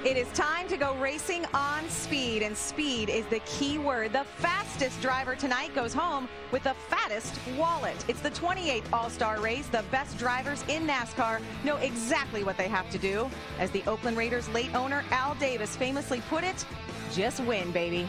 It is time to go racing on speed, and speed is the key word. The fastest driver tonight goes home with the fattest wallet. It's the 28th All-Star race. The best drivers in NASCAR know exactly what they have to do. As the Oakland Raiders' late owner Al Davis famously put it, just win, baby.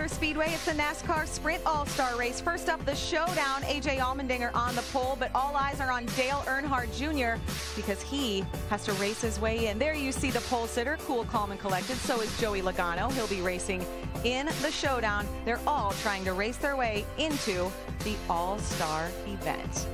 Speedway, it's the NASCAR Sprint All-Star Race. First up, the showdown. A.J. Allmendinger on the pole, but all eyes are on Dale Earnhardt Jr. because he has to race his way in. There you see the pole sitter, cool, calm, and collected. So is Joey Logano. He'll be racing in the showdown. They're all trying to race their way into the All-Star event.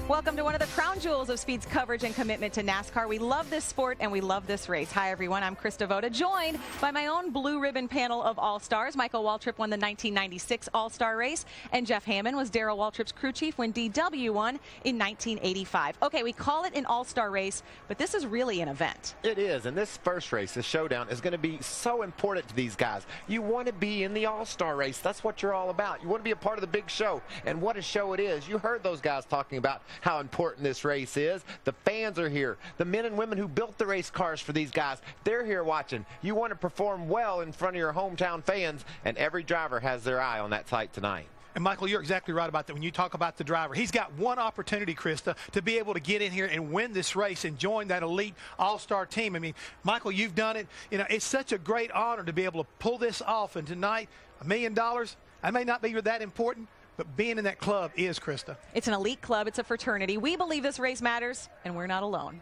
Welcome to one of the crown jewels of Speed's coverage and commitment to NASCAR. We love this sport and we love this race. Hi, everyone. I'm Krista Voda, joined by my own blue ribbon panel of All-Stars. Michael Waltrip won the 1996 All-Star race, and Jeff Hammond was Darrell Waltrip's crew chief when DW won in 1985. Okay, we call it an All-Star race, but this is really an event. It is, and this first race, the showdown, is going to be so important to these guys. You want to be in the All-Star race. That's what you're all about. You want to be a part of the big show, and what a show it is. You heard those guys talking about how important this race is. The fans are here. The men and women who built the race cars for these guys, they're here watching. You want to perform well in front of your hometown fans, and every driver has their eye on that site tonight. And Michael, you're exactly right about that. When you talk about the driver, he's got one opportunity, Krista, to be able to get in here and win this race and join that elite all-star team. I mean, Michael, you've done it. You know, it's such a great honor to be able to pull this off. And tonight, $1 million, that may not be that important, but being in that club is, Krista. It's an elite club. It's a fraternity. We believe this race matters, and we're not alone.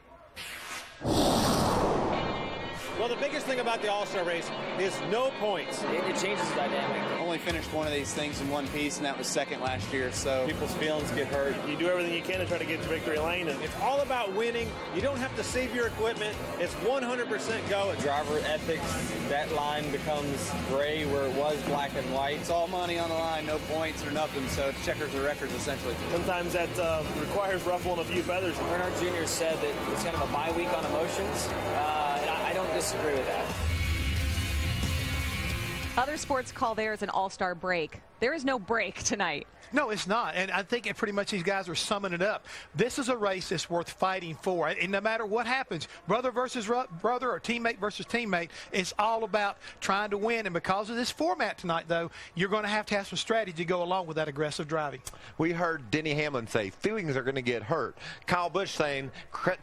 Well, the biggest thing about the All-Star race is no points. It changes the dynamic. Only finished one of these things in one piece, and that was second last year. So People's feelings get hurt. You do everything you can to try to get to victory lane, and it's all about winning. You don't have to save your equipment. It's 100% go. Driver ethics, that line becomes gray where it was black and white. it's all money on the line, no points or nothing. So it's checkers or records, essentially. Sometimes that requires ruffling a few feathers. Earnhardt Jr. said that it's kind of a bye week on emotions, and I don't disagree with that. Other sports call theirs an all-star break. There is no break tonight. No, it's not. And I think pretty much these guys are summing it up. This is a race that's worth fighting for. And no matter what happens, brother versus brother or teammate versus teammate, it's all about trying to win. And because of this format tonight, though, you're going to have some strategy to go along with that aggressive driving. We heard Denny Hamlin say feelings are going to get hurt. Kyle Busch saying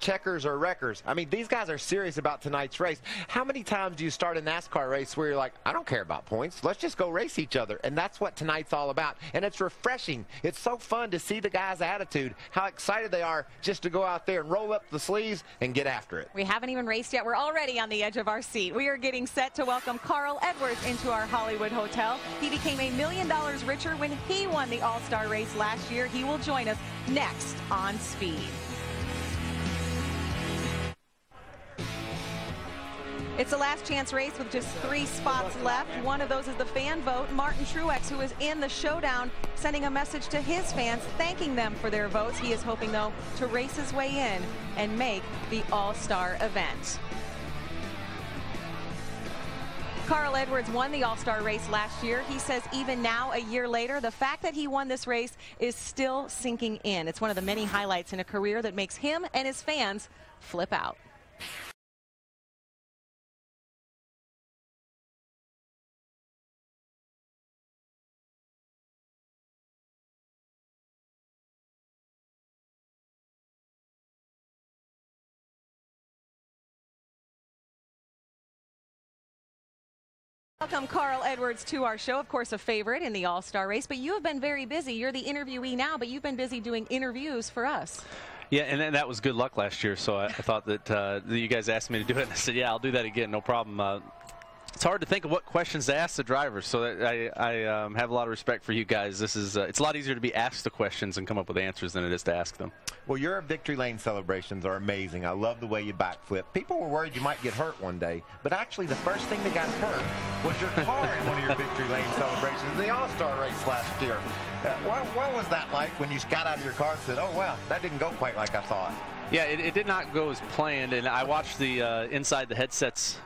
checkers or wreckers. I mean, these guys are serious about tonight's race. How many times do you start a NASCAR race where you're like, I don't care about points. Let's just go race each other. And that's what tonight's all about. And it's refreshing. It's so fun to see the guys' attitude, how excited they are just to go out there and roll up the sleeves and get after it. We haven't even raced yet. We're already on the edge of our seat. We are getting set to welcome Carl Edwards into our Hollywood hotel. He became $1 million richer when he won the All-Star race last year. He will join us next on Speed. It's a last chance race with just 3 spots left. One of those is the fan vote. Martin Truex, who is in the showdown, sending a message to his fans, thanking them for their votes. He is hoping, though, to race his way in and make the All-Star event. Carl Edwards won the All-Star race last year. He says even now, a year later, the fact that he won this race is still sinking in. It's one of the many highlights in a career that makes him and his fans flip out. Welcome, Carl Edwards, to our show. Of course, a favorite in the All-Star race, but you have been very busy. You're the interviewee now, but you've been busy doing interviews for us. Yeah, and that was good luck last year, so I thought that you guys asked me to do it, and I said, yeah, I'll do that again, no problem. It's hard to think of what questions to ask the drivers, so I have a lot of respect for you guys. This is it's a lot easier to be asked the questions and come up with answers than it is to ask them. Well, your victory lane celebrations are amazing. I love the way you backflip. People were worried you might get hurt one day, but actually the first thing that got hurt was your car in one of your victory lane celebrations in the All-Star race last year. What was that like when you got out of your car and said, oh, wow, that didn't go quite like I thought? Yeah, it did not go as planned, and I watched the Inside the Headsets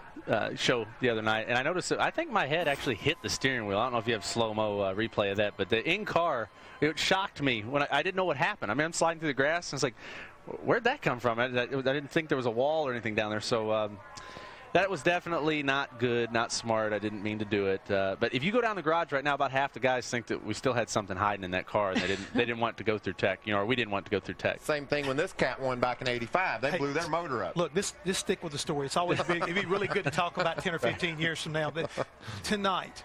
show the other night, and I noticed that I think my head actually hit the steering wheel. I don't know if you have slow-mo replay of that, but the in-car, it shocked me when I didn't know what happened. I mean, I'm sliding through the grass, and it's like, where'd that come from? I didn't think there was a wall or anything down there, so that was definitely not good, not smart. I didn't mean to do it. But if you go down the garage right now, about half the guys think that we still had something hiding in that car, and they didn't want to go through tech, or we didn't want to go through tech. Same thing when this cat won back in '85. They blew their motor up. Look, this stick with the story. It's always big. It'd be really good to talk about 10 or 15 years from now. But tonight,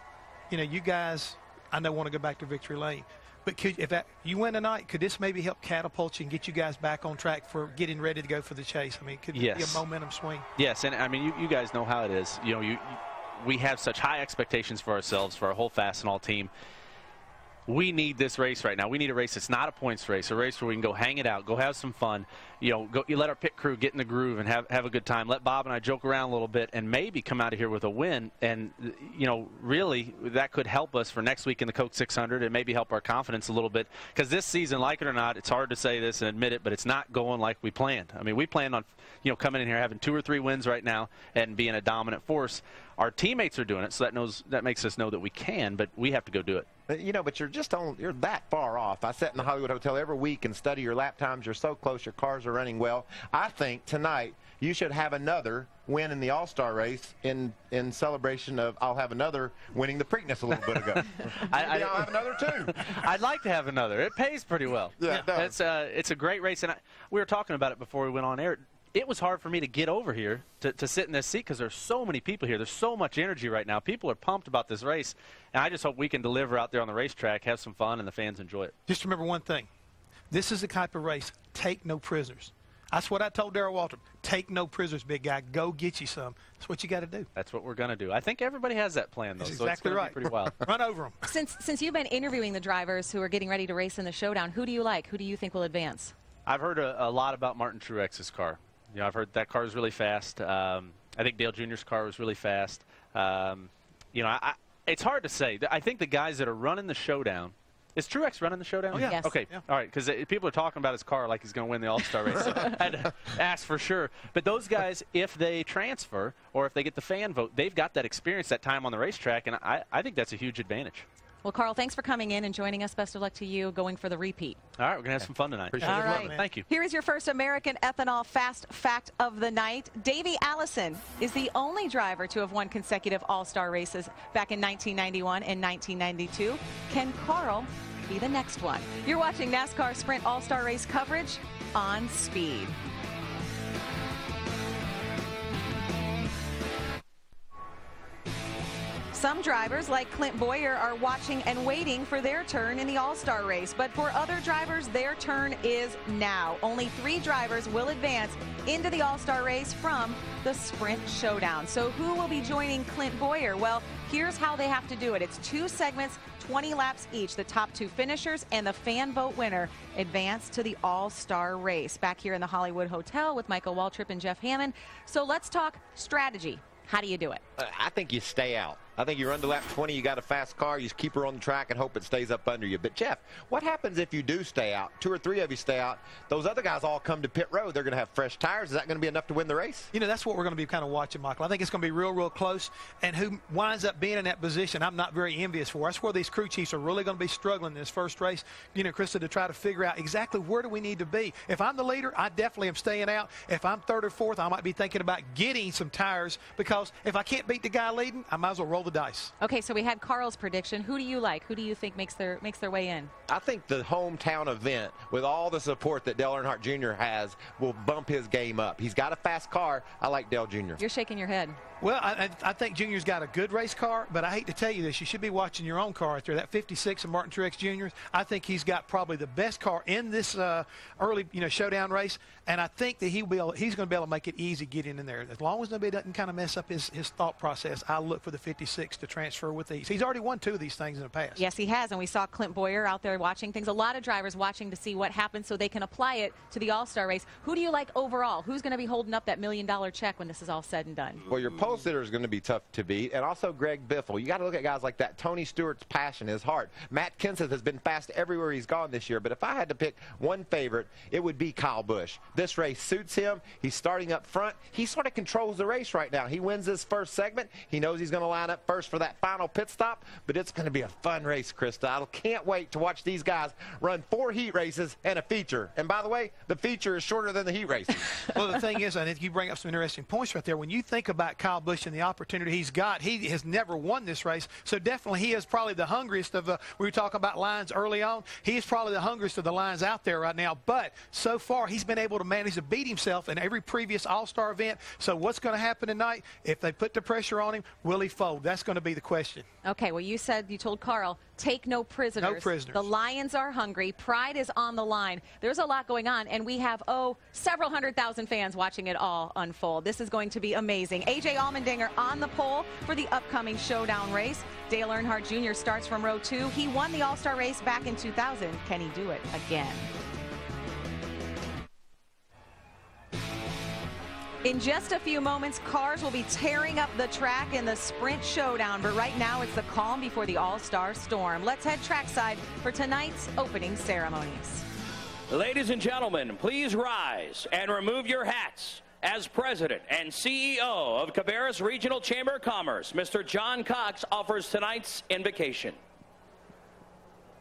you guys, I know, want to go back to victory lane. But if you win tonight, could this maybe help catapult you and get you guys back on track for getting ready to go for the chase? I mean, could it be a momentum swing? Yes, and I mean, you guys know how it is. We have such high expectations for ourselves, for our whole Fastenal team. We need this race right now. We need a race that's not a points race, a race where we can go hang it out, go have some fun. You let our pit crew get in the groove and have a good time. Let Bob and I joke around a little bit and maybe come out of here with a win. And, really that could help us for next week in the Coke 600 and maybe help our confidence a little bit. Because this season, like it or not, it's hard to say this and admit it, but it's not going like we planned. I mean, we planned on, coming in here having 2 or 3 wins right now and being a dominant force. Our teammates are doing it, so that makes us know that we can, but we have to go do it. But you're that far off. I sit in the Hollywood Hotel every week and study your lap times. You're so close. Your cars are running well. I think tonight you should have another win in the All-Star race in celebration of I'll have another winning the Preakness a little bit ago. I'll have another too. I'd like to have another. It pays pretty well. Yeah, it does. It's a great race, and we were talking about it before we went on air. It was hard for me to get over here to sit in this seat because there's so many people here. There's so much energy right now. People are pumped about this race, and I just hope we can deliver out there on the racetrack, have some fun, and the fans enjoy it. Just remember one thing. This is the type of race. Take no prisoners. That's what I told Darrell Waltrip. Take no prisoners, big guy. Go get you some. That's what you got to do. That's what we're going to do. I think everybody has that plan, though. That's so exactly it's right. Be pretty wild. Run over them. Since you've been interviewing the drivers who are getting ready to race in the showdown, who do you like? Who do you think will advance? I've heard a lot about Martin Truex's car. I've heard that car is really fast. I think Dale Jr.'s car was really fast. It's hard to say. I think the guys that are running the showdown. Is Truex running the showdown? Oh, yeah. Yes. Okay. Yeah. All right. Because people are talking about his car like he's going to win the All-Star race. So I had to ask for sure. But those guys, if they transfer or if they get the fan vote, they've got that experience, that time on the racetrack, and I think that's a huge advantage. Well, Carl, thanks for coming in and joining us. Best of luck to you going for the repeat. All right, we're going to have some fun tonight. Appreciate All it. right. Thank you. Here is your first American Ethanol Fast Fact of the night. Davey Allison is the only driver to have won consecutive All-Star races back in 1991 and 1992. Can Carl be the next one? You're watching NASCAR Sprint All-Star Race coverage on Speed. Some drivers, like Clint Boyer, are watching and waiting for their turn in the All-Star race. But for other drivers, their turn is now. Only 3 drivers will advance into the All-Star race from the Sprint Showdown. So who will be joining Clint Boyer? Well, here's how they have to do it. It's 2 segments, 20 laps each. The top 2 finishers and the fan vote winner advance to the All-Star race. Back here in the Hollywood Hotel with Michael Waltrip and Jeff Hammond. So let's talk strategy. How do you do it? I think you stay out. I think you run to lap 20, you got a fast car, you just keep her on the track and hope it stays up under you. But, Jeff, what happens if you do stay out? 2 or 3 of you stay out. Those other guys all come to pit road. They're going to have fresh tires. Is that going to be enough to win the race? You know, that's what we're going to be kind of watching, Michael. I think it's going to be real, real close. And who winds up being in that position, I'm not very envious for. That's where these crew chiefs are really going to be struggling in this first race, you know, Krista, to try to figure out exactly where do we need to be. If I'm the leader, I definitely am staying out. If I'm 3rd or 4th, I might be thinking about getting some tires, because if I can't beat the guy leading, I might as well roll the dice. Okay, so we had Carl's prediction. Who do you like? Who do you think makes their way in? I think the hometown event, with all the support that Dale Earnhardt Jr. has, will bump his game up. He's got a fast car. I like Dale Jr. You're shaking your head. Well, I think Junior's got a good race car, but I hate to tell you this. You should be watching your own car out there. That 56 of Martin Truex Jr., I think he's got probably the best car in this early, showdown race, and I think that he's going to be able to make it easy getting in there. As long as nobody doesn't kind of mess up his thought process, I look for the 56 to transfer with these. He's already won 2 of these things in the past. Yes, he has, and we saw Clint Boyer out there watching things. A lot of drivers watching to see what happens so they can apply it to the All-Star race. Who do you like overall? Who's going to be holding up that $1 million check when this is all said and done? Well, your pole sitter is going to be tough to beat, and also Greg Biffle. You got to look at guys like that. Tony Stewart's passion, his heart. Matt Kenseth has been fast everywhere he's gone this year, but if I had to pick one favorite, it would be Kyle Busch. This race suits him. He's starting up front. He sort of controls the race right now. He wins this first segment. He knows he's going to line up first for that final pit stop, but it's going to be a fun race, Krista. I can't wait to watch these guys run 4 heat races and a feature. And by the way, the feature is shorter than the heat races. Well, the thing is, I think you bring up some interesting points right there. When you think about Kyle Busch and the opportunity he's got, he has never won this race, so definitely he is probably the hungriest of we were talking about lines early on. He is probably the hungriest of the lines out there right now, but so far he's been able to manage to beat himself in every previous All-Star event. So what's going to happen tonight? If they put the pressure on him, will he fold? That's going to be the question. Okay, well, you told Carl, take no prisoners. No prisoners. The Lions are hungry. Pride is on the line. There's a lot going on, and we have, several 100,000 fans watching it all unfold. This is going to be amazing. A.J. Allmendinger on the pole for the upcoming showdown race. Dale Earnhardt Jr. starts from row 2. He won the All-Star race back in 2000. Can he do it again? In just a few moments, cars will be tearing up the track in the sprint showdown, but right now it's the calm before the all-star storm. Let's head trackside for tonight's opening ceremonies. Ladies and gentlemen, please rise and remove your hats. As President and CEO of Cabarrus Regional Chamber of Commerce, Mr. John Cox offers tonight's invocation.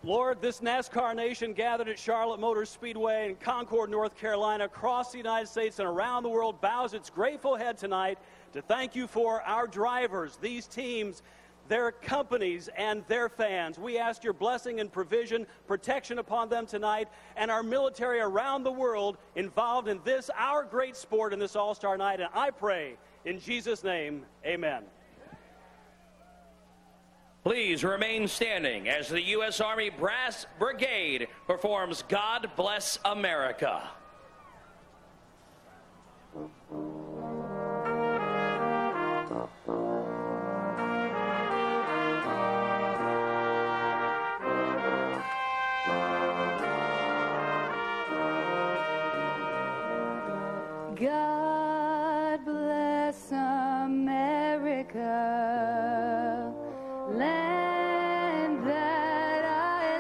Lord, this NASCAR nation gathered at Charlotte Motor Speedway in Concord, North Carolina, across the United States and around the world, bows its grateful head tonight to thank you for our drivers, these teams, their companies, and their fans. We ask your blessing and provision, protection upon them tonight, and our military around the world involved in this, our great sport, in this All-Star night. And I pray in Jesus' name, amen. Please remain standing as the U.S. Army Brass Brigade performs God Bless America. God bless America, land that I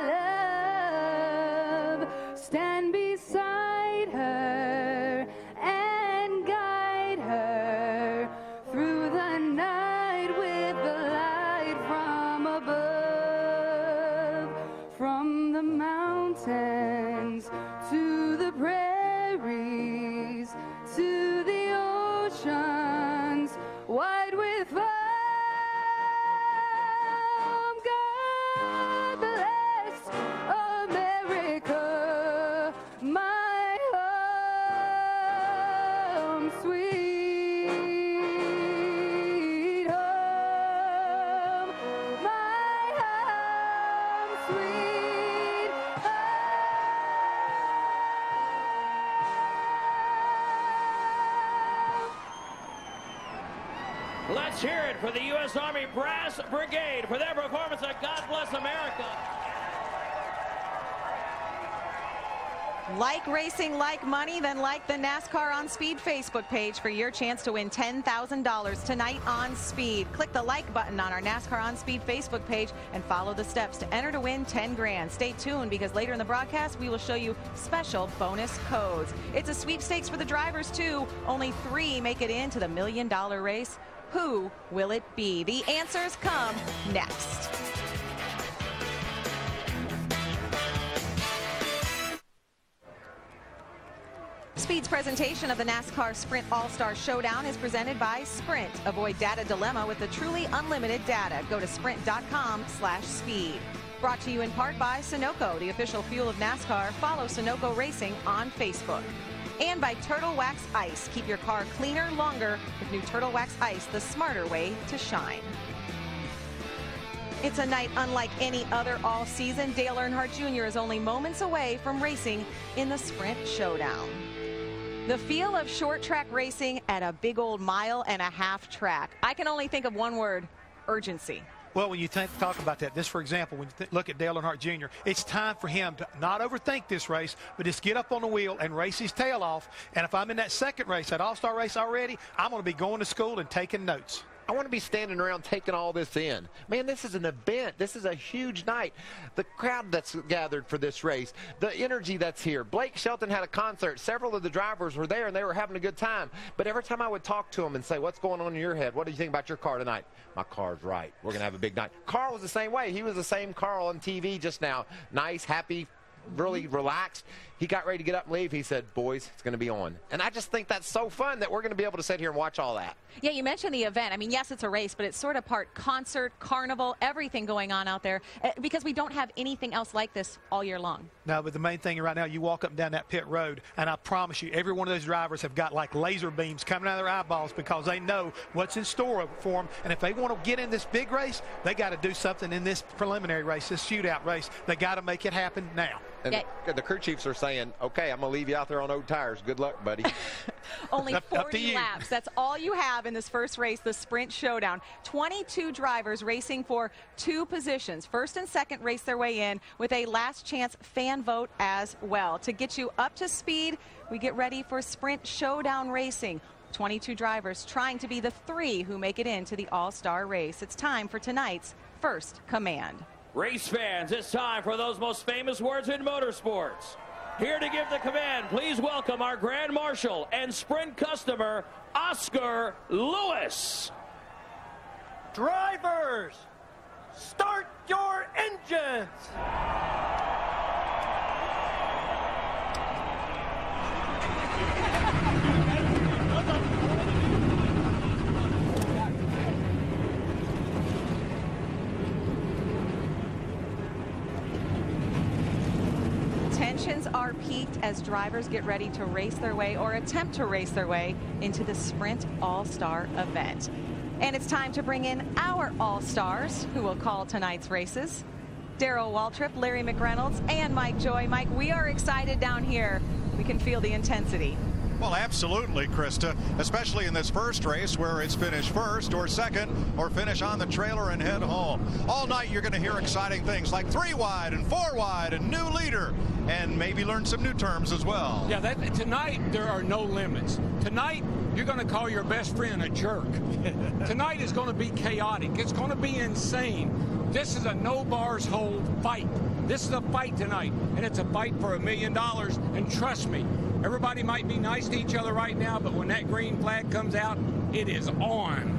love. Stand beside her and guide her through the night with the light from above. From the mountains to the prairies, to the oceans wide with foam. God bless America, my home, sweet home, my home, sweet Let's hear it for the U.S. Army Brass Brigade for their performance of God Bless America. Like racing, like money, then like the NASCAR on Speed Facebook page for your chance to win $10,000 tonight on Speed. Click the like button on our NASCAR on Speed Facebook page and follow the steps to enter to win 10 grand. Stay tuned because later in the broadcast we will show you special bonus codes. It's a sweepstakes for the drivers too. Only 3 make it into the $1 million race. Who will it be? The answers come next. Speed's presentation of the NASCAR Sprint All-Star Showdown is presented by Sprint. Avoid data dilemma with the truly unlimited data. Go to sprint.com/speed. Brought to you in part by Sunoco, the official fuel of NASCAR. Follow Sunoco Racing on Facebook. And by Turtle Wax Ice. Keep your car cleaner longer with new Turtle Wax Ice, the smarter way to shine. It's a night unlike any other all season. Dale Earnhardt Jr. is only moments away from racing in the Sprint Showdown. The feel of short track racing at a big old 1.5 mile track. I can only think of one word: urgency. Well, when you talk about that, this, for example, when you look at Dale Earnhardt Jr., it's time for him to not overthink this race, but just get up on the wheel and race his tail off. And if I'm in that second race, that All-Star race already, I'm going to be going to school and taking notes. I want to be standing around taking all this in. Man, this is an event. This is a huge night. The crowd that's gathered for this race, the energy that's here. Blake Shelton had a concert. Several of the drivers were there, and they were having a good time. But every time I would talk to them and say, what's going on in your head? What do you think about your car tonight? My car's right. We're going to have a big night. Carl was the same way. He was the same Carl on TV just now. Nice, happy, really relaxed. He got ready to get up and leave. He said, boys, it's going to be on. And I just think that's so fun that we're going to be able to sit here and watch all that. Yeah, you mentioned the event. I mean, yes, it's a race, but it's sort of part concert, carnival, everything going on out there because we don't have anything else like this all year long. No, but the main thing right now, you walk up and down that pit road, and I promise you, every one of those drivers have got like laser beams coming out of their eyeballs because they know what's in store for them. And if they want to get in this big race, they got to do something in this preliminary race, this shootout race. They got to make it happen now. And the crew chiefs are saying, okay, I'm going to leave you out there on old tires. Good luck, buddy. Only 40 laps. That's all you have in this first race, the Sprint Showdown. 22 drivers racing for 2 positions. First and second race their way in with a last chance fan vote as well. To get you up to speed, we get ready for Sprint Showdown racing. 22 drivers trying to be the 3 who make it into the All-Star race. It's time for tonight's First Command. Race fans, it's time for those most famous words in motorsports. Here to give the command, please welcome our Grand Marshal and Sprint customer, Oscar Lewis. Drivers, start your engines. Tensions are peaked as drivers get ready to race their way or attempt to race their way into the Sprint All-Star event. And it's time to bring in our All-Stars who will call tonight's races. Darrell Waltrip, Larry McReynolds, and Mike Joy. Mike, we are excited down here. We can feel the intensity. Well, absolutely, Krista, especially in this first race where it's finish first or second or finish on the trailer and head home. All night you're going to hear exciting things like 3 wide and 4 wide and new leader and maybe learn some new terms as well. Yeah, tonight there are no limits. Tonight you're going to call your best friend a jerk. Tonight is going to be chaotic. It's going to be insane. This is a no bars hold fight. This is a fight tonight, and it's a fight for $1 million. And trust me, everybody might be nice to each other right now, but when that green flag comes out, it is on.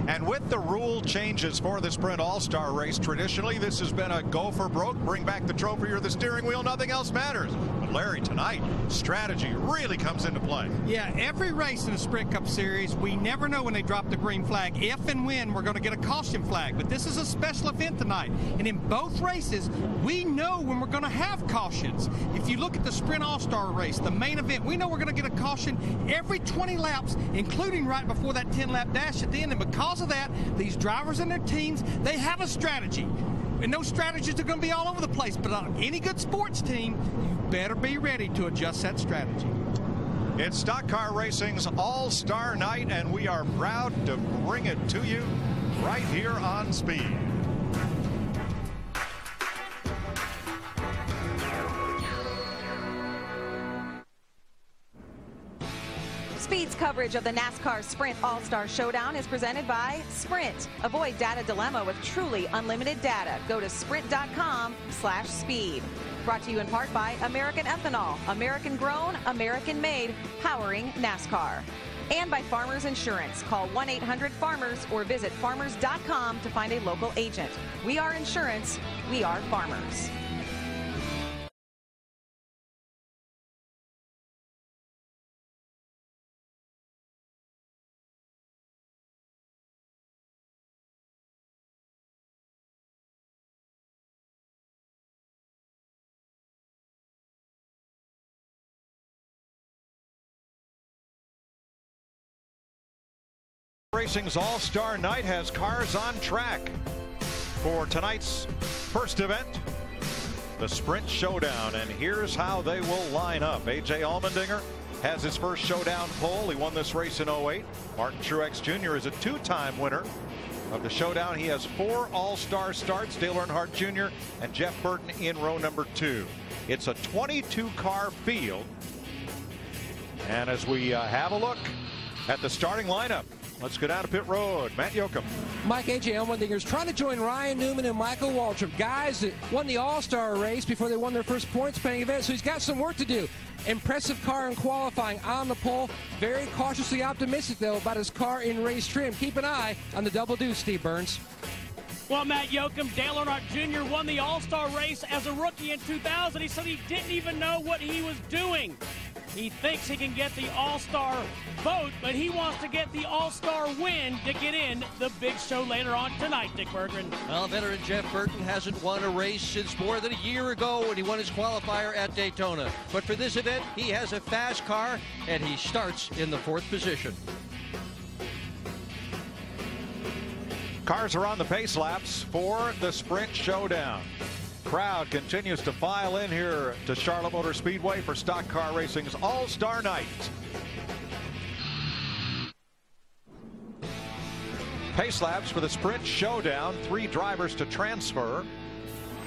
And with the rule changes for the Sprint All-Star race, traditionally this has been a go for broke, bring back the trophy or the steering wheel, nothing else matters. But Larry, tonight, strategy really comes into play. Yeah, every race in the Sprint Cup Series, we never know when they drop the green flag, if and when we're going to get a caution flag. But this is a special event tonight. And in both races, we know when we're going to have cautions. If you look at the Sprint All-Star race, the main event, we know we're going to get a caution every 20 laps, including right before that 10-lap dash at the end. And because of that, these drivers and their teams, they have a strategy. And those strategies are going to be all over the place. But on any good sports team, you better be ready to adjust that strategy. It's Stock Car Racing's All-Star Night, and we are proud to bring it to you right here on Speed. Speed's coverage of the NASCAR Sprint All-Star Showdown is presented by Sprint. Avoid data dilemma with truly unlimited data. Go to sprint.com/speed. Brought to you in part by American Ethanol, American grown, American made, powering NASCAR. And by Farmers Insurance. Call 1-800-FARMERS or visit farmers.com to find a local agent. We are insurance. We are farmers. Racing's All-Star Night has cars on track for tonight's first event, the Sprint Showdown, and here's how they will line up. A.J. Allmendinger has his first Showdown pole. He won this race in 08. Martin Truex Jr. is a two-time winner of the Showdown. He has 4 All-Star starts. Dale Earnhardt Jr. and Jeff Burton in row number 2. It's a 22-car field, and as we have a look at the starting lineup, let's go down to pit road. Matt Yoakum. Mike, A.J. Allmendinger's trying to join Ryan Newman and Michael Waltrip, guys that won the All-Star race before they won their first points-paying event, so he's got some work to do. Impressive car in qualifying on the pole. Very cautiously optimistic, though, about his car in race trim. Keep an eye on the double deuce, Steve Burns. Well, Matt Yoakum, Dale Earnhardt Jr. won the All-Star race as a rookie in 2000. He said he didn't even know what he was doing. He thinks he can get the All-Star vote, but he wants to get the All-Star win to get in the big show later on tonight, Dick Berggren. Well, veteran Jeff Burton hasn't won a race since more than a year ago when he won his qualifier at Daytona. But for this event, he has a fast car, and he starts in the 4th position. Cars are on the pace laps for the Sprint Showdown. Crowd continues to file in here to Charlotte Motor Speedway for Stock Car Racing's All-Star Night. Pace laps for the Sprint Showdown. 3 drivers to transfer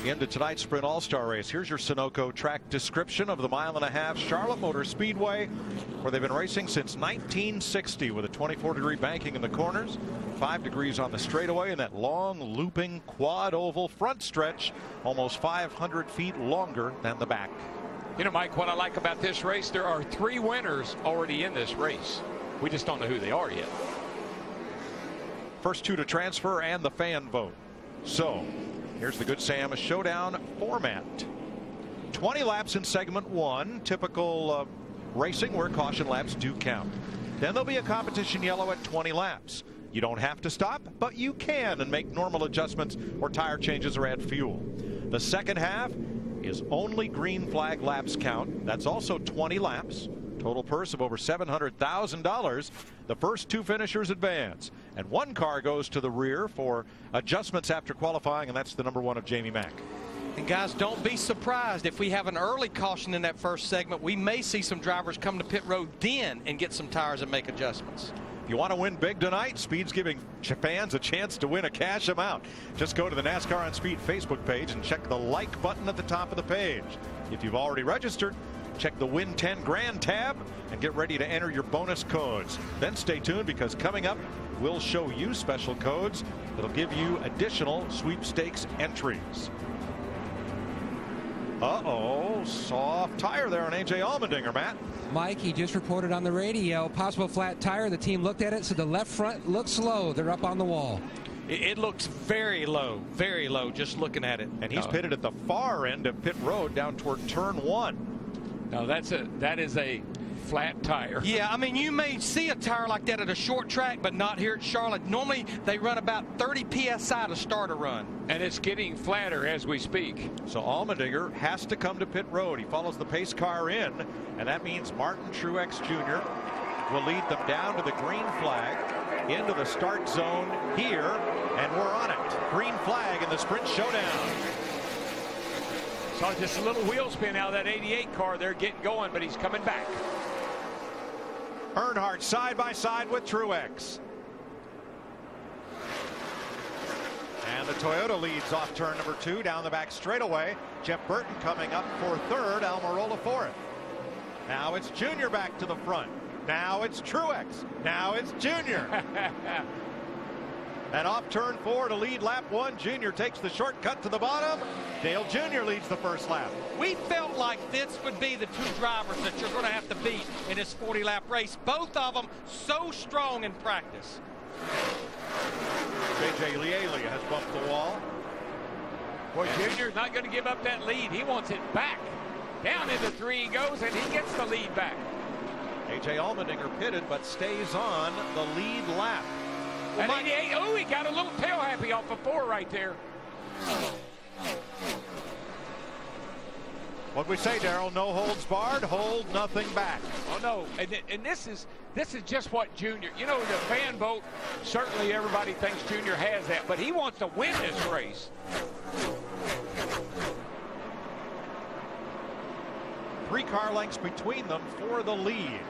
into tonight's Sprint All-Star race. Here's your Sunoco track description of the 1.5-mile Charlotte Motor Speedway, where they've been racing since 1960 with a 24-degree banking in the corners, 5 degrees on the straightaway, and that long looping quad oval front stretch, almost 500 feet longer than the back. You know, Mike, what I like about this race, there are 3 winners already in this race. We just don't know who they are yet. First 2 to transfer and the fan vote. So here's the Good Sam Showdown format. 20 laps in segment 1, typical racing where caution laps do count. Then there'll be a competition yellow at 20 laps. You don't have to stop, but you can and make normal adjustments or tire changes or add fuel. The second half is only green flag laps count. That's also 20 laps. Total purse of over $700,000. The first 2 finishers advance, and 1 car goes to the rear for adjustments after qualifying, and that's the number 1 of Jamie Mack. And guys, don't be surprised if we have an early caution in that first segment. We may see some drivers come to pit road then and get some tires and make adjustments. If you want to win big tonight, Speed's giving fans a chance to win a cash amount. Just go to the NASCAR on Speed Facebook page and check the like button at the top of the page. If you've already registered, check the Win 10 Grand tab and get ready to enter your bonus codes. Then stay tuned, because coming up, we'll show you special codes that'll give you additional sweepstakes entries. Uh-oh, soft tire there on A.J. Allmendinger, Matt. Mike, he just reported on the radio, possible flat tire. The team looked at it, so the left front looks low. They're up on the wall. It looks very low, just looking at it. And he's pitted at the far end of pit road down toward turn 1. No, that is a flat tire. Yeah, I mean, you may see a tire like that at a short track, but not here at Charlotte. Normally, they run about 30 PSI to start a run. And it's getting flatter as we speak. So Allmendinger has to come to pit road. He follows the pace car in, and that means Martin Truex Jr. will lead them down to the green flag, into the start zone here, and we're on it. Green flag in the Sprint Showdown. Saw just a little wheel spin out of that 88 car. They're getting going, but he's coming back. Earnhardt side by side with Truex. And the Toyota leads off turn number 2 down the back straightaway. Jeff Burton coming up for 3rd, Almirola 4th. Now it's Junior back to the front. Now it's Truex. Now it's Junior. And off turn 4 to lead lap 1. Junior takes the shortcut to the bottom. Dale Jr. leads the first lap. We felt like this would be the two drivers that you're going to have to beat in this 40-lap race. Both of them so strong in practice. J.J. Lieli has bumped the wall. Boy, Junior's not going to give up that lead. He wants it back. Down into 3 he goes, and he gets the lead back. A.J. Allmendinger pitted, but stays on the lead lap. At 88, oh, he got a little tail happy off of 4 right there. What we say, Darrell? No holds barred, hold nothing back. Oh no, and this is just what Junior. You know, the fan vote. Certainly, everybody thinks Junior has that, but he wants to win this race. 3 car lengths between them for the lead.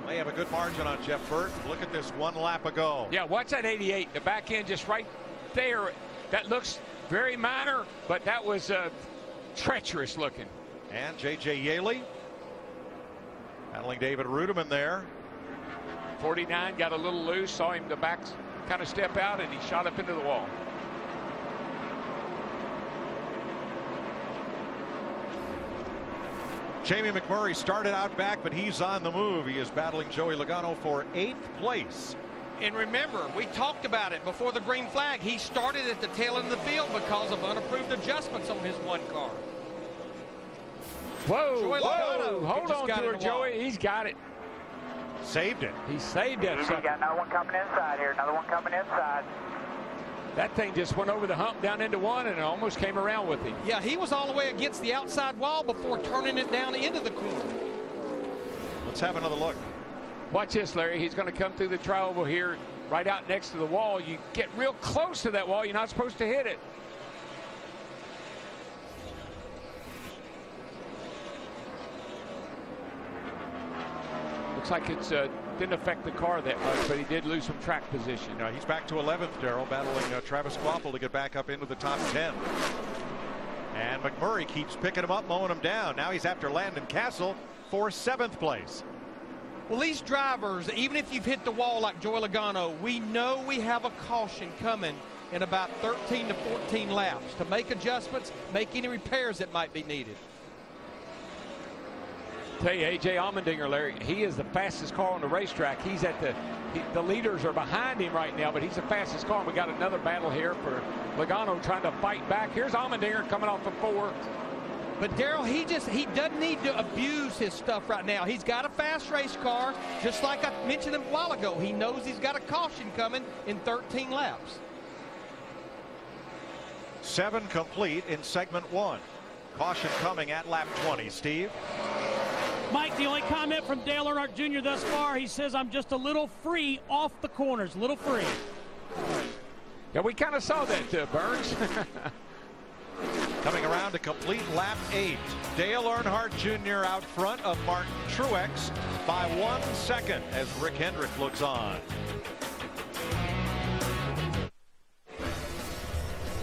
They have a good margin on Jeff Burton. Look at this 1 lap ago. Yeah, watch that 88. The back end just right there. That looks very minor, but that was treacherous looking. And J.J. Yaley battling David Rudeman there. 49 got a little loose, saw him the back kind of step out, and he shot up into the wall. Jamie McMurray started out back, but he's on the move. He is battling Joey Logano for 8th place. And remember, we talked about it before the green flag. He started at the tail end of the field because of unapproved adjustments on his 1 car. Whoa, Joey whoa, Logano, hold on to her, Joey. He's got it. Saved it. He saved it. Easy, got another one coming inside here. Another one coming inside. That thing just went over the hump down into 1 and it almost came around with him. Yeah, he was all the way against the outside wall before turning it down into the corner. Let's have another look. Watch this, Larry. He's going to come through the tri-oval here, right out next to the wall. You get real close to that wall. You're not supposed to hit it. Looks like it's didn't affect the car that much, but he did lose some track position. He's back to 11th, Darrell, battling Travis Quapple to get back up into the top 10. And McMurray keeps picking him up, mowing him down. Now he's after Landon Castle for 7th place. Well, these drivers, even if you've hit the wall like Joey Logano, we know we have a caution coming in about 13 to 14 laps to make adjustments, make any repairs that might be needed. Tell you, A.J. Allmendinger, Larry, he is the fastest car on the racetrack. He's at the leaders are behind him right now, but he's the fastest car. We got another battle here for Logano trying to fight back. Here's Allmendinger coming off of 4. But Darrell, he doesn't need to abuse his stuff right now. He's got a fast race car, just like I mentioned a while ago. He knows he's got a caution coming in 13 laps. 7 complete in segment 1. Caution coming at lap 20. Steve? Mike, the only comment from Dale Earnhardt Jr. thus far, he says, I'm just a little free off the corners, a little free. Yeah, we kind of saw that, Burns. Coming around to complete lap 8. Dale Earnhardt Jr. out front of Martin Truex by 1 second as Rick Hendrick looks on.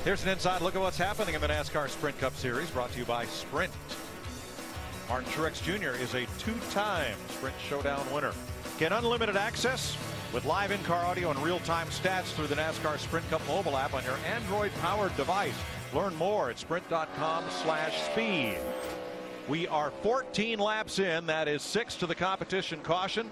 Here's an inside look at what's happening in the NASCAR Sprint Cup Series, brought to you by Sprint. Martin Truex Jr. is a 2-time Sprint Showdown winner. Get unlimited access with live in-car audio and real-time stats through the NASCAR Sprint Cup mobile app on your Android-powered device. Learn more at sprint.com/speed. We are 14 laps in. That is 6 to the competition caution.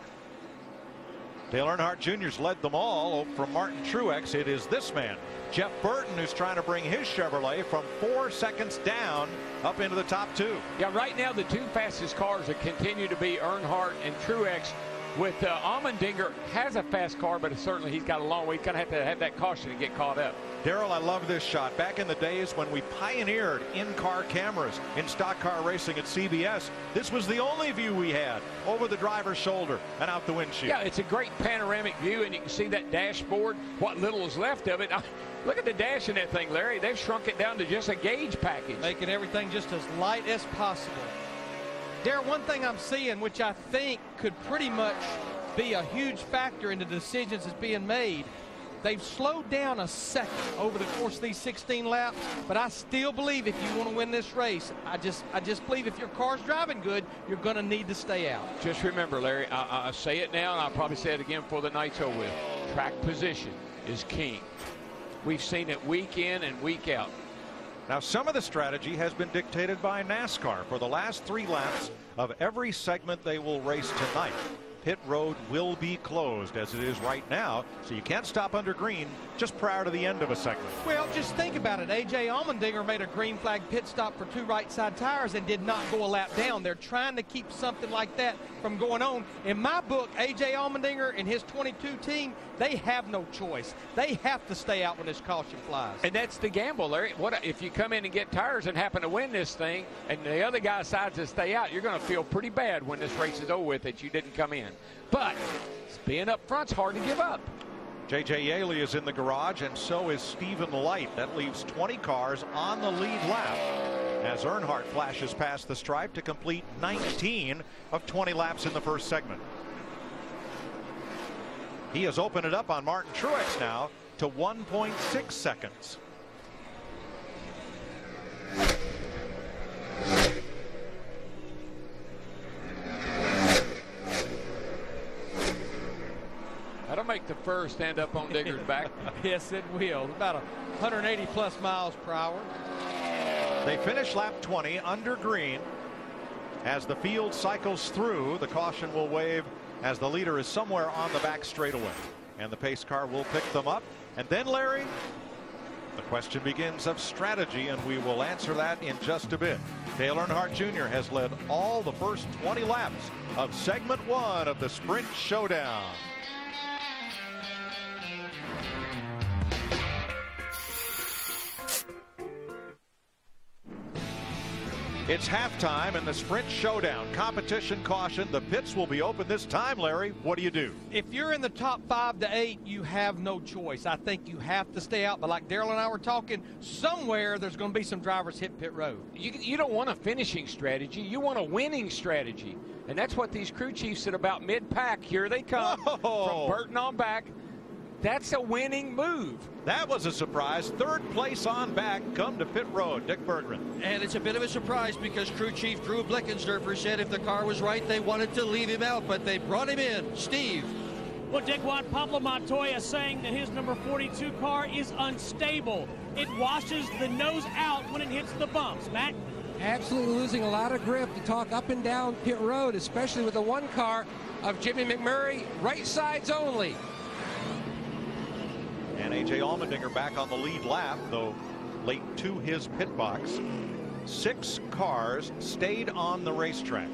Dale Earnhardt Jr.'s led them all from Martin Truex. It is this man, Jeff Burton, who's trying to bring his Chevrolet from 4 seconds down up into the top 2. Yeah, right now the 2 fastest cars that continue to be Earnhardt and Truex. With Allmendinger has a fast car, but certainly he's got a long way. He's going to have that caution to get caught up. Darrell, I love this shot. Back in the days when we pioneered in-car cameras in stock car racing at CBS, this was the only view we had over the driver's shoulder and out the windshield. Yeah, it's a great panoramic view, and you can see that dashboard, what little is left of it. Look at the dash in that thing, Larry. They've shrunk it down to just a gauge package. Making everything just as light as possible. Darrell, one thing I'm seeing, which I think could pretty much be a huge factor in the decisions that's being made, They've slowed down a second over the course of these 16 laps, but I still believe if you want to win this race, I just believe if your car's driving good, you're going to need to stay out. Just remember, Larry, I say it now, and I'll probably say it again before the night's over with. Track position is king. We've seen it week in and week out. Now, some of the strategy has been dictated by NASCAR. For the last 3 laps of every segment they will race tonight, pit road will be closed as it is right now, so you can't stop under green just prior to the end of a segment. Well, just think about it. A.J. Allmendinger made a green flag pit stop for 2 right side tires and did not go a lap down. They're trying to keep something like that from going on. In my book, A.J. Allmendinger and his 22 team, they have no choice. They have to stay out when this caution flies. And that's the gamble, Larry. What if you come in and get tires and happen to win this thing, and the other guy decides to stay out? You're going to feel pretty bad when this race is over with that you didn't come in. But being up front's hard to give up. J.J. Yaley is in the garage, and so is Stephen Light. That leaves 20 cars on the lead lap as Earnhardt flashes past the stripe to complete 19 of 20 laps in the first segment. He has opened it up on Martin Truex now to 1.6 seconds. That'll make the fur stand up on Digger's back. Yes, it will. About 180 plus miles per hour. They finish lap 20 under green. As the field cycles through, the caution will wave as the leader is somewhere on the back straightaway. And the pace car will pick them up. And then, Larry, the question begins of strategy, and we will answer that in just a bit. Dale Earnhardt Jr. has led all the first 20 laps of segment 1 of the Sprint Showdown. It's halftime in the Sprint Showdown. Competition caution. The pits will be open this time, Larry. What do you do? If you're in the top 5 to 8, you have no choice. I think you have to stay out. But like Darrell and I were talking, somewhere there's going to be some drivers hit pit road. You don't want a finishing strategy. You want a winning strategy. And that's what these crew chiefs said about mid-pack. Here they come from Burton on back. That's a winning move. That was a surprise. 3rd place on back, come to pit road. Dick Berggren. And it's a bit of a surprise because crew chief Drew Blickensderfer said if the car was right, they wanted to leave him out, but they brought him in. Steve. Well, Dick, Juan Pablo Montoya saying that his number 42 car is unstable. It washes the nose out when it hits the bumps. Matt? Absolutely losing a lot of grip to talk up and down pit road, especially with the 1 car of Jimmy McMurray, right sides only. And A.J. Allmendinger back on the lead lap, though late to his pit box. 6 cars stayed on the racetrack.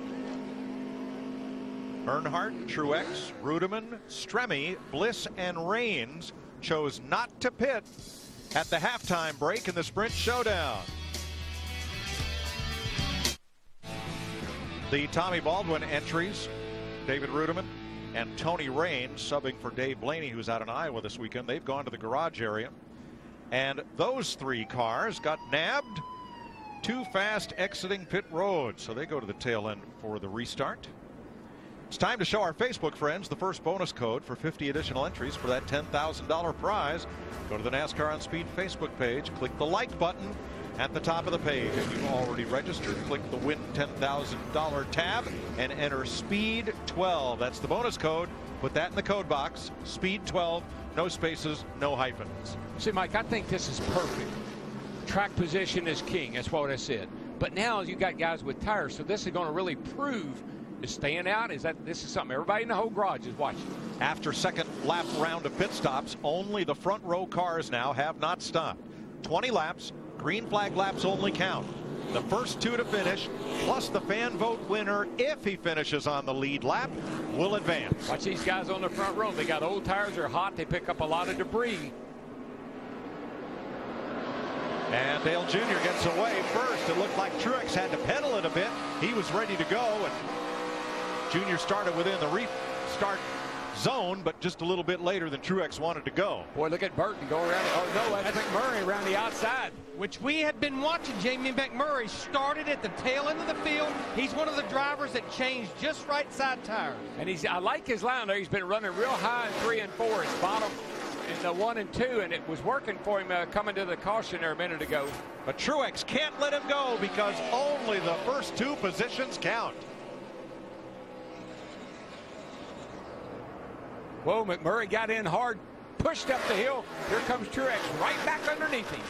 Earnhardt, Truex, Rudiman, Stremme, Bliss, and Raines chose not to pit at the halftime break in the Sprint Showdown. The Tommy Baldwin entries, David Rudiman and Tony Raines subbing for Dave Blaney, who's out in Iowa this weekend. They've gone to the garage area. And those 3 cars got nabbed too fast exiting pit road. So they go to the tail end for the restart. It's time to show our Facebook friends the first bonus code for 50 additional entries for that $10,000 prize. Go to the NASCAR on Speed Facebook page, click the like button at the top of the page. If you've already registered, click the Win $10,000 tab and enter Speed 12. That's the bonus code. Put that in the code box. Speed 12, no spaces, no hyphens. See, Mike, I think this is perfect. Track position is king. That's what I said. But now you got guys with tires, so this is going to really prove is staying out. This is something everybody in the whole garage is watching. After second lap round of pit stops, only the front row cars now have not stopped. 20 laps. Green flag laps only count. The first 2 to finish, plus the fan vote winner, if he finishes on the lead lap, will advance. Watch these guys on the front row. They got old tires. They're hot. They pick up a lot of debris. And Dale Jr. gets away first. It looked like Truex had to pedal it a bit. He was ready to go, and Jr. started within the restart zone, but just a little bit later than Truex wanted to go. Boy, look at Burton go around. Oh, no, that's McMurray around the outside. Which we had been watching. Jamie McMurray started at the tail end of the field. He's one of the drivers that changed just right side tires. And I like his line there. He's been running real high in 3 and 4. His bottom the 1 and 2, and it was working for him coming to the caution there a minute ago. But Truex can't let him go because only the first 2 positions count. Whoa, McMurray got in hard, pushed up the hill. Here comes Truex right back underneath him.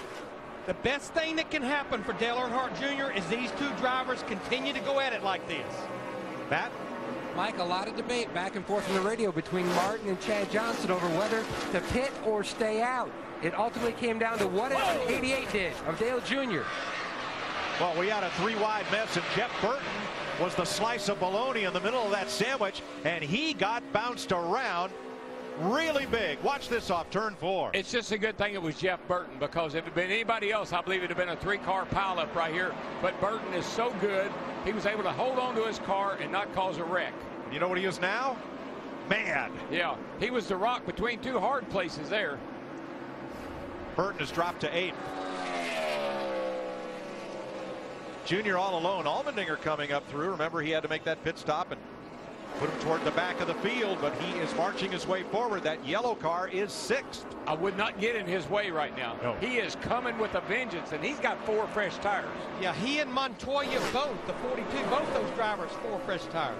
The best thing that can happen for Dale Earnhardt Jr. is these 2 drivers continue to go at it like this. Matt? Mike, a lot of debate back and forth on the radio between Martin and Chad Johnson over whether to pit or stay out. It ultimately came down to what 88 did of Dale Jr. Well, we had a 3-wide mess, and Jeff Burton was the slice of bologna in the middle of that sandwich, and he got bounced around really big. Watch this off turn 4. It's just a good thing it was Jeff Burton, because if it had been anybody else, I believe it would have been a 3-car pileup right here. But Burton is so good, he was able to hold on to his car and not cause a wreck. You know what he is now? Mad. Yeah, he was the rock between 2 hard places there. Burton has dropped to 8th. Junior all alone. Allmendinger coming up through. Remember, he had to make that pit stop and put him toward the back of the field, but he is marching his way forward. That yellow car is 6th. I would not get in his way right now. No. He is coming with a vengeance, and he's got 4 fresh tires. Yeah, he and Montoya both, the 42, both those drivers, 4 fresh tires.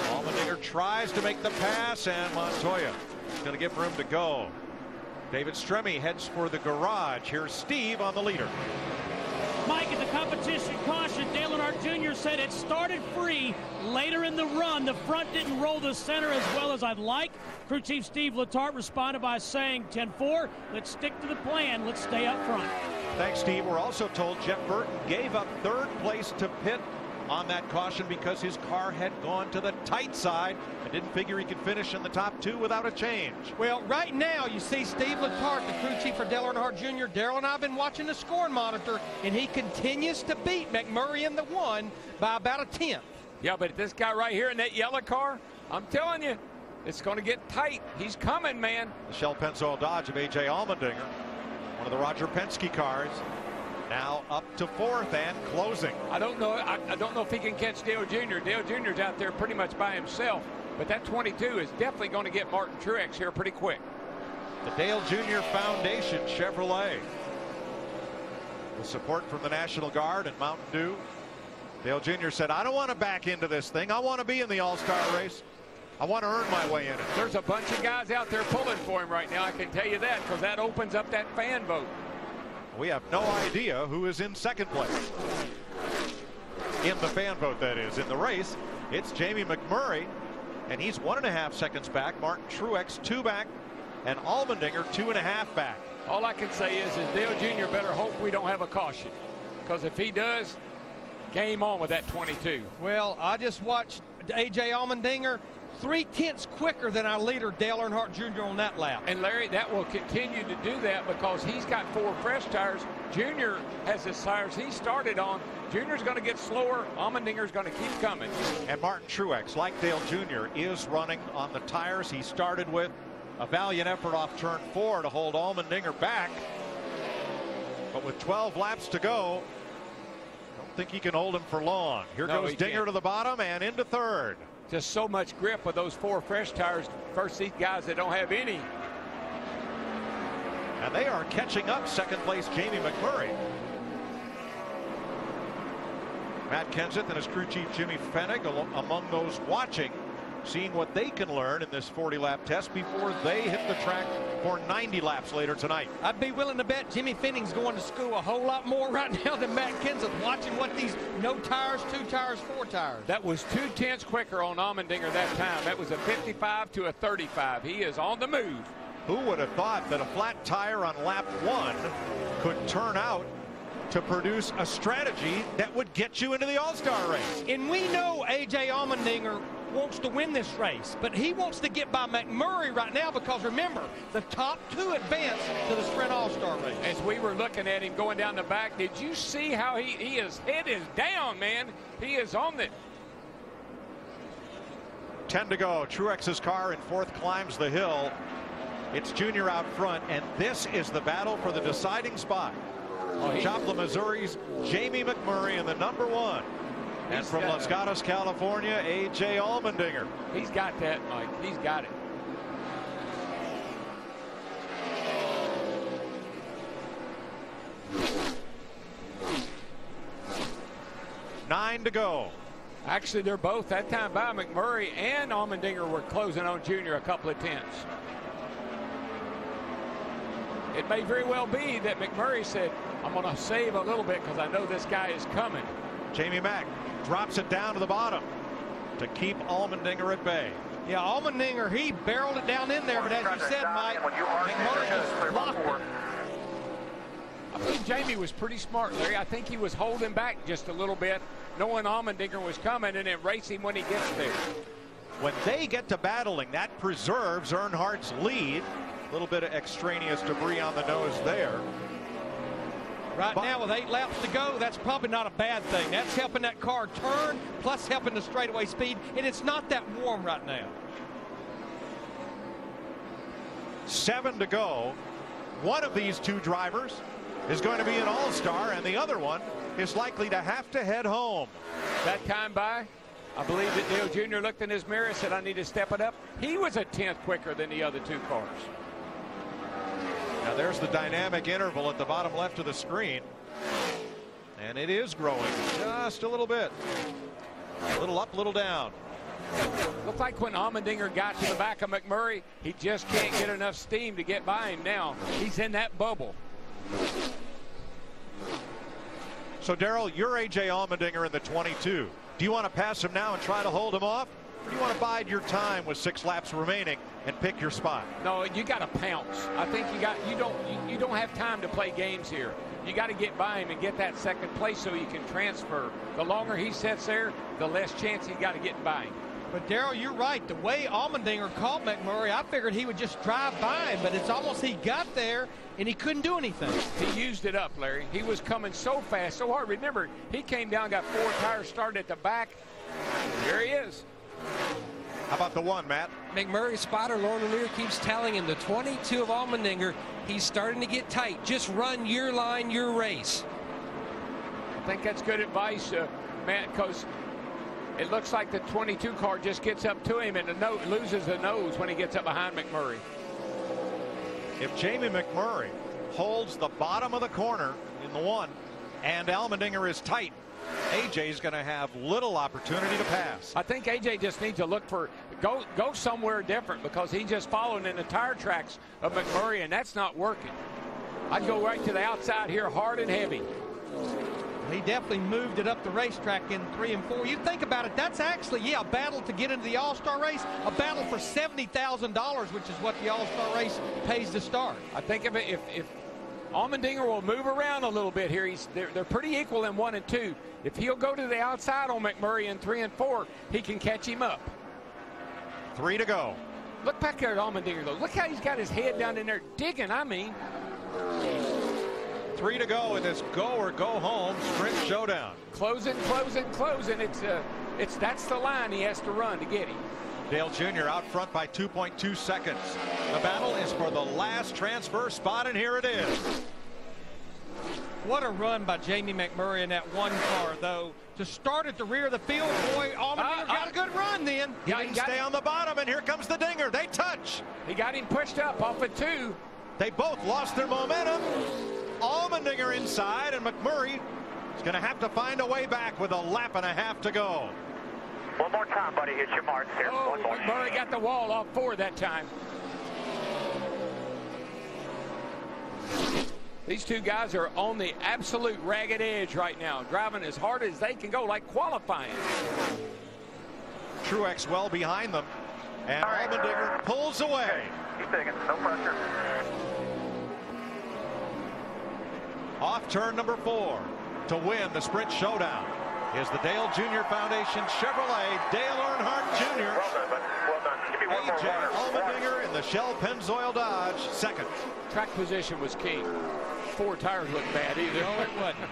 Allmendinger tries to make the pass, and Montoya is going to give room to go. David Stremme heads for the garage. Here's Steve on the leader. Mike, at the competition caution, Dale Earnhardt Jr. said it started free. Later in the run, the front didn't roll the center as well as I'd like. Crew Chief Steve Letarte responded by saying, 10-4, let's stick to the plan. Let's stay up front. Thanks, Steve. We're also told Jeff Burton gave up 3rd place to pit on that caution because his car had gone to the tight side and didn't figure he could finish in the top 2 without a change. Well, right now you see Steve Letarte, the crew chief for Dale Earnhardt Jr. Darrell and I have been watching the scoring monitor, and he continues to beat McMurray in the 1 by about a 10th. Yeah, but this guy right here in that yellow car, I'm telling you, it's going to get tight. He's coming, man. The Shell Pennzoil Dodge of A.J. Allmendinger, one of the Roger Penske cars, now up to 4th and closing. I don't know. I don't know if he can catch Dale Jr. Dale Jr.'s out there pretty much by himself, but that 22 is definitely going to get Martin Truex here pretty quick. The Dale Jr. Foundation Chevrolet, with support from the National Guard and Mountain Dew. Dale Jr. said, I don't want to back into this thing. I want to be in the All-Star race. I want to earn my way in it. There's a bunch of guys out there pulling for him right now, I can tell you that, because that opens up that fan vote. We have no idea who is in 2nd place. In the fan vote, that is. In the race, it's Jamie McMurray, and he's 1.5 seconds back. Martin Truex 2 back, and Allmendinger 2.5 back. All I can say is Dale Jr. better hope we don't have a caution, because if he does, game on with that 22. Well, I just watched A.J. Allmendinger 3/10 quicker than our leader Dale Earnhardt Jr. on that lap. And Larry, that will continue to do that because he's got 4 fresh tires. Junior has his tires he started on. Junior's going to get slower. Allmendinger's going to keep coming. And Martin Truex, like Dale Jr., is running on the tires he started with. A valiant effort off turn 4 to hold Allmendinger back. But with 12 laps to go, I don't think he can hold him for long. Here goes Dinger to the bottom and into 3rd. Just so much grip with those 4 fresh tires versus these guys that don't have any. And they are catching up. 2nd place Jamie McMurray. Matt Kenseth and his crew chief Jimmy Fennig among those watching, seeing what they can learn in this 40-lap test before they hit the track for 90 laps later tonight. I'd be willing to bet Jimmy Fennig's going to school a whole lot more right now than Matt Kenseth, watching what these no tires, 2 tires, 4 tires. That was 2/10 quicker on Allmendinger that time. That was a 55 to a 35. He is on the move. Who would have thought that a flat tire on lap 1 could turn out to produce a strategy that would get you into the All-Star race? And we know A.J. Allmendinger wants to win this race, but he wants to get by McMurray right now because, remember, the top 2 advance to the Sprint All-Star race. As we were looking at him going down the back, did you see how his head is down, man? He is on it. 10 to go. Truex's car in 4th climbs the hill. It's Junior out front, and this is the battle for the deciding spot. Joplin, Missouri's Jamie McMurray in the number 1. And from Los Gatos, California, A.J. Allmendinger. He's got that, Mike. He's got it. 9 to go. Actually, they're both that time by McMurray and Allmendinger were closing on Junior a couple of tenths. It may very well be that McMurray said, I'm going to save a little bit because I know this guy is coming. Jamie Mack drops it down to the bottom to keep Allmendinger at bay. Yeah, Allmendinger, he barreled it down in there, but as you said, Mike, McMurray just blocked it. I think Jamie was pretty smart, Larry. I think he was holding back just a little bit, knowing Allmendinger was coming, and then racing when he gets there. When they get to battling, that preserves Earnhardt's lead. A little bit of extraneous debris on the nose there. Right now, with 8 laps to go, that's probably not a bad thing. That's helping that car turn, plus helping the straightaway speed, and it's not that warm right now. 7 to go. One of these two drivers is going to be an all-star, and the other one is likely to have to head home. That time by, I believe that Dale Jr. looked in his mirror and said, I need to step it up. He was a tenth quicker than the other two cars. Now there's the dynamic interval at the bottom left of the screen. And it is growing just a little bit. A little up, a little down. Looked like when Allmendinger got to the back of McMurray, he just can't get enough steam to get by him now. He's in that bubble. So, Darrell, you're A.J. Allmendinger in the 22. Do you want to pass him now and try to hold him off? Or do you want to bide your time with 6 laps remaining and pick your spot? No, you got to pounce. I think you don't have time to play games here. You got to get by him and get that second place so you can transfer. The longer he sits there, the less chance he's got to get by him. But Darrell, you're right. The way Allmendinger caught McMurray, I figured he would just drive by him, but it's almost he got there and he couldn't do anything. He used it up, Larry. He was coming so fast, so hard. Remember, he came down, got 4 tires started at the back. Here he is. How about the 1, Matt? McMurray's spotter, Lauren Lanier, keeps telling him the 22 of Allmendinger, he's starting to get tight. Just run your line, your race. I think that's good advice, Matt, because it looks like the 22 car just gets up to him and loses the nose when he gets up behind McMurray. If Jamie McMurray holds the bottom of the corner in the 1 and Allmendinger is tight, AJ's going to have little opportunity to pass. I think AJ just needs to look for go somewhere different because he's just following in the tire tracks of McMurray, and that's not working. I'd go right to the outside here hard and heavy. He definitely moved it up the racetrack in 3 and 4. You think about it, that's actually, yeah, a battle to get into the All-Star race, a battle for $70,000, which is what the All-Star race pays to start. I think if Allmendinger will move around a little bit here, they're pretty equal in 1 and 2. If he'll go to the outside on McMurray in 3 and 4, he can catch him up. 3 to go. Look back there at Allmendinger, though. Look how he's got his head down in there digging, I mean. 3 to go in this go or go home sprint showdown. Closing. That's the line he has to run to get him. Dale Jr. out front by 2.2 seconds. The battle is for the last transfer spot, and here it is. What a run by Jamie McMurray in that 1 car, though. To start at the rear of the field, boy, Allmendinger got a good run then. He didn't stay on the bottom, and here comes the dinger. They touch. He got him pushed up off of 2. They both lost their momentum. Allmendinger inside, and McMurray is going to have to find a way back with a lap and a half to go. One more time, buddy. Hit your marks here. Oh, One more. McMurray got the wall off 4 that time. These two guys are on the absolute ragged edge right now, driving as hard as they can go, like qualifying. Truex well behind them, and Allmendinger pulls away. Keep digging. No pressure. Off turn number 4 to win the sprint showdown is the Dale Jr. Foundation Chevrolet Dale Earnhardt Jr. Well done, buddy. Well done. Give me one more. A.J. Allmendinger in the Shell Pennzoil Dodge second. Track position was key. 4 tires looked bad either. No, it wasn't.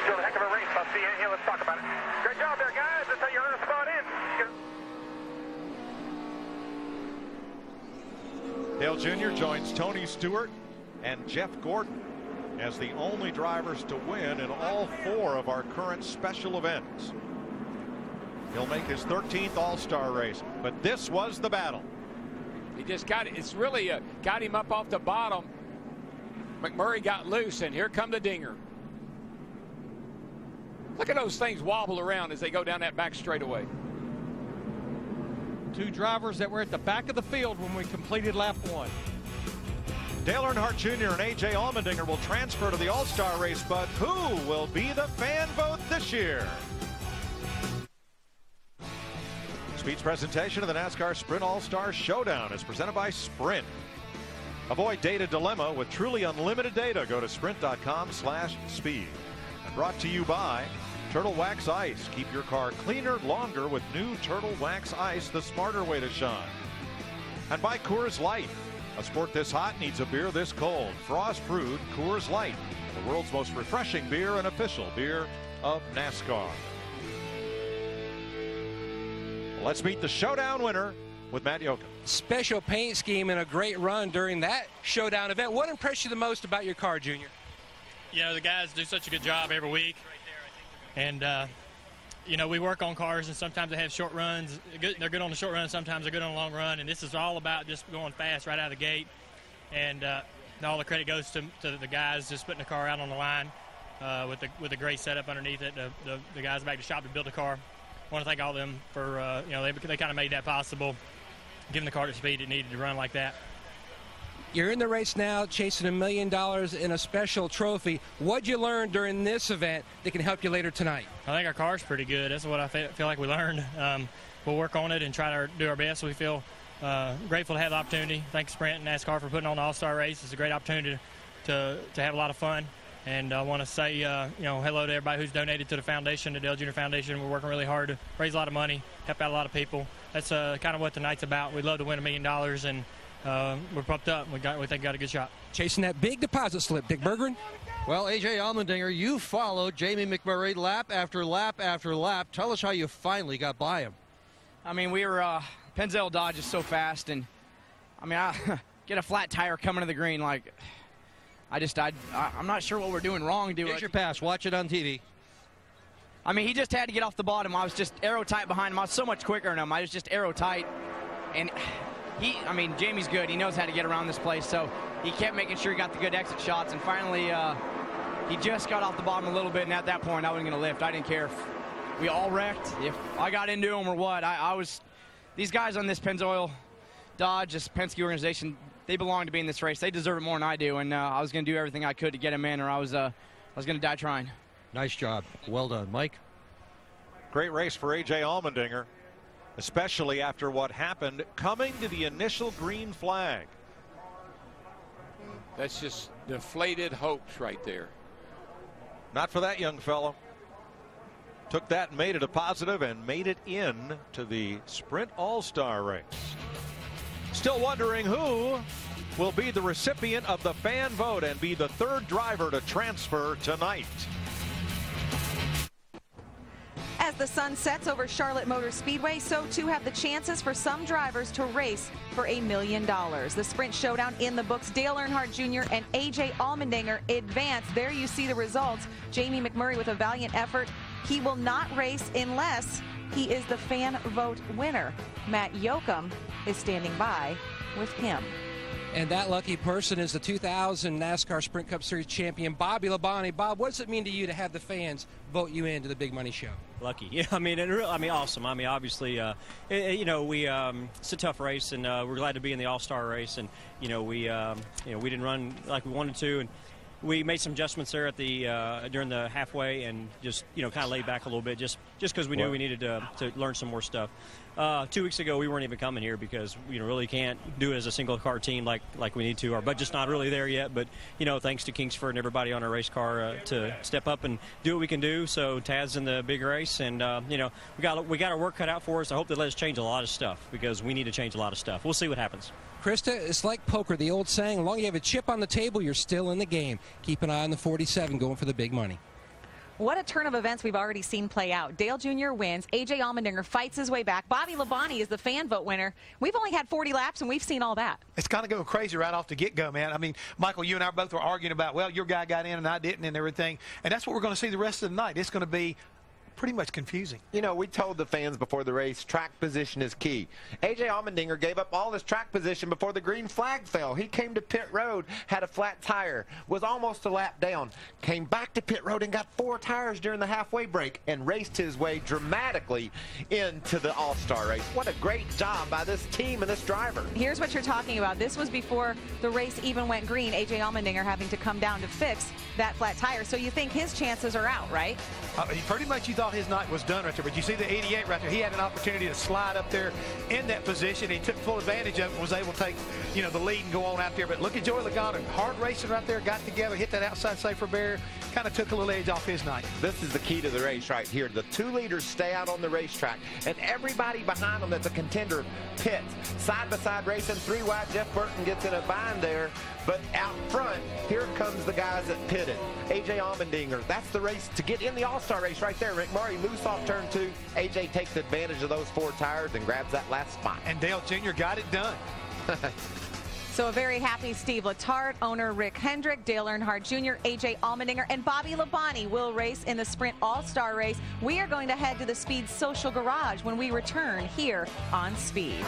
Still a heck of a race. I'll see you in here. Let's talk about it. Great job there, guys. That's how you earn a spot in. Dale Jr. joins Tony Stewart and Jeff Gordon as the only drivers to win in all 4 of our current special events. He'll make his 13th All-Star race, but this was the battle. He just got it. It's really got him up off the bottom. McMurray got loose, and here come the dinger. Look at those things wobble around as they go down that back straightaway. Two drivers that were at the back of the field when we completed lap 1. Dale Earnhardt Jr. and A.J. Allmendinger will transfer to the All-Star race, but who will be the fan vote this year? Speed's presentation of the NASCAR Sprint All-Star Showdown is presented by Sprint. Avoid data dilemma with truly unlimited data. Go to sprint.com/speed. And brought to you by Turtle Wax Ice. Keep your car cleaner longer with new Turtle Wax Ice, the smarter way to shine. And by Coors Light. A sport this hot needs a beer this cold. Frost-brewed Coors Light, the world's most refreshing beer and official beer of NASCAR. Let's meet the showdown winner with Matt Yoakum. Special paint scheme and a great run during that showdown event. What impressed you the most about your car, Junior? You know, the guys do such a good job every week. And, you know, we work on cars, and sometimes they have short runs. They're good on the short run, sometimes they're good on the long run. And this is all about just going fast right out of the gate. And all the credit goes to the guys just putting the car out on the line with a great setup underneath it. The guys back to shop to build the car. I want to thank all of them for, you know, they kind of made that possible, giving the car the speed it needed to run like that. You're in the race now, chasing $1 million in a special trophy. What'd you learn during this event that can help you later tonight? I think our car's pretty good. That's what I feel like we learned. We'll work on it and try to do our best. We feel grateful to have the opportunity. Thanks Sprint and NASCAR for putting on the All-Star race. It's a great opportunity to have a lot of fun. And I want to say, you know, hello to everybody who's donated to the foundation, the Dale Jr. Foundation. We're working really hard to raise a lot of money, help out a lot of people. That's kind of what tonight's about. We'd love to win $1 million, and we're pumped up. We think we got a good shot. Chasing that big deposit slip, Dick Berggren. Well, A.J. Allmendinger, you followed Jamie McMurray lap after lap after lap. Tell us how you finally got by him. I mean, we were Penzel Dodge is so fast, and I mean, I get a flat tire coming to the green, like. I'm not sure what we're doing wrong. Here's your pass. Watch it on TV. I mean, he just had to get off the bottom. I was just aero tight behind him. I was so much quicker than him. I was just aero tight. And I mean, Jamie's good. He knows how to get around this place. So he kept making sure he got the good exit shots. And finally, he just got off the bottom a little bit. And at that point, I wasn't going to lift. I didn't care if we all wrecked, if I got into him or what. These guys on this Pennzoil Dodge, this Penske organization, they belong to be in this race. They deserve it more than I do, and I was going to do everything I could to get him in, or I was going to die trying. Nice job. Well done, Mike. Great race for A.J. Allmendinger, especially after what happened coming to the initial green flag. That's just deflated hopes right there. Not for that young fellow. Took that and made it a positive and made it in to the Sprint All-Star race. Still wondering who will be the recipient of the fan vote and be the third driver to transfer tonight. As the sun sets over Charlotte Motor Speedway, so too have the chances for some drivers to race for $1 million. The Sprint Showdown in the books. Dale Earnhardt Jr. and A.J. Allmendinger advance. There you see the results. Jamie McMurray with a valiant effort. He will not race unless he is the fan vote winner. Matt Yoakum is standing by with him. And that lucky person is the 2000 NASCAR Sprint Cup Series champion, Bobby Labonte. Bob, what does it mean to you to have the fans vote you into the Big Money Show? Lucky. Yeah, I mean, awesome. I mean, obviously, you know, it's a tough race, and we're glad to be in the All-Star race. And, you know, we didn't run like we wanted to, and we made some adjustments there at the during the halfway, and just, you know, kind of laid back a little bit, just because we knew we needed to learn some more stuff. 2 weeks ago, we weren't even coming here because we really can't do it as a single car team like we need to. Our budget's not really there yet, but, you know, thanks to Kingsford and everybody on our race car to step up and do what we can do. So Taz's in the big race, and you know, we got our work cut out for us. I hope they let us change a lot of stuff because we need to change a lot of stuff. We'll see what happens. Krista, it's like poker, the old saying, as long as you have a chip on the table, you're still in the game. Keep an eye on the 47 going for the big money. What a turn of events we've already seen play out. Dale Jr. wins. A.J. Allmendinger fights his way back. Bobby Labonte is the fan vote winner. We've only had 40 laps, and we've seen all that. It's kind of going crazy right off the get-go, man. I mean, Michael, you and I both were arguing about, well, your guy got in and I didn't and everything. And that's what we're going to see the rest of the night. It's going to be pretty much confusing. You know, we told the fans before the race, track position is key. A.J. Allmendinger gave up all his track position before the green flag fell. He came to pit road, had a flat tire, was almost a lap down, came back to pit road and got 4 tires during the halfway break and raced his way dramatically into the All-Star race. What a great job by this team and this driver. Here's what you're talking about. This was before the race even went green. A.J. Allmendinger having to come down to fix that flat tire. So you think his chances are out, right? Pretty much you thought his night was done right there, but you see the 88 right there. He had an opportunity to slide up there in that position. He took full advantage of it and was able to take, you know, the lead and go on out there. But look at Joey Logano, hard racing right there, got together, hit that outside safer barrier, kind of took a little edge off his night. This is the key to the race right here. The 2 leaders stay out on the racetrack, and everybody behind them that's a contender pits. Side-by-side racing, 3 wide. Jeff Burton gets in a bind there, but out front, here comes the guys that pitted. A.J. Allmendinger, that's the race to get in the All-Star race right there. McMurray loose off turn 2. A.J. takes advantage of those 4 tires and grabs that last spot. And Dale Jr. got it done. So a very happy Steve Letarte, owner Rick Hendrick, Dale Earnhardt Jr., A.J. Allmendinger, and Bobby Labonte will race in the Sprint All-Star race. We are going to head to the Speed Social Garage when we return here on Speed.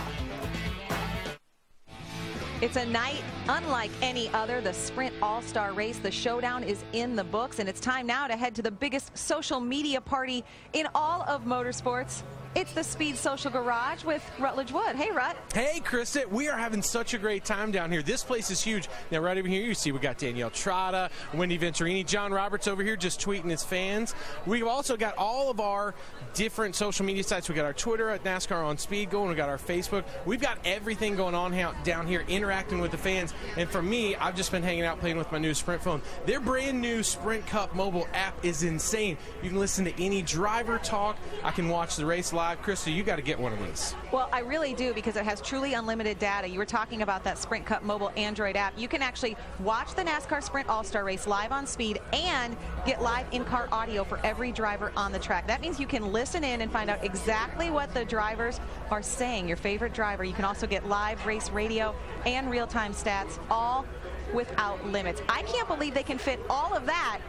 It's a night unlike any other, the Sprint All-Star Race. The showdown is in the books, and it's time now to head to the biggest social media party in all of motorsports. It's the Speed Social Garage with Rutledge Wood. Hey, Rut. Hey, Krista. We are having such a great time down here. This place is huge. Now, right over here, you see we got Danielle Trotta, Wendy Venturini, John Roberts over here just tweeting his fans. We've also got all of our different social media sites. We got our Twitter at NASCAR on Speed going. We got our Facebook. We've got everything going on down here, interacting with the fans. And for me, I've just been hanging out playing with my new Sprint phone. Their brand new Sprint Cup mobile app is insane. You can listen to any driver talk. I can watch the race live. Krista, you got to get one of these. Well, I really do, because it has truly unlimited data. You were talking about that Sprint Cup mobile Android app. You can actually watch the NASCAR Sprint All-Star Race live on Speed and get live in-car audio for every driver on the track. That means you can listen in and find out exactly what the drivers are saying, your favorite driver. You can also get live race radio and real-time stats, all without limits. I can't believe they can fit all of that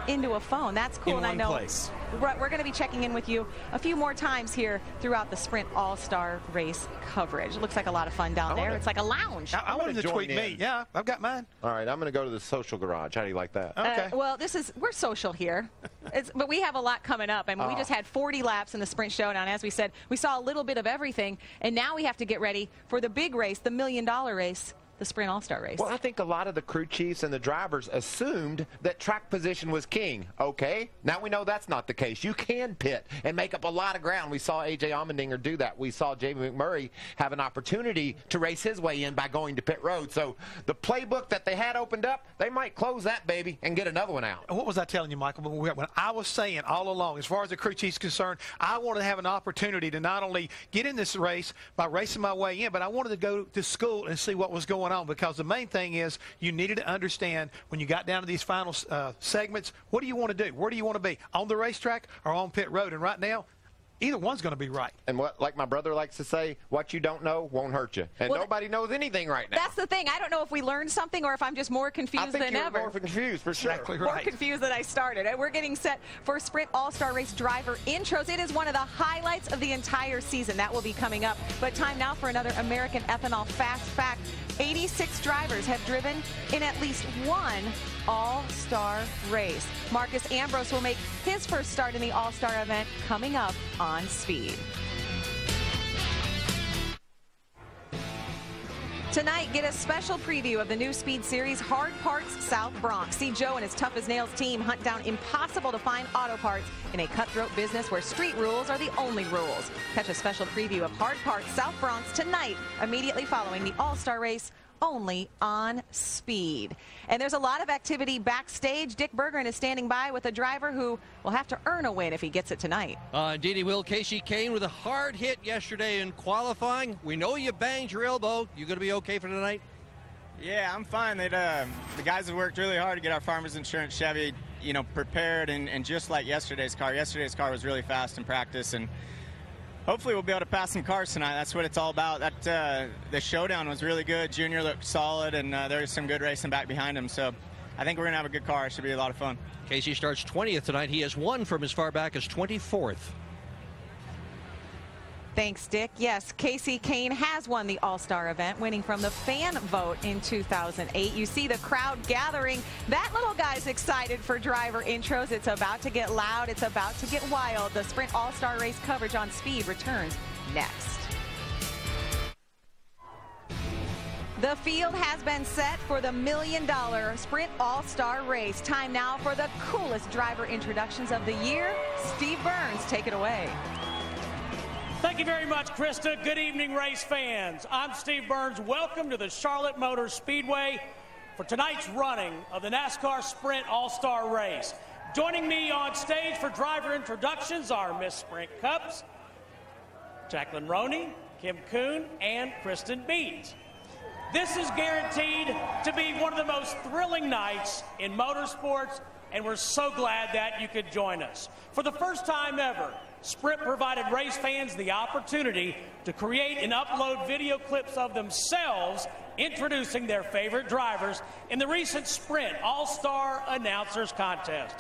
into a phone. That's cool. In and I know place. We're going to be checking in with you a few more times here throughout the Sprint All-Star Race coverage. It looks like a lot of fun down there. It's like a lounge. I wanted to tweet me. Yeah, I've got mine. All right, I'm going to go to the Social Garage. How do you like that? Okay. Well, we're social here, but we have a lot coming up. I mean, we just had 40 laps in the Sprint Showdown. As we said, we saw a little bit of everything, and now we have to get ready for the big race, the $1 million race, the Sprint All-Star Race. Well, I think a lot of the crew chiefs and the drivers assumed that track position was king. Okay, now we know that's not the case. You can pit and make up a lot of ground. We saw A.J. Allmendinger do that. We saw Jamie McMurray have an opportunity to race his way in by going to pit road. So the playbook that they had opened up, they might close that baby and get another one out. What was I telling you, Michael? When I was saying all along, as far as the crew chief's concerned, I wanted to have an opportunity to not only get in this race by racing my way in, but I wanted to go to school and see what was going on, because the main thing is you needed to understand when you got down to these final segments, what do you want to do? Where do you want to be? On the racetrack or on pit road? And right now, either one's going to be right. And what, like my brother likes to say, what you don't know won't hurt you. And nobody knows anything right now. That's the thing. I don't know if we learned something or if I'm just more confused than ever. I think you're more confused, for sure. Exactly right. More confused than I started. And we're getting set for Sprint All-Star Race driver intros. It is one of the highlights of the entire season. That will be coming up. But time now for another American Ethanol Fast Fact. 86 drivers have driven in at least one All-Star race. Marcus Ambrose will make his first start in the All-Star event coming up on Speed. Tonight, get a special preview of the new Speed Series Hard Parts South Bronx. See Joe and his Tough as Nails team hunt down impossible-to-find auto parts in a cutthroat business where street rules are the only rules. Catch a special preview of Hard Parts South Bronx tonight, immediately following the All-Star race, only on Speed. And there's a lot of activity backstage. Dick Berggren is standing by with a driver who will have to earn a win if he gets it tonight. Indeed he will. Casey Kane with a hard hit yesterday in qualifying. We know you banged your elbow. You going to be okay for tonight? Yeah, I'm fine. The guys have worked really hard to get our Farmers Insurance Chevy, prepared, and just like yesterday's car. Yesterday's car was really fast in practice, and hopefully we'll be able to pass some cars tonight. That's what it's all about. The showdown was really good. Junior looked solid, and there's some good racing back behind him. So I think we're going to have a good car. It should be a lot of fun. Casey starts 20th tonight. He has won from as far back as 24th. Thanks, Dick. Yes, Casey Kane has won the All-Star event, winning from the fan vote in 2008. You see the crowd gathering. That little guy's excited for driver intros. It's about to get loud. It's about to get wild. The Sprint All-Star Race coverage on Speed returns next. The field has been set for the $1 million Sprint All-Star Race. Time now for the coolest driver introductions of the year. Steve Burns, take it away. Thank you very much, Krista. Good evening, race fans. I'm Steve Burns. Welcome to the Charlotte Motor Speedway for tonight's running of the NASCAR Sprint All-Star Race. Joining me on stage for driver introductions are Miss Sprint Cups, Jacqueline Roney, Kim Kuhn, and Kristen Beats. This is guaranteed to be one of the most thrilling nights in motorsports, and we're so glad that you could join us. For the first time ever, Sprint provided race fans the opportunity to create and upload video clips of themselves introducing their favorite drivers in the recent Sprint All-Star Announcers Contest.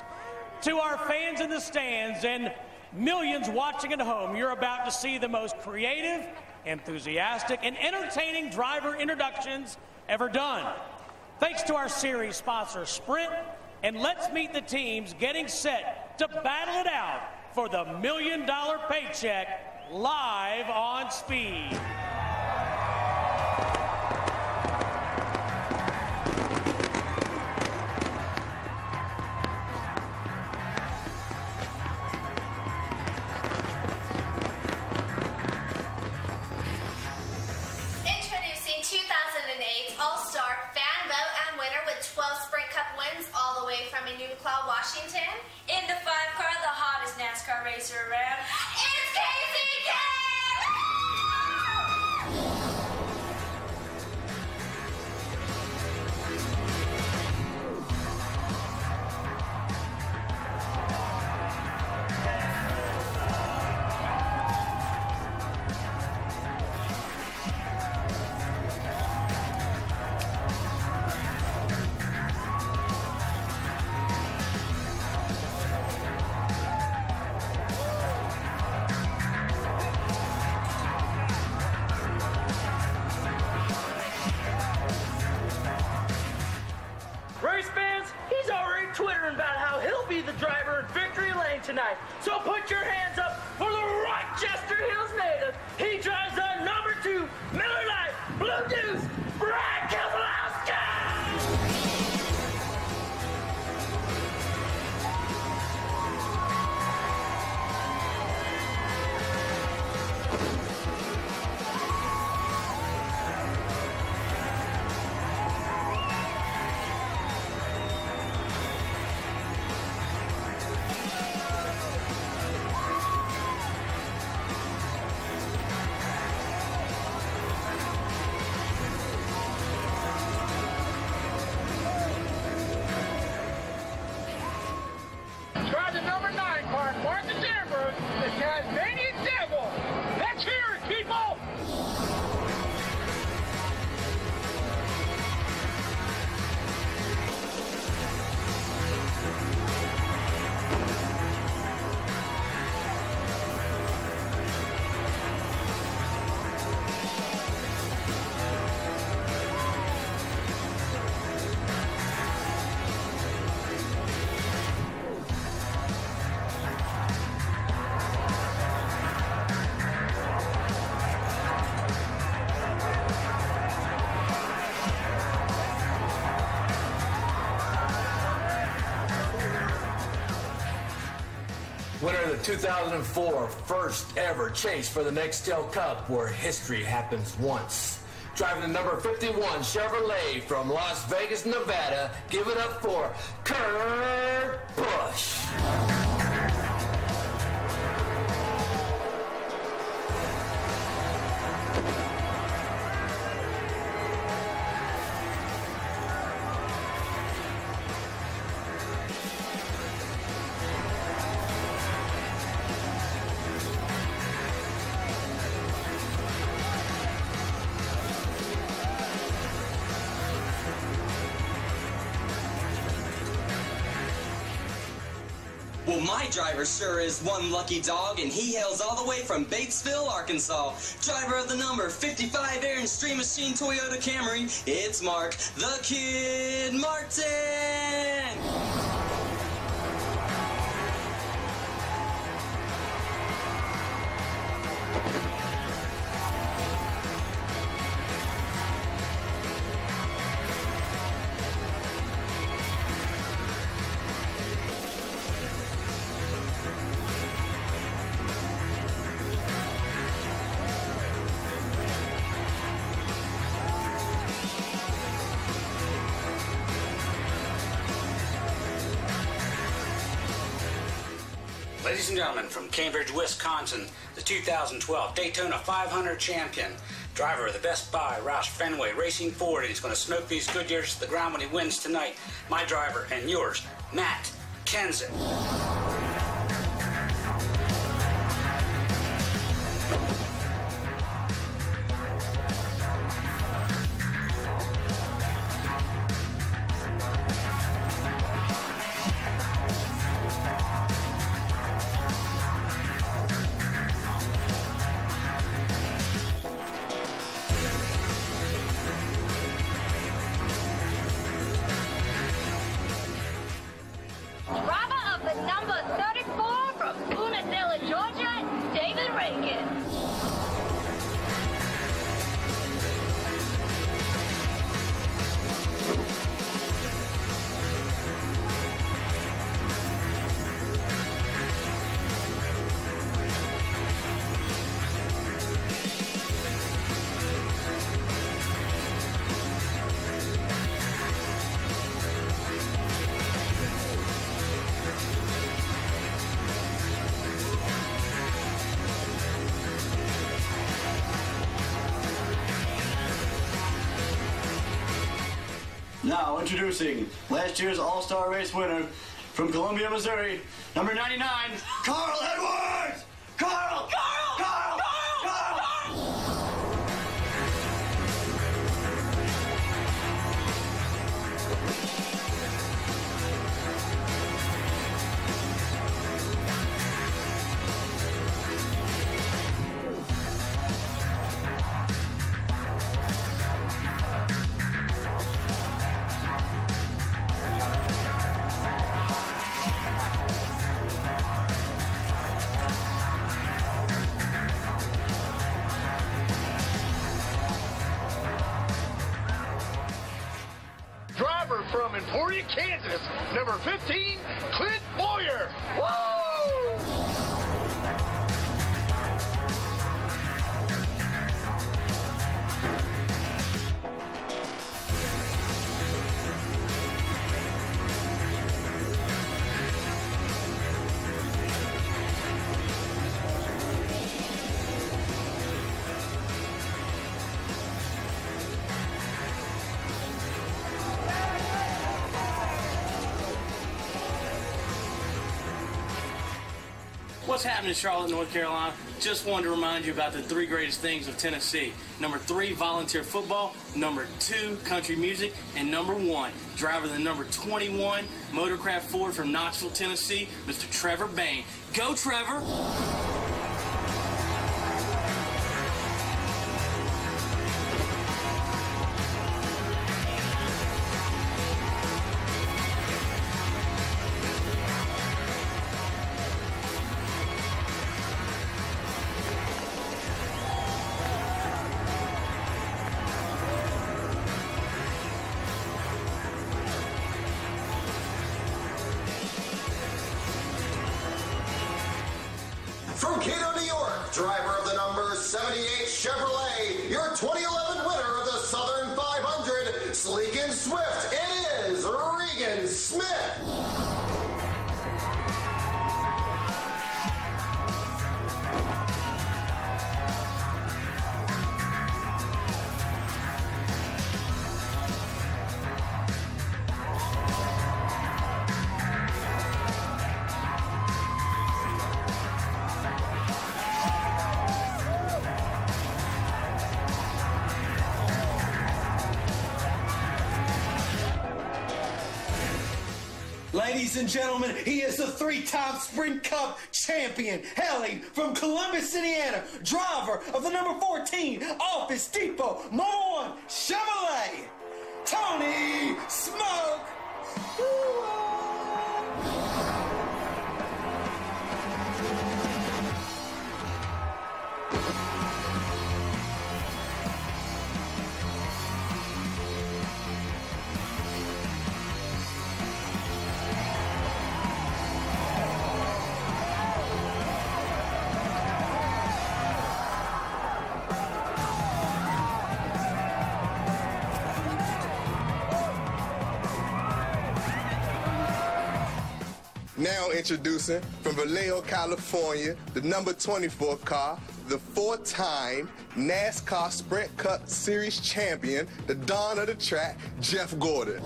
To our fans in the stands and millions watching at home, you're about to see the most creative, enthusiastic, and entertaining driver introductions ever done. Thanks to our series sponsor, Sprint, and let's meet the teams getting set to battle it out for the $1 million paycheck live on Speed. Introducing 2008 All-Star Fan Vote and winner with 12 Sprint Cup wins all the way from Enumclaw, Washington. In the 5-car, the hottest NASCAR racer around. It's Casey Kane! Race fans, he's already twittering about how he'll be the driver in victory lane tonight. So put your hands up for the Rochester Hills native. He drives the number 2 Miller Lite Blue Deuce, Brad Keselowski! Try the number 9 car, Martha Denver, the Tasmanian Devil. Let's hear it, people! Winner of the 2004 first ever chase for the Nextel Cup, where history happens once. Driving the number 51 Chevrolet from Las Vegas, Nevada, give it up for Kurt Busch. Well, my driver sure is one lucky dog, and he hails all the way from Batesville, Arkansas. Driver of the number 55 Air and Stream Machine Toyota Camry, it's Mark the Kid Martin. Ladies and gentlemen, from Cambridge, Wisconsin, the 2012 Daytona 500 champion, driver of the Best Buy Roush Fenway Racing Ford, and he's going to smoke these Goodyears to the ground when he wins tonight. My driver and yours, Matt Kenseth. Driver of the number 34 from Punadilla, Georgia, David Reagan. Now introducing last year's All-Star Race winner from Columbia, Missouri, number 99, Carl Edwards! Carl! Carl! Carl! Carl! Driver from Emporia, Kansas, number 15, Clint Boyer. Woo! What's happening in Charlotte, North Carolina? Just wanted to remind you about the three greatest things of Tennessee. Number 3, volunteer football. Number 2, country music. And number 1, driver of the number 21 Motorcraft Ford from Knoxville, Tennessee, Mr. Trevor Bain. Go, Trevor! From Cato, New York, driver of the number 78 Chevrolet, your 2011 winner of the Southern 500, sleek and swift, it is Regan Smith. Ladies and gentlemen, he is the 3-time Sprint Cup champion, hailing from Columbus, Indiana, driver of the number 14 Office Depot #1 Chevrolet, Tony Smoke. Now introducing from Vallejo, California, the number 24 car, the 4-time NASCAR Sprint Cup Series champion, the Don of the track, Jeff Gordon.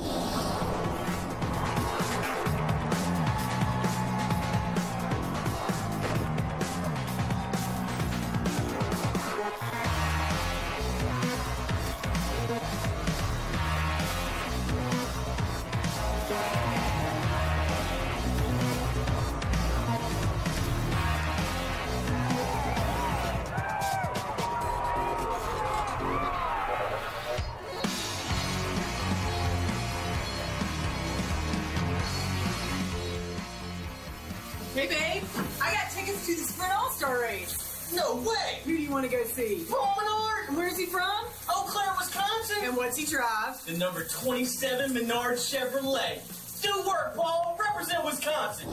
Hey, babe, I got tickets to the Sprint All-Star race. No way! Who do you want to go see? Paul Menard! And where's he from? Eau Claire, Wisconsin. And what's he drive? The number 27 Menard Chevrolet. Do work, Paul. Represent Wisconsin.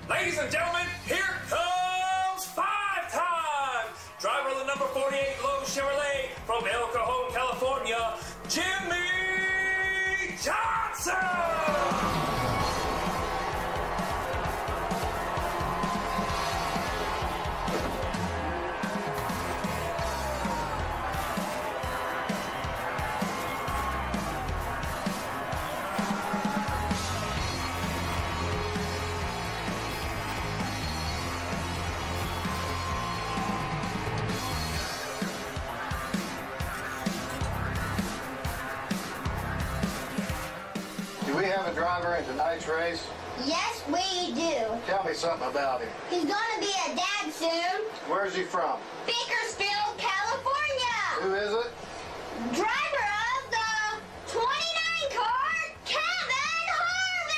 Ladies and gentlemen, here comes 5-time driver of the number 48 Lowe Chevrolet from El Cajon, California, Jimmy Johnson! Do we have a driver in tonight's race? Yes, we do. Tell me something about him. He's gonna be a dad soon. Where's he from? Bakersfield, California. Who is it? Driver of the 29 car, Kevin Harvick.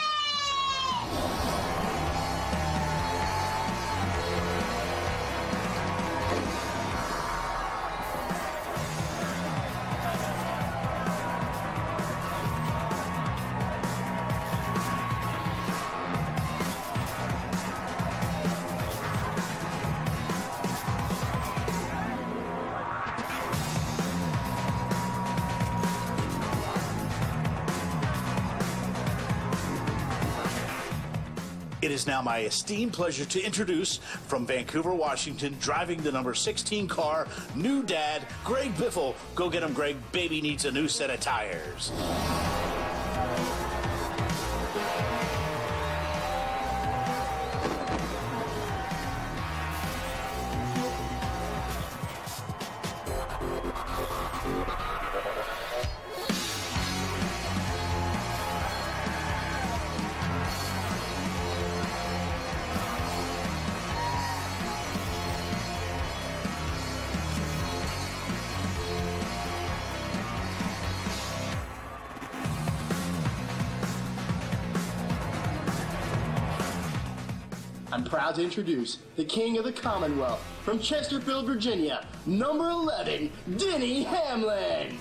It is now my esteemed pleasure to introduce from Vancouver, Washington, driving the number 16 car, new dad, Greg Biffle. Go get him, Greg. Baby needs a new set of tires. I'm proud to introduce the King of the Commonwealth from Chesterfield, Virginia, number 11, Denny Hamlin.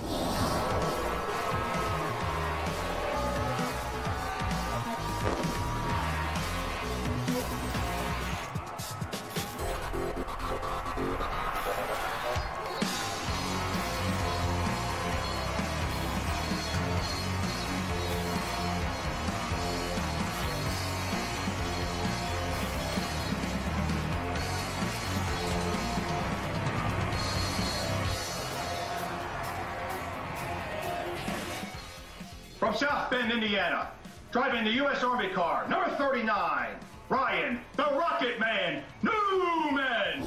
From South Bend, Indiana, driving the U.S. Army car, number 39, Ryan, the Rocket Man, Newman.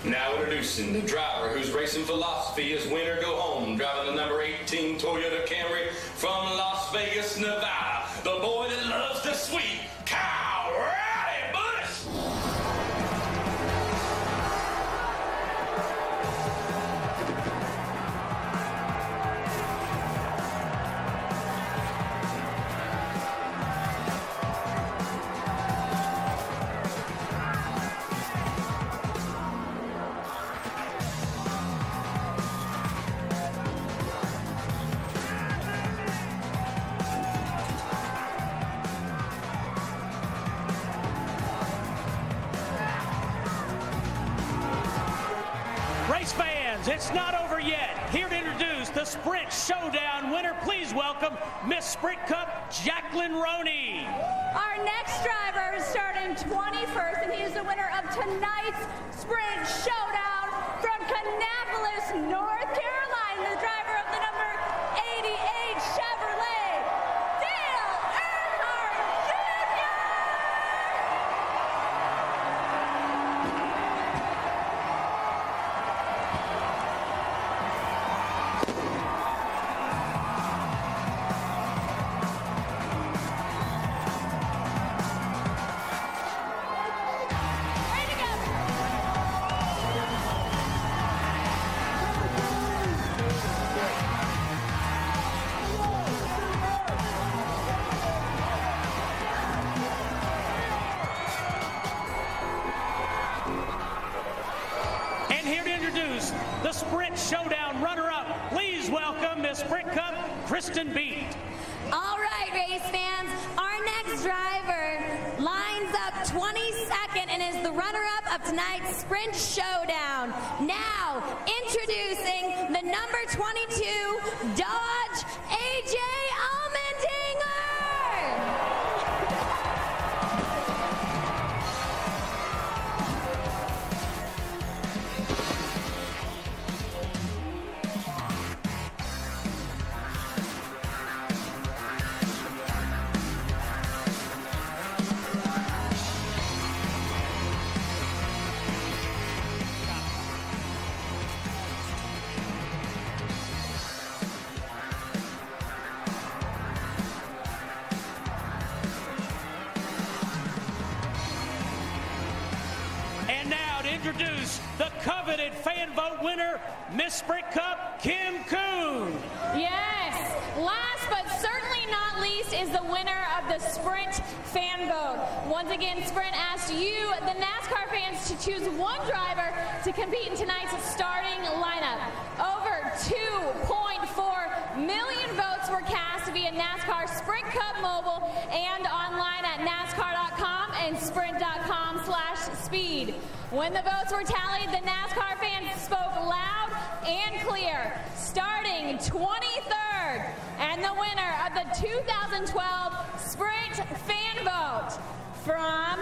Now introducing the driver whose racing philosophy is win or go home, driving the number 18 Toyota Camry from Las Vegas, Nevada, the boy that loves the sweet cow, Rowdy Bush. Race fans, it's not over yet. Here to introduce the Sprint Showdown winner, please welcome Miss Sprint Cup, Jacqueline Roney. Our next driver is starting 21st, and he is the winner of tonight's Sprint Showdown from Kannapolis, North Carolina, the driver of the number 88 Chevrolet, Dale Earnhardt Jr. And here to introduce the Sprint Showdown runner-up, please welcome Miss Sprint Cup, Kristen Beat. All right, race fans, our next driver lines up 22nd and is the runner-up of tonight's Sprint Showdown. Now, introducing the number 22 Dodge AJ Allmendinger. And now to introduce the coveted fan vote winner, Miss Sprint Cup, Kim Coon. Yes, last but certainly not least is the winner of the Sprint fan vote. Once again, Sprint asked you, the NASCAR fans, to choose one driver to compete in tonight's starting lineup. Over 2.4 million votes were cast via NASCAR Sprint Cup Mobile and online at NASCAR.com and Sprint.com/speed. When the votes were tallied, the NASCAR fans spoke loud and clear, starting 23rd, and the winner of the 2012 Sprint fan vote from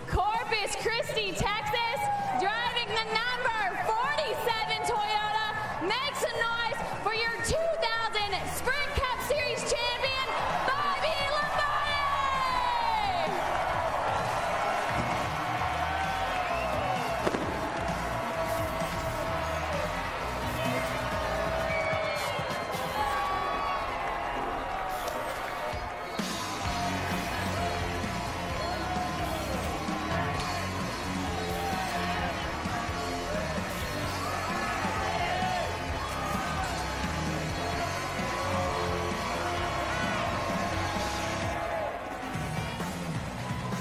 Corpus Christi, Texas, driving the number 47 Toyota, make some noise for your 2000 Sprint Cup Series champion, Bobby Lombardi!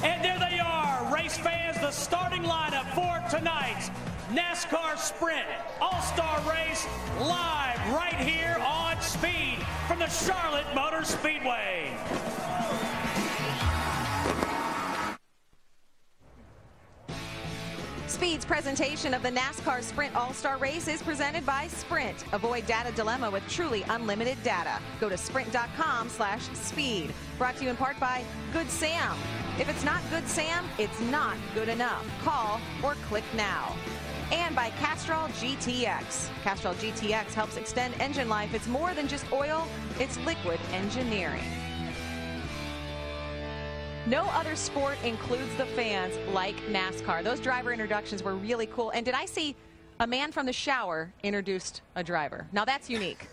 And there they are, race fans, the starting lineup for tonight's NASCAR Sprint All-Star Race live right here on Speed from the Charlotte Motor Speedway. Speed's presentation of the NASCAR Sprint All-Star Race is presented by Sprint. Avoid data dilemma with truly unlimited data. Go to sprint.com/speed. Brought to you in part by Good Sam. If it's not Good Sam, it's not good enough. Call or click now. And by Castrol GTX. Castrol GTX helps extend engine life. It's more than just oil, it's liquid engineering. No other sport includes the fans like NASCAR. Those driver introductions were really cool. And did I see a man from the shower introduced a driver? Now that's unique.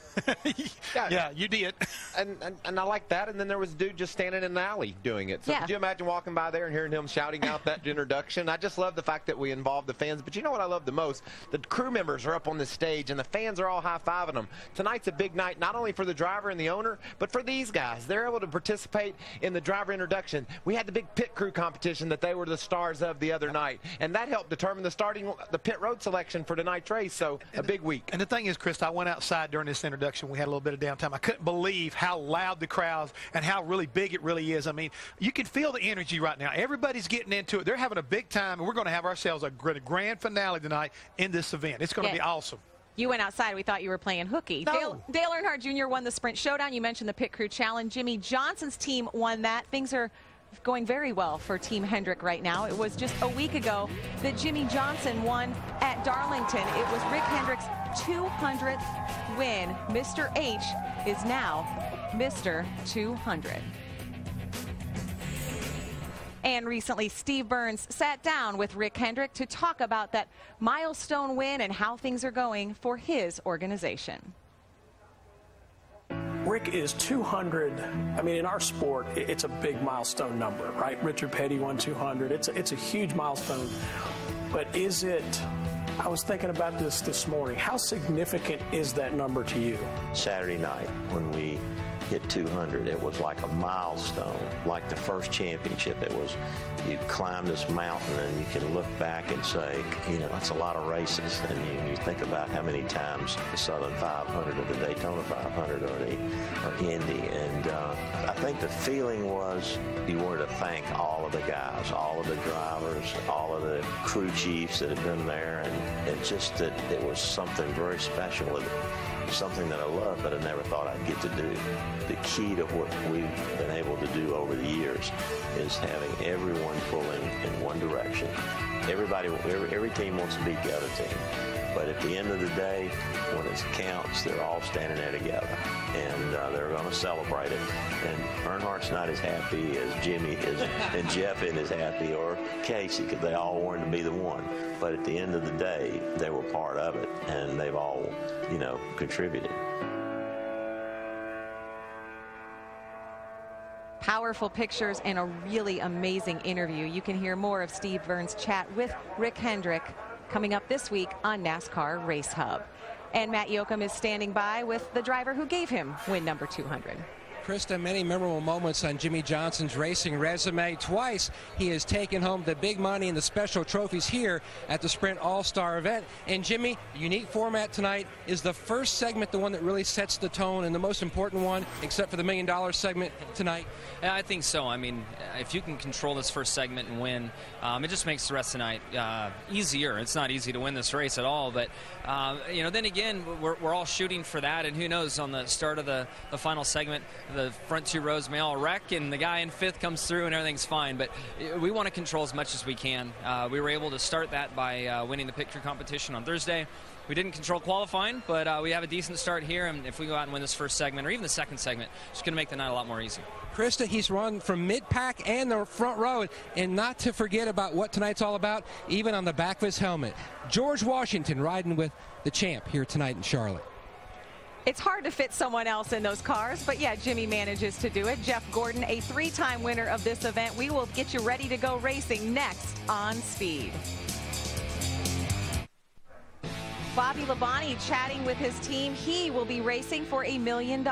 Yeah, you did. And I like that. And then there was a dude just standing in an alley doing it. So Yeah. could you imagine walking by there and hearing him shouting out that introduction? I just love the fact that we involved the fans. But you know what I love the most? The crew members are up on the stage and the fans are all high-fiving them. Tonight's a big night, not only for the driver and the owner, but for these guys. They're able to participate in the driver introduction. We had the big pit crew competition that they were the stars of the other night. And that helped determine the pit road selection for tonight's race. So a big week. And the thing is, Chris, I went outside during this introduction. We had a little bit of downtime. I couldn't believe how loud the crowds and how really big it really is. I mean, you can feel the energy right now. Everybody's getting into it. They're having a big time, and we're going to have ourselves a grand finale tonight in this event. It's going to be awesome. You went outside. We thought you were playing hooky. No. Dale Earnhardt Jr. won the Sprint Showdown. You mentioned the Pit Crew Challenge. Jimmy Johnson's team won that. Things are going very well for Team Hendrick right now. It was just a week ago that Jimmy Johnson won at Darlington. It was Rick Hendrick's 200th win. Mr. H is now Mr. 200. And recently, Steve Burns sat down with Rick Hendrick to talk about that milestone win and how things are going for his organization. Rick is 200. I mean, in our sport, it's a big milestone number, right? Richard Petty won 200. It's a huge milestone. But is it, I was thinking about this morning, how significant is that number to you? Saturday night when we hit 200, it was like a milestone, like the first championship. It was, you climb this mountain and you can look back and say, you know, that's a lot of races. And you think about how many times the Southern 500 or the Daytona 500 or Indy. And I think the feeling was you wanted to thank all of the guys, all of the drivers, all of the crew chiefs that had been there. And just that it was something very special. Something that I love, but I never thought I'd get to do. The key to what we've been able to do over the years is having everyone pulling in one direction. Every team wants to beat the other team, but at the end of the day, when it counts, they're all standing there together, and they're going to celebrate it. And Earnhardt's not as happy as Jimmy is, and Jeff isn't as happy, or Casey, because they all wanted to be the one. But at the end of the day, they were part of it, and they've all, you know, contributed. Powerful pictures and a really amazing interview. You can hear more of Steve Burns' chat with Rick Hendrick coming up this week on NASCAR Race Hub. And Matt Yoakum is standing by with the driver who gave him win number 200. Krista, many memorable moments on Jimmy Johnson's racing resume. Twice he has taken home the big money and the special trophies here at the Sprint All-Star event. And Jimmy, the unique format tonight is the first segment, the one that really sets the tone and the most important one, except for the $1 million segment tonight. Yeah, I think so. I mean, if you can control this first segment and win, it just makes the rest of the night easier. It's not easy to win this race at all, but you know, then again, we're all shooting for that, and who knows, on the start of the final segment, the front two rows may all wreck and the guy in fifth comes through and everything's fine. But we want to control as much as we can. We were able to start that by winning the pit crew competition on Thursday. We didn't control qualifying, but we have a decent start here, and if we go out and win this first segment or even the second segment, it's going to make the night a lot more easy. Krista, he's run from mid-pack and the front row, and not to forget about what tonight's all about, even on the back of his helmet. George Washington riding with the champ here tonight in Charlotte. It's hard to fit someone else in those cars, but yeah, Jimmy manages to do it. Jeff Gordon, a three-time winner of this event. We will get you ready to go racing next on Speed. Bobby Labonte chatting with his team. He will be racing for $1 million.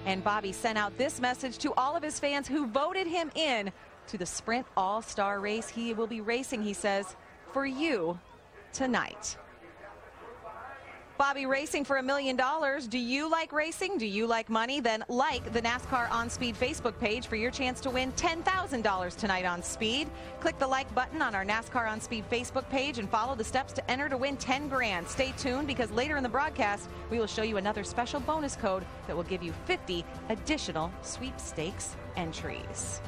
And Bobby sent out this message to all of his fans who voted him in to the Sprint All-Star Race. He will be racing, he says, for you tonight. Bobby, racing for $1 million. Do you like racing? Do you like money? Then like the NASCAR On Speed Facebook page for your chance to win $10,000 tonight on Speed. Click the like button on our NASCAR On Speed Facebook page and follow the steps to enter to win 10 grand. Stay tuned because later in the broadcast, we will show you another special bonus code that will give you 50 additional sweepstakes entries.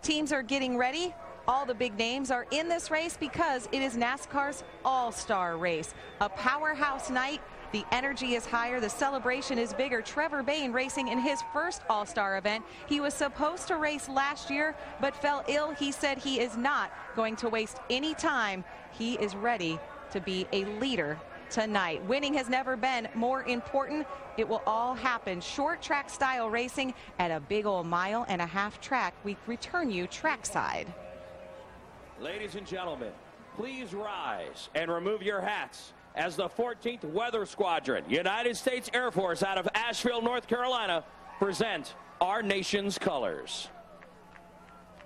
Teams are getting ready. All the big names are in this race because it is NASCAR's all-star race. A powerhouse night. The energy is higher. The celebration is bigger. Trevor Bayne racing in his first all-star event. He was supposed to race last year but fell ill. He said he is not going to waste any time. He is ready to be a leader tonight. Winning has never been more important. It will all happen. Short track style racing at a big old 1.5 mile track. We return you trackside. Ladies and gentlemen, please rise and remove your hats as the 14th Weather Squadron, United States Air Force out of Asheville, North Carolina, present our nation's colors.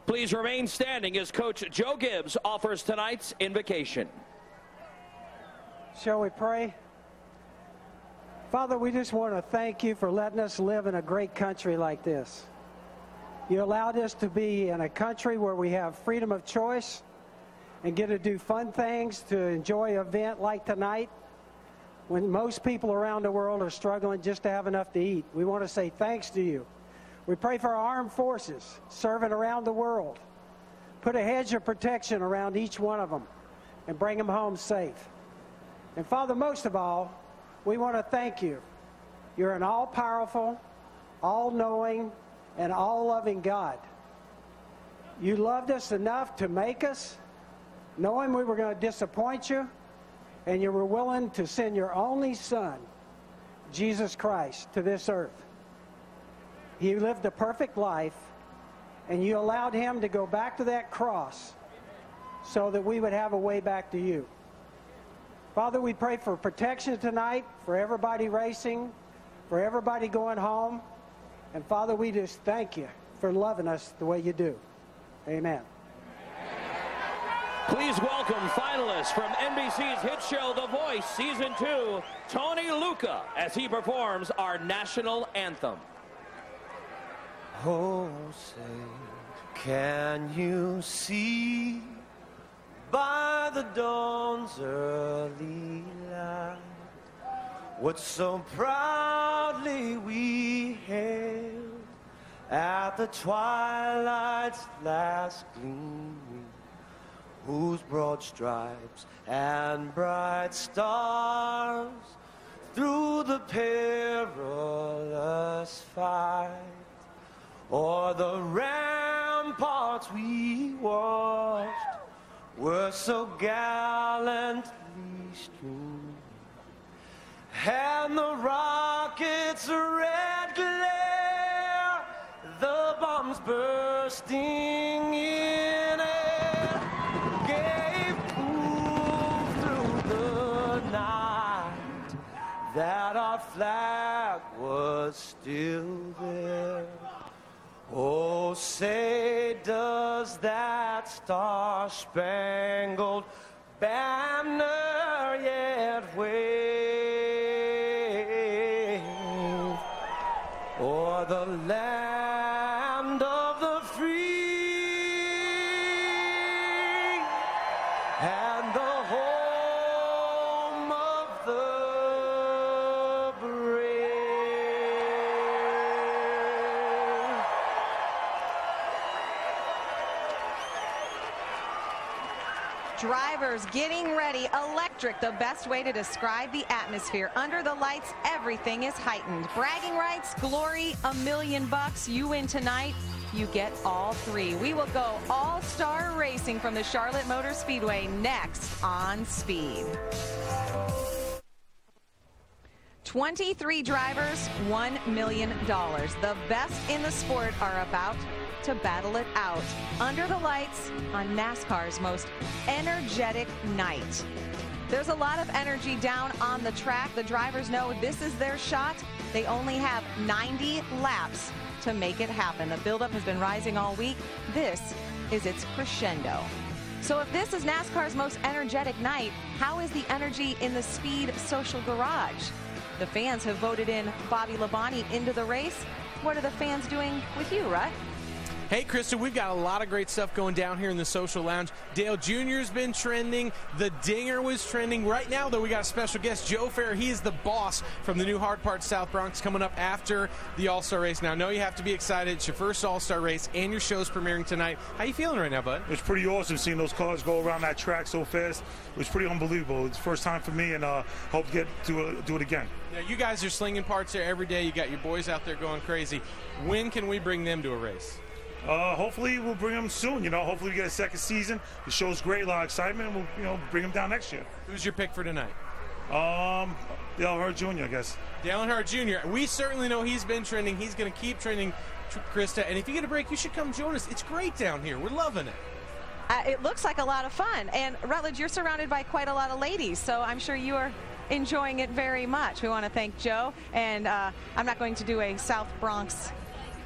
Please remain standing as Coach Joe Gibbs offers tonight's invocation. Shall we pray? Father, we just want to thank you for letting us live in a great country like this. You allowed us to be in a country where we have freedom of choice and get to do fun things, to enjoy an event like tonight when most people around the world are struggling just to have enough to eat. We want to say thanks to you. We pray for our armed forces serving around the world. Put a hedge of protection around each one of them and bring them home safe. And Father, most of all, we want to thank you. You're an all-powerful, all-knowing, and all-loving God. You loved us enough to make us, knowing we were going to disappoint you, and you were willing to send your only Son, Jesus Christ, to this earth. He lived a perfect life, and you allowed him to go back to that cross so that we would have a way back to you. Father, we pray for protection tonight, for everybody racing, for everybody going home. And Father, we just thank you for loving us the way you do. Amen. Please welcome finalists from NBC's hit show The Voice Season 2, Tony Lucca, as he performs our national anthem. Oh, say, can you see by the dawn's early light what so proudly we hailed at the twilight's last gleaming, whose broad stripes and bright stars through the perilous fight o'er the ramparts we watched were so gallantly streaming, and the rockets' red glare, the bombs bursting in air, gave proof through the night that our flag was still there. Oh, say, does that star-spangled banner yet wave o'er the land of the free and the home of the brave? Drivers getting ready. Electric, the best way to describe the atmosphere. Under the lights, everything is heightened. Bragging rights, glory, $1 million. You win tonight, you get all three. We will go all-star racing from the Charlotte Motor Speedway next on Speed. 23 drivers, $1 million. The best in the sport are about to battle it out under the lights on NASCAR's most energetic night. There's a lot of energy down on the track. The drivers know this is their shot. They only have 90 laps to make it happen. The buildup has been rising all week. This is its crescendo. So if this is NASCAR's most energetic night, how is the energy in the Speed Social Garage? The fans have voted in Bobby Labonte into the race. What are the fans doing with you, Rut? Hey, Krista, we've got a lot of great stuff going down here in the Social Lounge. Dale Jr.'s been trending. The Dinger was trending. Right now, though, we got a special guest, Joe Fair. He is the boss from the new Hard Parts South Bronx, coming up after the All-Star race. Now, I know you have to be excited. It's your first All-Star race, and your show's premiering tonight. How you feeling right now, bud? It's pretty awesome seeing those cars go around that track so fast. It was pretty unbelievable. It's the first time for me, and hope to get to do it again. Now, you guys are slinging parts there every day. You got your boys out there going crazy. When can we bring them to a race? Hopefully we'll bring them soon. Hopefully we get a second season. The show's great, a lot of excitement, and we'll bring them down next year. Who's your pick for tonight? Dale Earnhardt Jr., I guess. Dale Earnhardt Jr. We certainly know he's been trending. He's going to keep trending, Krista. And if you get a break, you should come join us. It's great down here. We're loving it. It looks like a lot of fun. And Rutledge, you're surrounded by quite a lot of ladies, so I'm sure you are enjoying it very much. We want to thank Joe. And I'm not going to do a South Bronx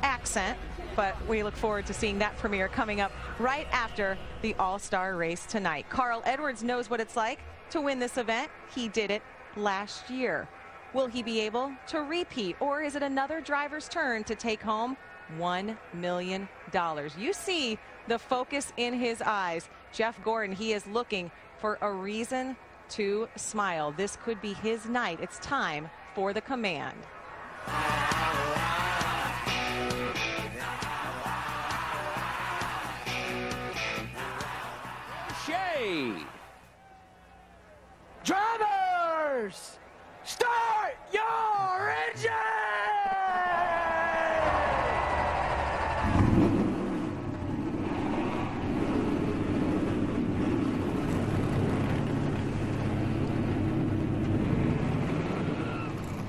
accent, but we look forward to seeing that premiere coming up right after the All-Star race tonight. Carl Edwards knows what it's like to win this event. He did it last year. Will he be able to repeat, or is it another driver's turn to take home $1 million? You see the focus in his eyes. Jeff Gordon, he is looking for a reason to smile. This could be his night. It's time for the command. Drivers, start your engine!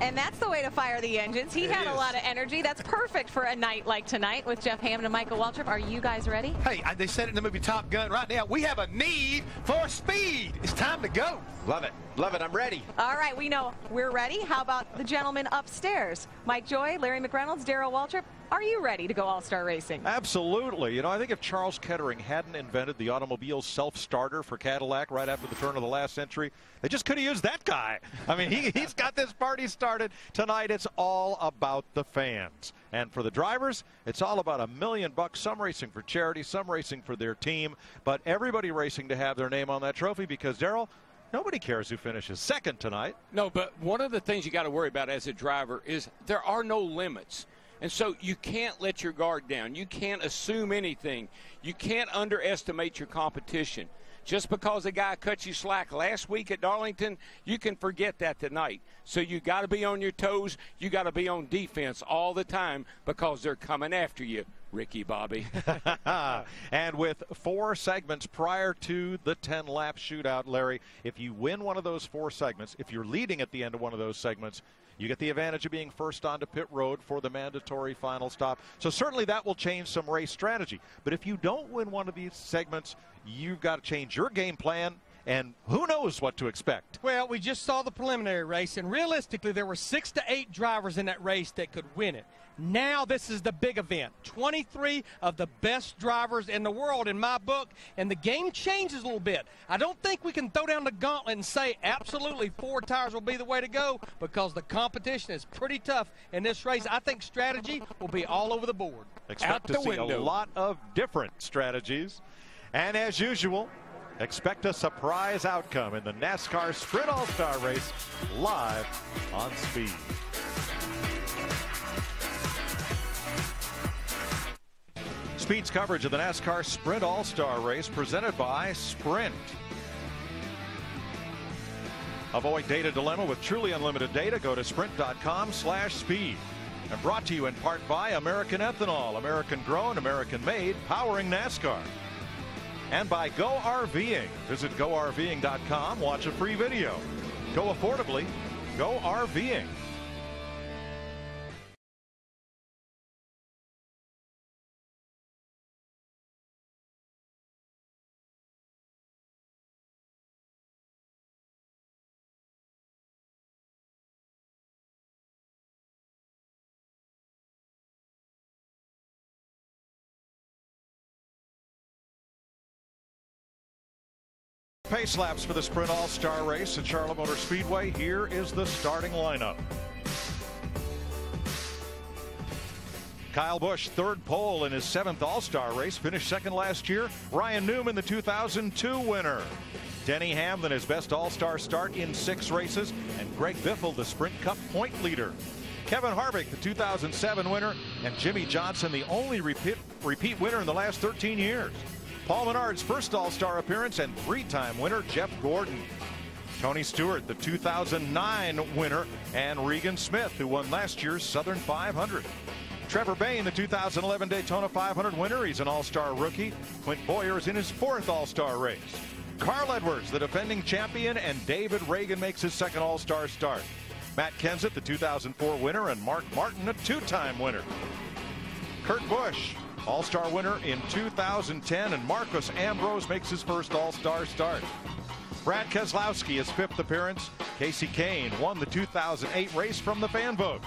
And that's the way to fire the engines. He had a lot of energy. That's perfect for a night like tonight with Jeff Hammond and Michael Waltrip. Are you guys ready? Hey, they said it in the movie Top Gun. Right now, we have a need for speed. It's time to go. Love it. Love it. I'm ready. All right, we know we're ready. How about the gentlemen upstairs? Mike Joy, Larry McReynolds, Darrell Waltrip. Are you ready to go All-Star Racing? Absolutely. I think if Charles Kettering hadn't invented the automobile self-starter for Cadillac right after the turn of the last century, they just could have used that guy. I mean, he's got this party started. Tonight, it's all about the fans. And for the drivers, it's all about $1 million. Some racing for charity, some racing for their team, but everybody racing to have their name on that trophy because, Darrell, nobody cares who finishes second tonight. No, but one of the things you got to worry about as a driver is there are no limits. And so you can't let your guard down. You can't assume anything. You can't underestimate your competition. Just because a guy cut you slack last week at Darlington, you can forget that tonight. So you got to be on your toes. You got to be on defense all the time because they're coming after you, Ricky Bobby. And with 4 segments prior to the 10-lap shootout, Larry, if you win one of those 4 segments, if you're leading at the end of one of those segments, you get the advantage of being first onto pit road for the mandatory final stop. So certainly that will change some race strategy. But if you don't win one of these segments, you've got to change your game plan, and who knows what to expect. Well, we just saw the preliminary race, and realistically, there were 6 to 8 drivers in that race that could win it. Now this is the big event. 23 of the best drivers in the world in my book, and the game changes a little bit. I don't think we can throw down the gauntlet and say absolutely 4 tires will be the way to go because the competition is pretty tough in this race. I think strategy will be all over the board. Expect to see a lot of different strategies. And as usual, expect a surprise outcome in the NASCAR Sprint All-Star Race live on Speed. Speed's coverage of the NASCAR Sprint All-Star Race presented by Sprint. Avoid data dilemma with truly unlimited data. Go to sprint.com/speed. And brought to you in part by American Ethanol, American grown, American made, powering NASCAR. And by Go RVing. Visit GoRVing.com. Watch a free video. Go affordably. Go RVing. pace laps for the Sprint All-Star Race at Charlotte Motor Speedway. Here is the starting lineup. Kyle Busch, third pole in his 7th All-Star race, finished second last year. Ryan Newman, the 2002 winner. Denny Hamlin, his best All-Star start in 6 races. And Greg Biffle, the Sprint Cup point leader. Kevin Harvick, the 2007 winner. And Jimmy Johnson, the only repeat winner in the last 13 years. Paul Menard's first All-Star appearance and 3-time winner, Jeff Gordon. Tony Stewart, the 2009 winner. And Regan Smith, who won last year's Southern 500. Trevor Bayne, the 2011 Daytona 500 winner. He's an All-Star rookie. Quint Boyer is in his 4th All-Star race. Carl Edwards, the defending champion, and David Reagan makes his 2nd All-Star start. Matt Kenseth, the 2004 winner, and Mark Martin, a 2-time winner. Kurt Busch, All-Star winner in 2010, and Marcus Ambrose makes his 1st All-Star start. Brad Keselowski, his 5th appearance. Casey Kane won the 2008 race from the fan vote.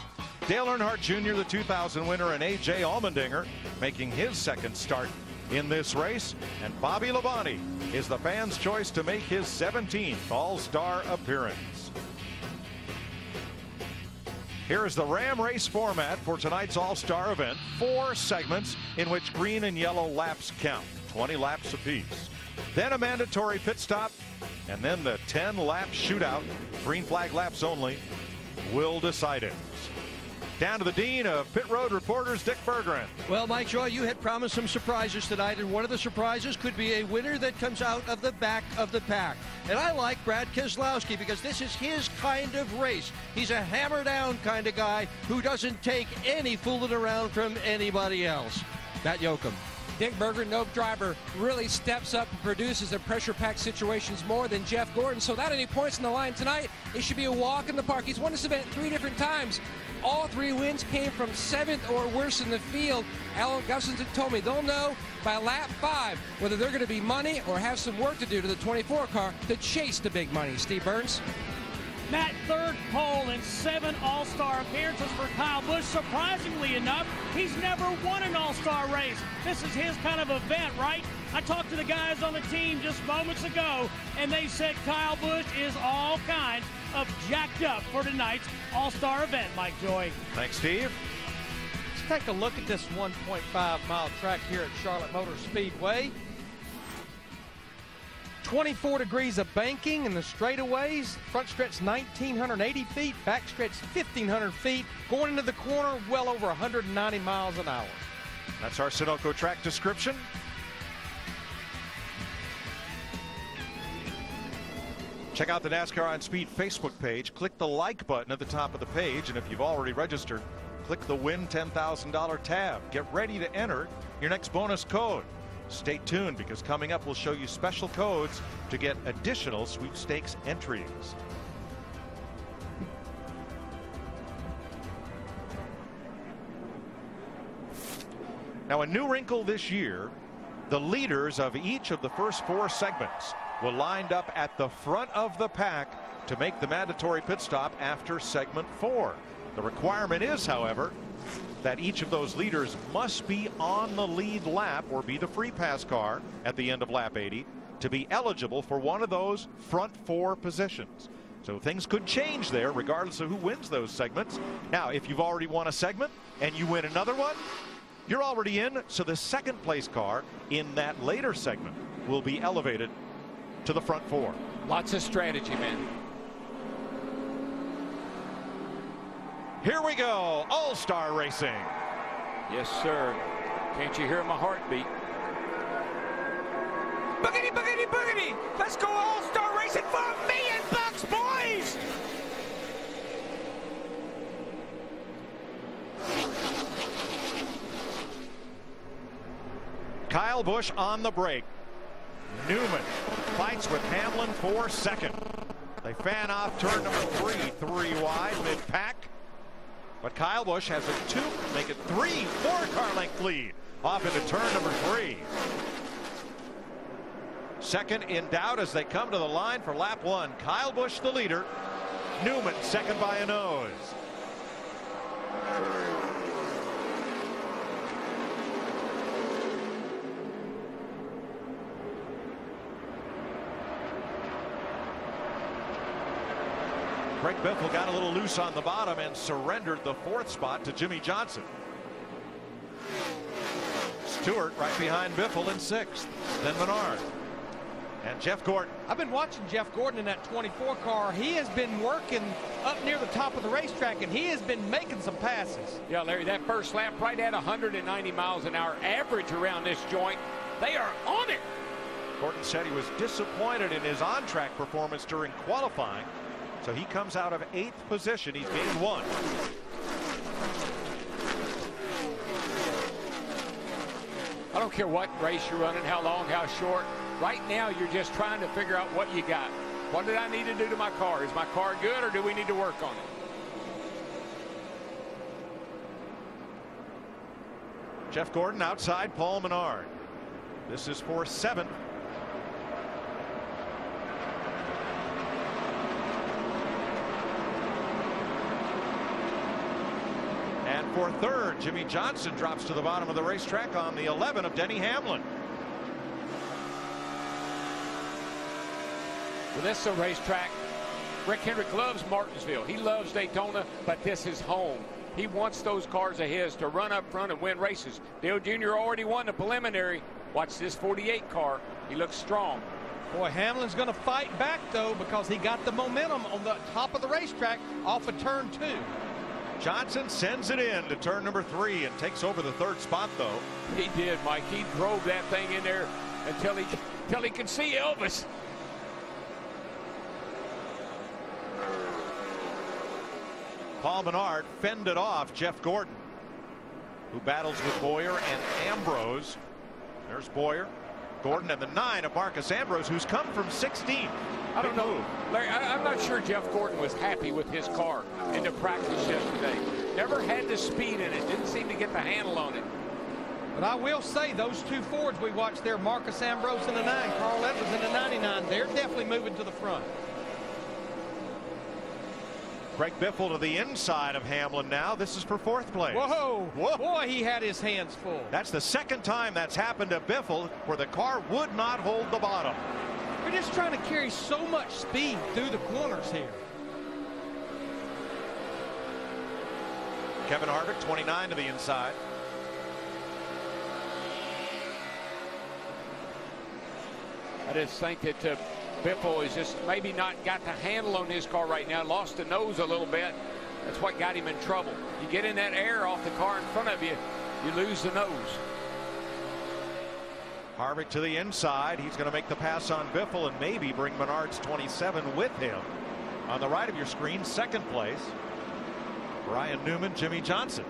Dale Earnhardt Jr., the 2000 winner, and A.J. Allmendinger making his 2nd start in this race. And Bobby Labonte is the fans' choice to make his 17th All-Star appearance. Here is the Ram race format for tonight's All-Star event. 4 segments in which green and yellow laps count, 20 laps apiece. Then a mandatory pit stop, and then the 10-lap shootout, green flag laps only, will decide it. Down to the Dean of Pit Road Reporters, Dick Berggren. Well, Mike Joy, you had promised some surprises tonight, and one of the surprises could be a winner that comes out of the back of the pack. And I like Brad Keselowski because this is his kind of race. He's a hammer-down kind of guy who doesn't take any fooling around from anybody else. Matt Yoakum. Dick Berggren, no driver, really steps up and produces in pressure-packed situations more than Jeff Gordon. So without any points in the line tonight, it should be a walk in the park. He's won this event 3 different times. All 3 wins came from 7th or worse in the field. Alan Gustafson told me they'll know by lap 5 whether they're going to be money or have some work to do to the 24 car to chase the big money. Steve Burns. Matt, 3rd pole in 7 All-Star appearances for Kyle Busch. Surprisingly enough, he's never won an All-Star race. This is his kind of event, right? I talked to the guys on the team just moments ago, and they said Kyle Busch is all kinds of jacked up for tonight's All-Star event, Mike Joy. Thanks, Steve. Let's take a look at this 1.5-mile track here at Charlotte Motor Speedway. 24 degrees of banking in the straightaways. Front stretch 1,980 feet, back stretch 1,500 feet. Going into the corner, well over 190 miles an hour. That's our Sunoco track description. Check out the NASCAR on Speed Facebook page. Click the like button at the top of the page, and if you've already registered, click the Win $10,000 tab. Get ready to enter your next bonus code. Stay tuned, because coming up we'll show you special codes to get additional sweepstakes entries. Now, a new wrinkle this year, the leaders of each of the first 4 segments will line up at the front of the pack to make the mandatory pit stop after segment 4. The requirement is, however, that each of those leaders must be on the lead lap or be the free pass car at the end of lap 80 to be eligible for one of those front 4 positions. So things could change there regardless of who wins those segments. Now, if you've already won a segment and you win another one, you're already in, so the second place car in that later segment will be elevated to the front 4. Lots of strategy, man. Here we go, All-Star Racing. Yes, sir. Can't you hear my heartbeat? Boogity, boogity, boogity! Let's go All-Star Racing for $1 million, boys! Kyle Busch on the brake. Newman fights with Hamlin for second. They fan off turn number 3 wide, mid-pack. But Kyle Busch has a 2, make it 4-car length lead off into turn number 3. Second in doubt as they come to the line for lap 1. Kyle Busch the leader. Newman second by a nose. Craig Biffle got a little loose on the bottom and surrendered the 4th spot to Jimmy Johnson. Stewart right behind Biffle in 6th. Then Menard. And Jeff Gordon. I've been watching Jeff Gordon in that 24 car. He has been working up near the top of the racetrack, and he has been making some passes. Yeah, Larry, that first lap right at 190 miles an hour average around this joint. They are on it. Gordon said he was disappointed in his on-track performance during qualifying, so he comes out of 8th position. He's gained 1. I don't care what race you're running, how long, how short. Right now, you're just trying to figure out what you got. What did I need to do to my car? Is my car good, or do we need to work on it? Jeff Gordon outside Paul Menard. This is for 7th. And for 3rd, Jimmy Johnson drops to the bottom of the racetrack on the 11 of Denny Hamlin. Well, this is a racetrack. Rick Hendrick loves Martinsville. He loves Daytona, but this is home. He wants those cars of his to run up front and win races. Dale Jr. already won the preliminary. Watch this 48 car. He looks strong. Boy, Hamlin's going to fight back, though, because he got the momentum on the top of the racetrack off of turn 2. Johnson sends it in to turn number 3 and takes over the 3rd spot, though. He did, Mike. He drove that thing in there until he could see Elvis. Paul Menard fended off Jeff Gordon, who battles with Boyer and Ambrose. There's Boyer, Gordon, and the 9 of Marcus Ambrose, who's come from 16. I don't know, Larry, I'm not sure Jeff Gordon was happy with his car in the practice yesterday. Never had the speed in it. Didn't seem to get the handle on it. But I will say those 2 Fords we watched there, Marcus Ambrose in the 9, Carl Edwards in the 99, they're definitely moving to the front. Craig Biffle to the inside of Hamlin now. This is for 4th place. Whoa. Whoa. Boy, he had his hands full. That's the 2nd time that's happened to Biffle, where the car would not hold the bottom. We're just trying to carry so much speed through the corners here. Kevin Harvick, 29 to the inside. I just think that Biffle has just maybe not got the handle on his car right now. Lost the nose a little bit. That's what got him in trouble. You get in that air off the car in front of you, you lose the nose. Harvick to the inside. He's going to make the pass on Biffle and maybe bring Menard's 27 with him. On the right of your screen, 2nd place, Ryan Newman, Jimmy Johnson.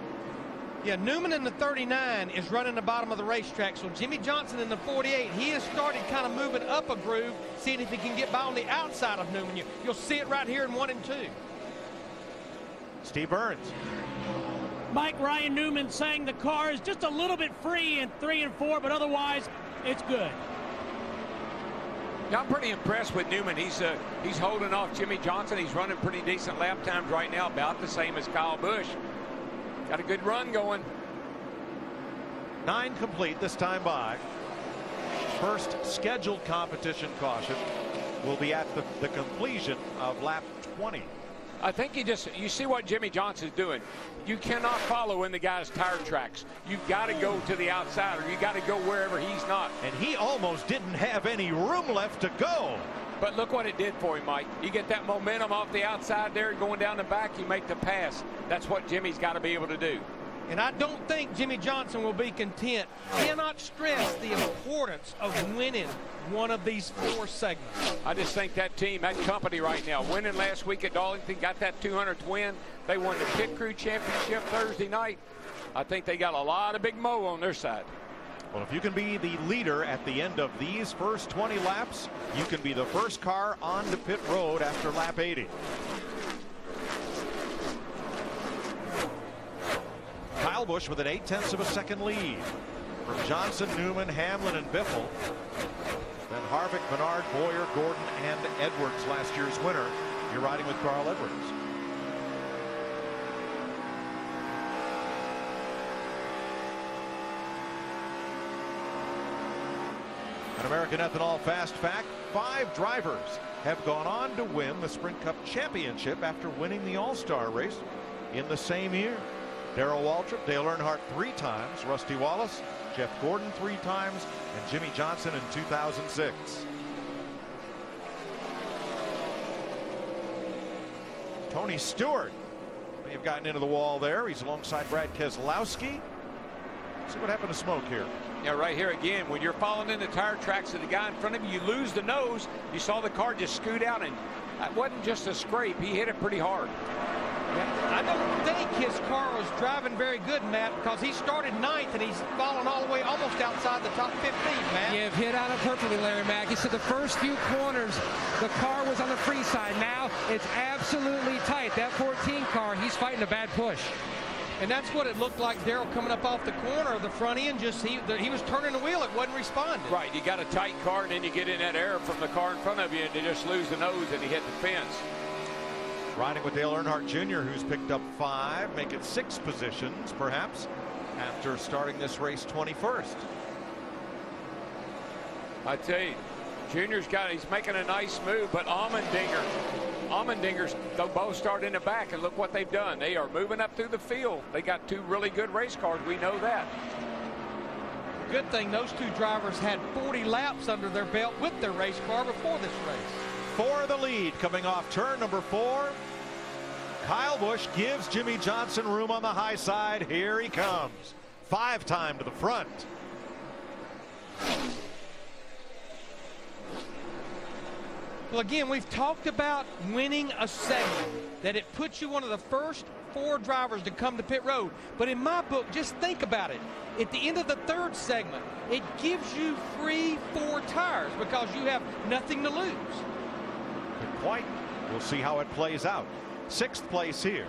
Yeah, Newman in the 39 is running the bottom of the racetrack. So Jimmy Johnson in the 48, he has started kind of moving up a groove, seeing if he can get by on the outside of Newman. You'll see it right here in 1 and 2. Steve Burns. Mike, Ryan Newman saying the car is just a little bit free in 3 and 4, but otherwise it's good. Yeah, I'm pretty impressed with Newman. He's holding off Jimmy Johnson. He's running pretty decent lap times right now, about the same as Kyle Busch. Got a good run going. 9 complete this time by. First scheduled competition caution will be at the completion of lap 20. I think you see what Jimmy Johnson's doing. You cannot follow in the guy's tire tracks. You've got to go to the outside, or you got to go wherever he's not. And he almost didn't have any room left to go. But look what it did for him, Mike. You get that momentum off the outside there, going down the back, you make the pass. That's what Jimmy's got to be able to do. And I don't think Jimmy Johnson will be content. Cannot stress the importance of winning one of these 4 segments. I just think that team, that company right now, winning last week at Darlington, got that 200th win. They won the Pit Crew Championship Thursday night. I think they got a lot of big mo on their side. Well, if you can be the leader at the end of these first 20 laps, you can be the first car onto pit road after lap 80. Kyle Busch with an 0.8 of a second lead from Johnson, Newman, Hamlin, and Biffle. Then Harvick, Menard, Boyer, Gordon, and Edwards, last year's winner. You're riding with Carl Edwards. An American Ethanol fast fact, 5 drivers have gone on to win the Sprint Cup Championship after winning the All-Star race in the same year. Darrell Waltrip, Dale Earnhardt 3 times, Rusty Wallace, Jeff Gordon 3 times, and Jimmy Johnson in 2006. Tony Stewart may have gotten into the wall there. He's alongside Brad Keselowski. See what happened to Smoke here. Yeah, right here again, when you're following in the tire tracks of the guy in front of you, you lose the nose. You saw the car just scoot out, and that wasn't just a scrape. He hit it pretty hard. Yeah, I don't think his car was driving very good, Matt, because he started 9th and he's fallen all the way almost outside the top 15, Matt. You've hit on it perfectly, Larry Mack. He said the first few corners, the car was on the free side. Now it's absolutely tight. That 14 car, he's fighting a bad push. And that's what it looked like. Darrell coming up off the corner of the front end, just he was turning the wheel, it wasn't responding. Right, you got a tight car, and then you get in that air from the car in front of you, and you just lose the nose, and he hit the fence. Riding with Dale Earnhardt Jr., who's picked up 5, making 6 positions, perhaps, after starting this race 21st. I tell you, Junior's he's making a nice move, but Allmendinger's, they'll both start in the back, and look what they've done. They are moving up through the field. They got 2 really good race cars. We know that. Good thing those 2 drivers had 40 laps under their belt with their race car before this race. For the lead coming off turn number 4. Kyle Busch gives Jimmy Johnson room on the high side. Here he comes. 5-time to the front. Well, again, we've talked about winning a segment, that it puts you one of the first 4 drivers to come to pit road. But in my book, just think about it. At the end of the 3rd segment, it gives you free 4 tires because you have nothing to lose. Good point. We'll see how it plays out. 6th place here.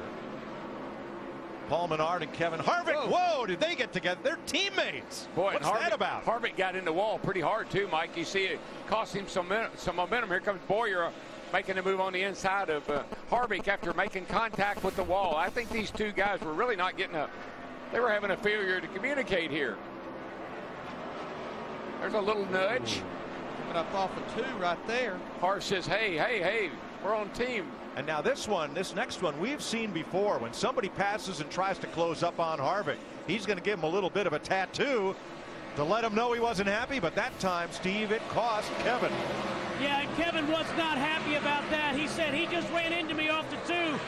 Paul Menard and Kevin Harvick. Whoa, did they get together? They're teammates. Boy, what's that about? Harvick got in the wall pretty hard too, Mike. You see it cost him some momentum. Here comes Boyer making a move on the inside of Harvick after making contact with the wall. I think these 2 guys were really not getting they were having a failure to communicate here. There's a little nudge. Coming up off of 2 right there. Harv says, hey, we're on team. And now this next one, we've seen before. When somebody passes and tries to close up on Harvick, he's going to give him a little bit of a tattoo to let him know he wasn't happy. But that time, Steve, it cost Kevin. Yeah, and Kevin was not happy about that. He said he just ran into me off the 2.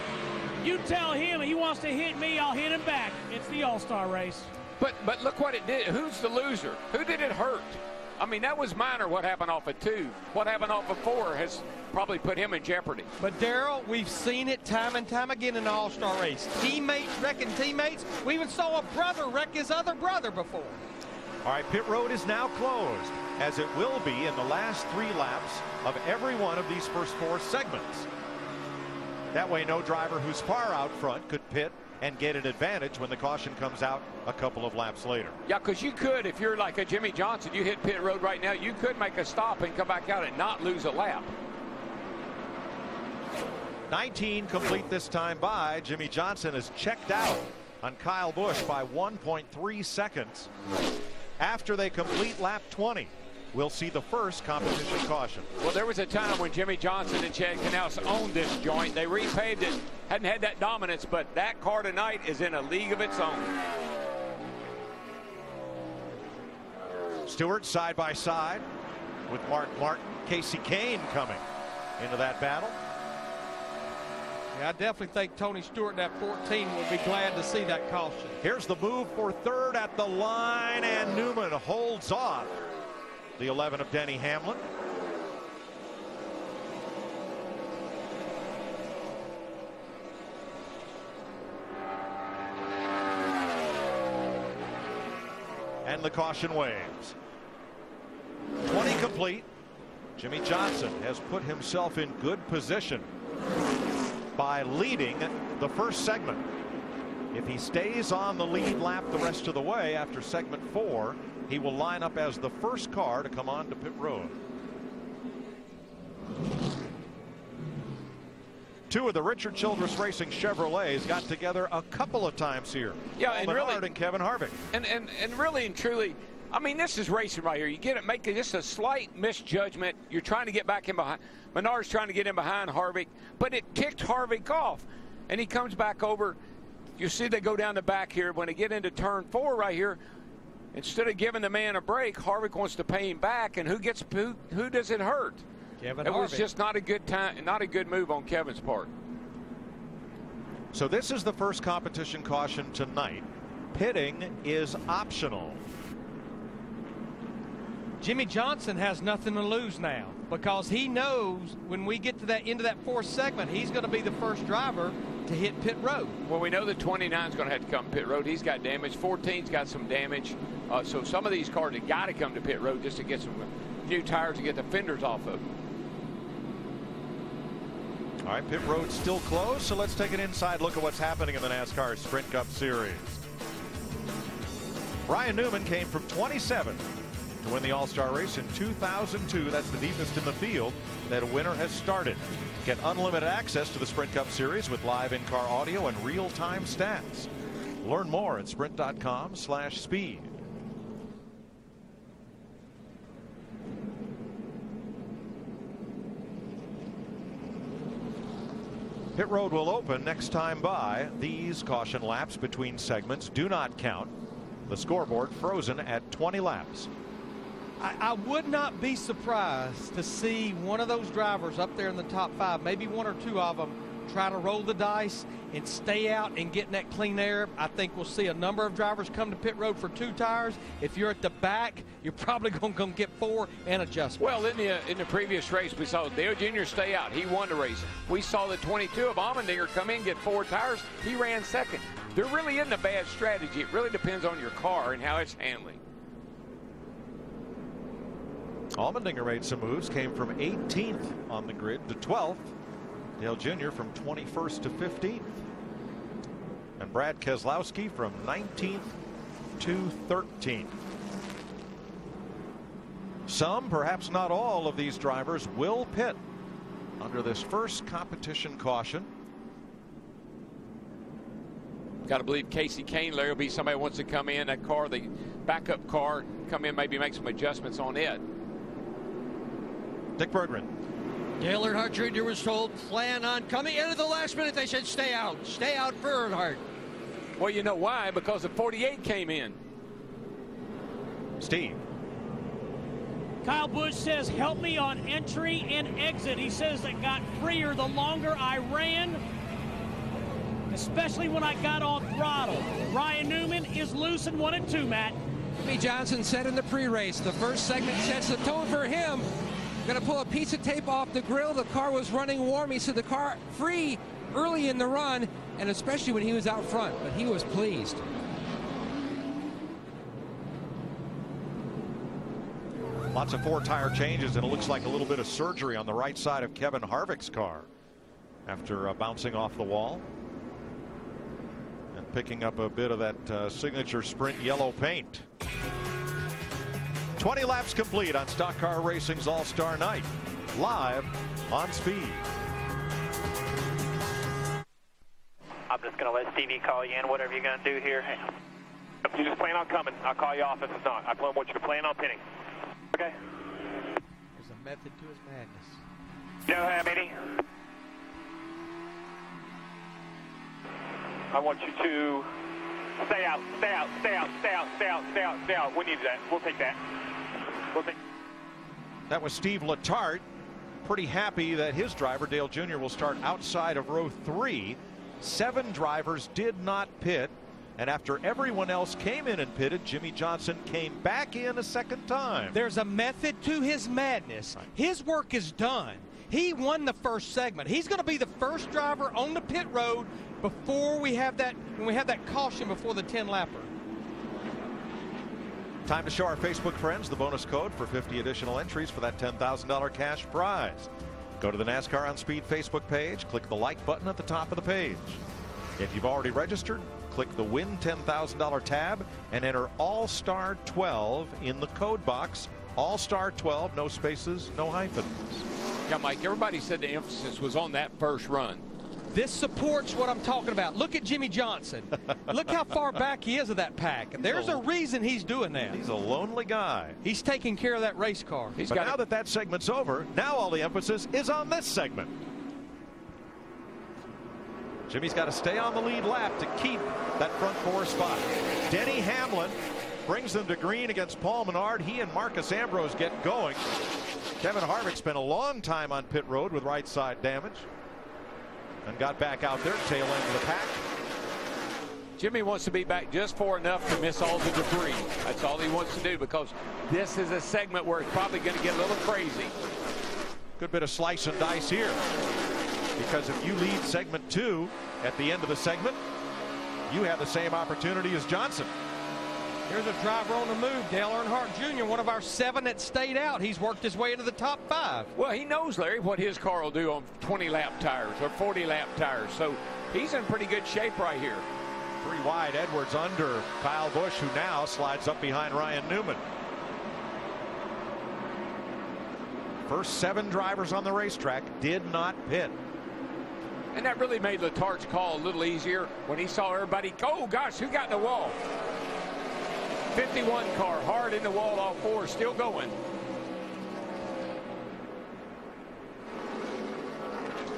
You tell him he wants to hit me, I'll hit him back. It's the All-Star race. But look what it did. Who's the loser? Who did it hurt? I mean, that was minor what happened off of 2. What happened off of 4 has probably put him in jeopardy. But, Darrell, we've seen it time and time again in the All-Star race. Teammates wrecking teammates. We even saw a brother wreck his other brother before. All right, pit road is now closed, as it will be in the last 3 laps of every one of these first 4 segments. That way, no driver who's far out front could pit and get an advantage when the caution comes out a couple of laps later. Yeah, because you could, if you're like a Jimmy Johnson, you hit pit road right now, you could make a stop and come back out and not lose a lap. 19 complete this time by Jimmy Johnson has checked out on Kyle Busch by 1.3 seconds. After they complete lap 20, we'll see the first competition caution. Well, there was a time when Jimmy Johnson and Chad Knaus owned this joint. They repaved it, hadn't had that dominance, but that car tonight is in a league of its own. Stewart side by side with Mark Martin. Casey Kane coming into that battle. Yeah, I definitely think Tony Stewart in that 14 will be glad to see that caution. Here's the move for 3rd at the line, and Newman holds off the 11 of Denny Hamlin. And the caution waves. 20 complete. Jimmy Johnson has put himself in good position by leading the first segment. If he stays on the lead lap the rest of the way after segment 4, he will line up as the first car to come on to pit road. 2 of the Richard Childress Racing Chevrolets got together a couple of times here. Yeah, Paul Menard and Kevin Harvick. And really and truly, I mean, this is racing right here. You get it, make just a slight misjudgment. You're trying to get back in behind. Menard's trying to get in behind Harvick, but it kicked Harvick off. And he comes back over. You see they go down the back here. When they get into turn 4 right here, instead of giving the man a break, Harvick wants to pay him back. And who does it hurt? Kevin It was Harvick. just not a good time, not a good move on Kevin's part. So this is the first competition caution tonight. Pitting is optional. Jimmy Johnson has nothing to lose now because he knows when we get to that end of that 4th segment, he's going to be the first driver to hit pit road. Well, we know that 29 is going to have to come pit road. He's got damage. 14's got some damage. So some of these cars have got to come to pit road just to get some new tires to get the fenders off of. All right, pit road's still closed, so let's take an inside look at what's happening in the NASCAR Sprint Cup Series. Ryan Newman came from 27 to win the All-Star race in 2002. That's the deepest in the field that a winner has started. Get unlimited access to the Sprint Cup Series with live in-car audio and real-time stats. Learn more at sprint.com/speed. Pit road will open next time by. These caution laps between segments do not count. The scoreboard frozen at 20 laps. I would not be surprised to see one of those drivers up there in the top 5, maybe 1 or 2 of them, try to roll the dice and stay out and get in that clean air. I think we'll see a number of drivers come to pit road for 2 tires. If you're at the back, you're probably going to get 4 and adjustments. Well, in the previous race, we saw Dale Jr. stay out. He won the race. We saw the 22 of Allmendinger come in, get 4 tires. He ran second. There really isn't a bad strategy. It really depends on your car and how it's handling. Allmendinger made some moves, came from 18th on the grid to 12th. Dale Jr. from 21st to 15th. And Brad Keselowski from 19th to 13th. Some, perhaps not all, of these drivers will pit under this first competition caution. Got to believe Casey Kane, Larry, will be somebody who wants to come in. That car, the backup car, come in, maybe make some adjustments on it. Dick Berggren. Dale Earnhardt Jr. was told, plan on coming in at the last minute. They said, stay out for Earnhardt. Well, you know why? Because the 48 came in. Steve. Kyle Busch says, help me on entry and exit. He says it got freer the longer I ran, especially when I got on throttle. Ryan Newman is loose in 1 and 2, Matt. Jimmy Johnson said in the pre-race, the first segment sets the tone for him. Going to pull a piece of tape off the grill. The car was running warm. He said the car free early in the run, and especially when he was out front, but he was pleased. Lots of 4-tire changes, and it looks like a little bit of surgery on the right side of Kevin Harvick's car after bouncing off the wall and picking up a bit of that signature Sprint yellow paint. 20 laps complete on Stock Car Racing's All-Star Night, live on Speed. I'm just going to let Stevie call you in, whatever you're going to do here. You just plan on coming. I'll call you off if it's not. I want you to plan on pinning. Okay? There's a method to his madness. You don't have any? I want you to stay out, stay out, stay out, stay out, stay out, stay out, stay out. We need that. We'll take that. That was Steve Letarte. Pretty happy that his driver, Dale Jr., will start outside of row 3. 7 drivers did not pit. And after everyone else came in and pitted, Jimmy Johnson came back in a second time. There's a method to his madness. Right. His work is done. He won the first segment. He's going to be the first driver on the pit road before we have that, when we have that caution before the 10-lapper. Time to show our Facebook friends the bonus code for 50 additional entries for that $10,000 cash prize. Go to the NASCAR on Speed Facebook page, click the like button at the top of the page. If you've already registered, click the Win $10,000 tab and enter All-Star 12 in the code box. All-Star 12, no spaces, no hyphens. Yeah, Mike, everybody said the emphasis was on that first run. This supports what I'm talking about. Look at Jimmy Johnson. Look how far back he is of that pack. There's a reason he's doing that. He's a lonely guy. He's taking care of that race car. But now that segment's over, now all the emphasis is on this segment. Jimmy's got to stay on the lead lap to keep that front 4 spot. Denny Hamlin brings them to green against Paul Menard. He and Marcus Ambrose get going. Kevin Harvick spent a long time on pit road with right side damage and got back out there, tail end of the pack. Jimmy wants to be back just far enough to miss all the debris. That's all he wants to do, because this is a segment where it's probably going to get a little crazy. Good bit of slice and dice here, because if you lead segment 2 at the end of the segment, you have the same opportunity as Johnson. Here's a driver on the move, Dale Earnhardt Jr., one of our 7 that stayed out. He's worked his way into the top 5. Well, he knows, Larry, what his car will do on 20-lap tires or 40-lap tires. So he's in pretty good shape right here. 3 wide, Edwards under Kyle Busch, who now slides up behind Ryan Newman. First 7 drivers on the racetrack did not pit. And that really made Letard's call a little easier when he saw everybody, oh gosh, who got in the wall? 51 car, hard in the wall, all 4 still going.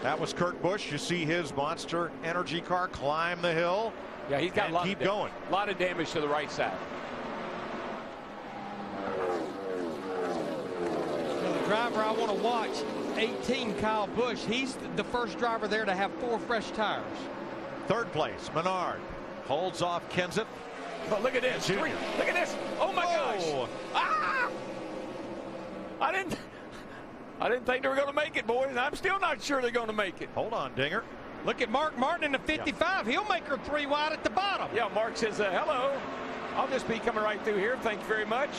That was Kurt Busch. You see his Monster Energy car climb the hill. Yeah, he's got a lot keep going. A lot of damage to the right side. The driver I want to watch, 18, Kyle Busch. He's the first driver there to have 4 fresh tires. 3rd place, Menard holds off Kenseth. But look at this. 3. Look at this. Oh my gosh. Ah! I didn't think they were going to make it, boys. I'm still not sure they're going to make it. Hold on, Dinger. Look at Mark Martin in the 55. Yeah. He'll make her 3 wide at the bottom. Yeah, Mark says, hello. I'll just be coming right through here. Thank you very much.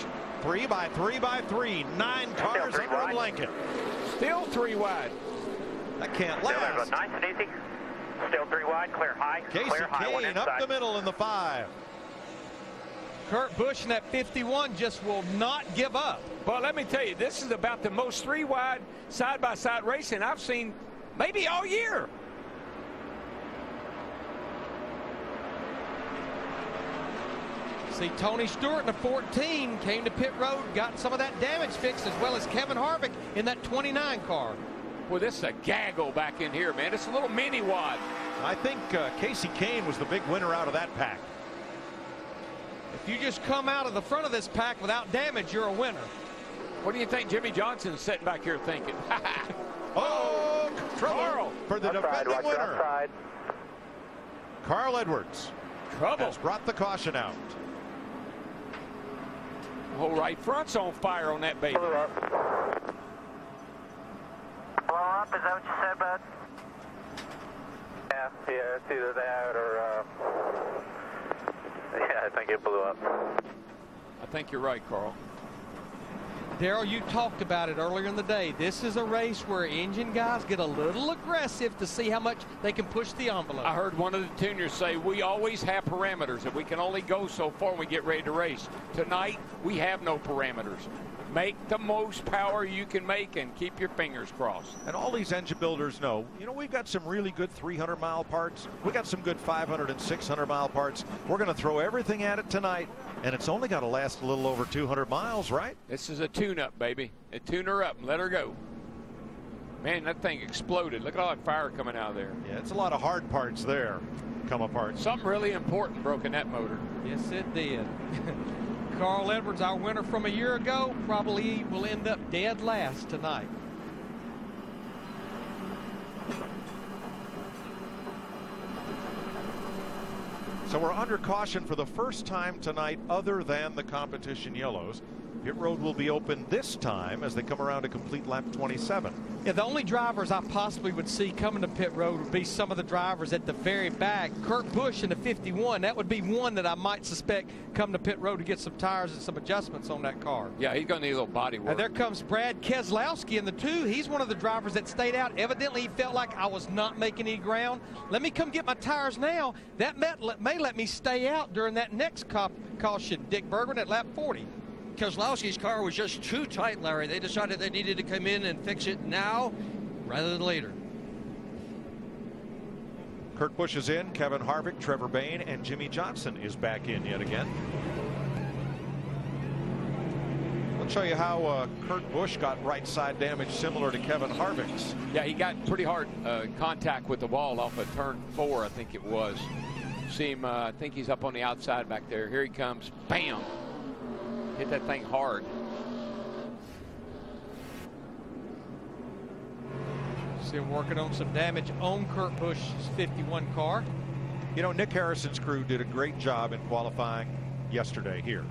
3 by 3 by 3. 9 cars under Lincoln. Still 3 wide. That can't last. Nice and easy. Still 3 wide. Clear high. Casey clear high, Kane up the middle in the 5. Kurt Busch in that 51 just will not give up. Well, let me tell you, this is about the most 3 wide side-by-side racing I've seen maybe all year. See, Tony Stewart in the 14 came to pit road, got some of that damage fixed, as well as Kevin Harvick in that 29 car. Well, this is a gaggle back in here, man. It's a little mini wad. I think Casey Kane was the big winner out of that pack. If you just come out of the front of this pack without damage, you're a winner. What do you think Jimmy Johnson's sitting back here thinking? Oh, trouble Carl. For the defending winner. Outside. Carl Edwards Trouble. has brought the caution out. Whole right front's on fire on that baby. Blow up. Blow up, is that what you said, bud? Yeah, it's either that or, yeah, I think it blew up. I think you're right, Carl. Daryl, you talked about it earlier in the day. This is a race where engine guys get a little aggressive to see how much they can push the envelope. I heard one of the tuners say we always have parameters and we can only go so far when we get ready to race. Tonight, we have no parameters. Make the most power you can make and keep your fingers crossed. And all these engine builders know, you know, we've got some really good 300-mile parts. We got some good 500 and 600-mile parts. We're going to throw everything at it tonight, and it's only got to last a little over 200 miles, right? This is a tune-up, baby. A tune her up and let her go. Man, that thing exploded. Look at all that fire coming out of there. Yeah, it's a lot of hard parts there come apart. Something really important broke in that motor. Yes, it did. Carl Edwards, our winner from a year ago, probably will end up dead last tonight. So we're under caution for the first time tonight other than the competition yellows. Pit road will be open this time as they come around to complete lap 27. Yeah, the only drivers I possibly would see coming to pit road would be some of the drivers at the very back. Kurt Busch in the 51, that would be one that I might suspect come to pit road to get some tires and some adjustments on that car. Yeah, he's going to need a little body work. And there comes Brad Keselowski in the 2. He's one of the drivers that stayed out. Evidently, he felt like I was not making any ground. Let me come get my tires now. That may let me stay out during that next caution. Dick Bergman at lap 40. Keselowski's car was just too tight, Larry. They decided they needed to come in and fix it now rather than later. Kurt Busch is in, Kevin Harvick, Trevor Bayne, and Jimmy Johnson is back in yet again. I'll show you how Kurt Busch got right side damage similar to Kevin Harvick's. Yeah, he got pretty hard contact with the ball off of turn 4, I think it was. See him, I think he's up on the outside back there. Here he comes. Bam! Hit that thing hard. See him working on some damage on Kurt Busch's 51 car. You know, Nick Harrison's crew did a great job in qualifying yesterday here.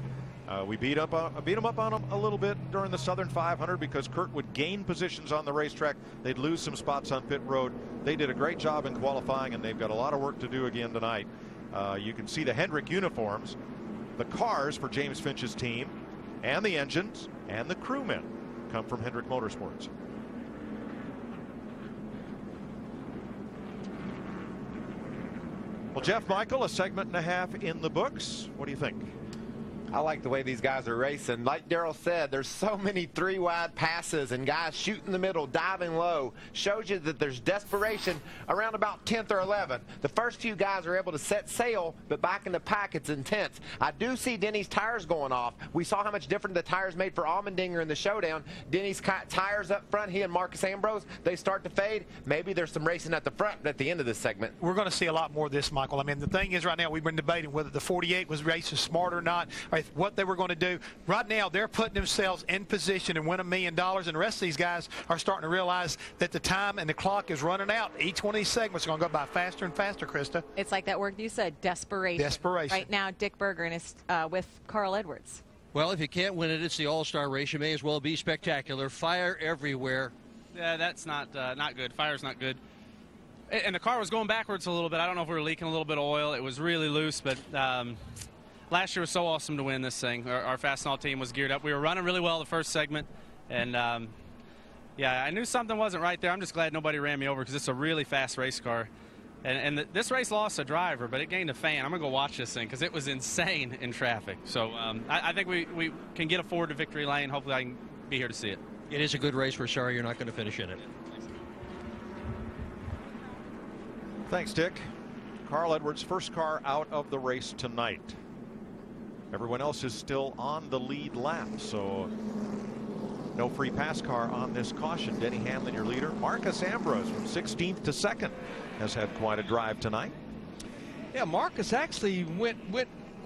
We beat him up on him a little bit during the Southern 500 because Kurt would gain positions on the racetrack. They'd lose some spots on pit road. They did a great job in qualifying, and they've got a lot of work to do again tonight. You can see the Hendrick uniforms, the cars for James Finch's team, and the engines and the crewmen come from Hendrick Motorsports. Well, Jeff Michael, a segment and a half in the books. What do you think? I like the way these guys are racing. Like Darrell said, there's so many 3-wide passes and guys shooting the middle, diving low. Shows you that there's desperation around about 10th or 11th. The first few guys are able to set sail, but back in the pack, it's intense. I do see Denny's tires going off. We saw how much different the tires made for Allmendinger in the showdown. Denny's tires up front, he and Marcus Ambrose, they start to fade. Maybe there's some racing at the front at the end of this segment. We're going to see a lot more of this, Michael. I mean, the thing is right now we've been debating whether the 48 was racing smart or not, or what they were going to do. Right now they're putting themselves in position and win $1 million, and the rest of these guys are starting to realize that the time and the clock is running out. Each one of these segments are going to go by faster and faster, Krista. It's like that word you said, desperation. Desperation. Right now, Dick Berger is with Carl Edwards. Well, if you can't win it, it's the All-Star race. You may as well be spectacular. Fire everywhere. Yeah, that's not good. Fire's not good. And the car was going backwards a little bit. I don't know if we were leaking a little bit of oil. It was really loose, but last year was so awesome to win this thing. Our Fastenal team was geared up. We were running really well the first segment, and yeah, I knew something wasn't right there. I'm just glad nobody ran me over because it's a really fast race car. And this race lost a driver, but it gained a fan. I'm going to go watch this thing because it was insane in traffic. So I think we can get forward to victory lane. Hopefully I can be here to see it. It is a good race. We're sorry you're not going to finish in it. Thanks, Dick. Carl Edwards, first car out of the race tonight. Everyone else is still on the lead lap, so no free pass car on this caution. Denny Hamlin, your leader. Marcus Ambrose from 16th to 2nd has had quite a drive tonight. Yeah, Marcus actually went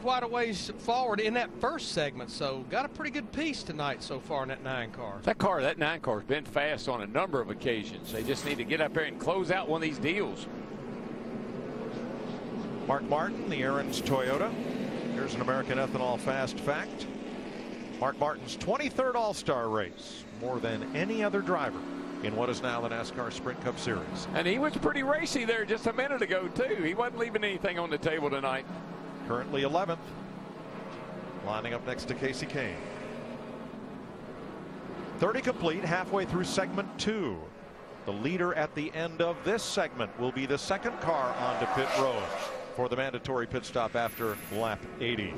quite a ways forward in that first segment, so got a pretty good piece tonight so far in that 9 car. That 9 car has been fast on a number of occasions. They just need to get up there and close out one of these deals. Mark Martin, the Aaron's Toyota. Here's an American Ethanol fast fact. Mark Martin's 23rd All-Star race, more than any other driver in what is now the NASCAR Sprint Cup Series. And he was pretty racy there just a minute ago, too. He wasn't leaving anything on the table tonight. Currently 11th, lining up next to Casey Kane. 30 complete, halfway through segment 2. The leader at the end of this segment will be the second car onto pit road for the mandatory pit stop after lap 80.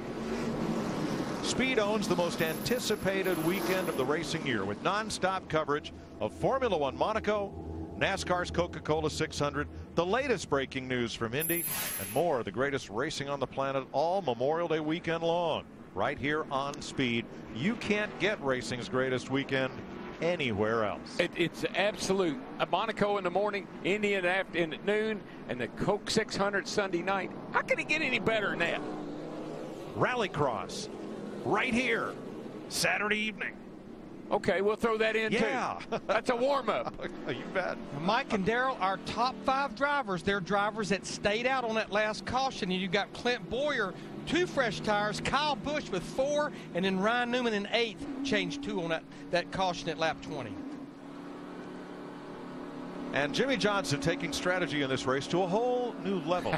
Speed owns the most anticipated weekend of the racing year with non-stop coverage of Formula One Monaco, NASCAR's Coca-Cola 600, the latest breaking news from Indy, and more of the greatest racing on the planet all Memorial Day weekend long. Right here on Speed. You can't get racing's greatest weekend anywhere else. It's absolute. Monaco in the morning, Indy in at noon, and the Coke 600 Sunday night. How can it get any better than that? Rallycross right here Saturday evening. Okay, we'll throw that in too. That's a warm-up. You bet. Mike and Darrell, our top 5 drivers, they're drivers that stayed out on that last caution. And you got Clint Boyer, 2 fresh tires, Kyle Busch with 4, and then Ryan Newman in 8th changed 2 on that caution at lap 20. And Jimmy Johnson taking strategy in this race to a whole new level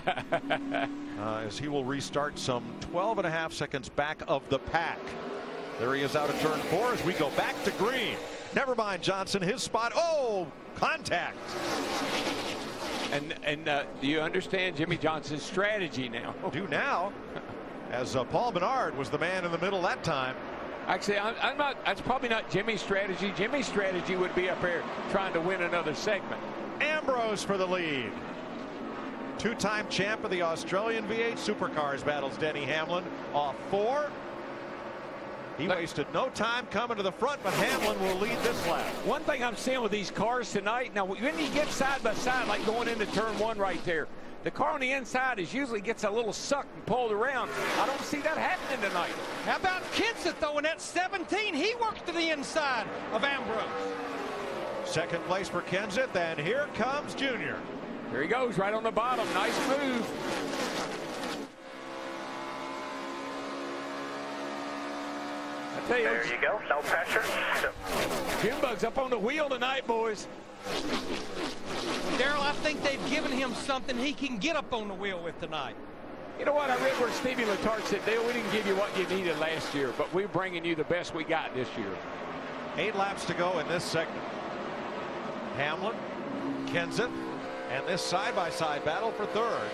as he will restart some 12.5 seconds back of the pack. There he is out of turn 4 as we go back to green. Never mind Johnson, his spot. Oh, contact. And do you understand Jimmy Johnson's strategy now? Do now, as Paul Menard was the man in the middle that time. Actually, I'm not. That's probably not Jimmy's strategy. Jimmy's strategy would be up here trying to win another segment. Ambrose for the lead. Two-time champ of the Australian V8 Supercars battles Denny Hamlin off 4. He wasted no time coming to the front, but Hamlin will lead this lap. One thing I'm seeing with these cars tonight, now when you get side by side, like going into turn 1 right there, the car on the inside usually gets a little sucked and pulled around. I don't see that happening tonight. How about Kenseth, though, in that 17? He works to the inside of Ambrose. Second place for Kenseth, and here comes Junior. Here he goes, right on the bottom. Nice move. I tell you, there you go. No pressure. Jim Bug's up on the wheel tonight, boys. Darrell, I think they've given him something he can get up on the wheel with tonight. You know what? I read where Stevie Letarte said, Dale, we didn't give you what you needed last year, but we're bringing you the best we got this year. 8 laps to go in this segment. Hamlin, Kenseth, and this side-by-side battle for third.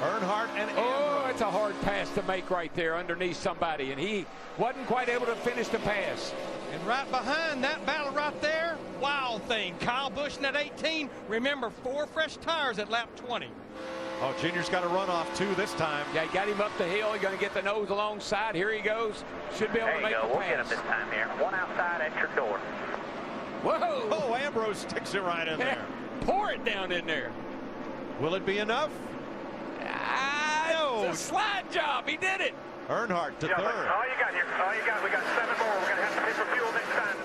Earnhardt and Ambrose. Oh, it's a hard pass to make right there underneath somebody, and he wasn't quite able to finish the pass. And right behind that battle right there, wild thing. Kyle Busch in that 18. Remember, 4 fresh tires at lap 20. Oh, Junior's got a run off 2 this time. Yeah, he got him up the hill. He's going to get the nose alongside. Here he goes. Should be able to make the pass. We'll get him this time here. One outside at your door. Whoa! Oh, Ambrose sticks it right in there. Pour it down in there. Will it be enough? No. It's a slide job. He did it. Earnhardt to third. All you got here. All you got. We got 7 more. We're going to have to pay for fuel next time.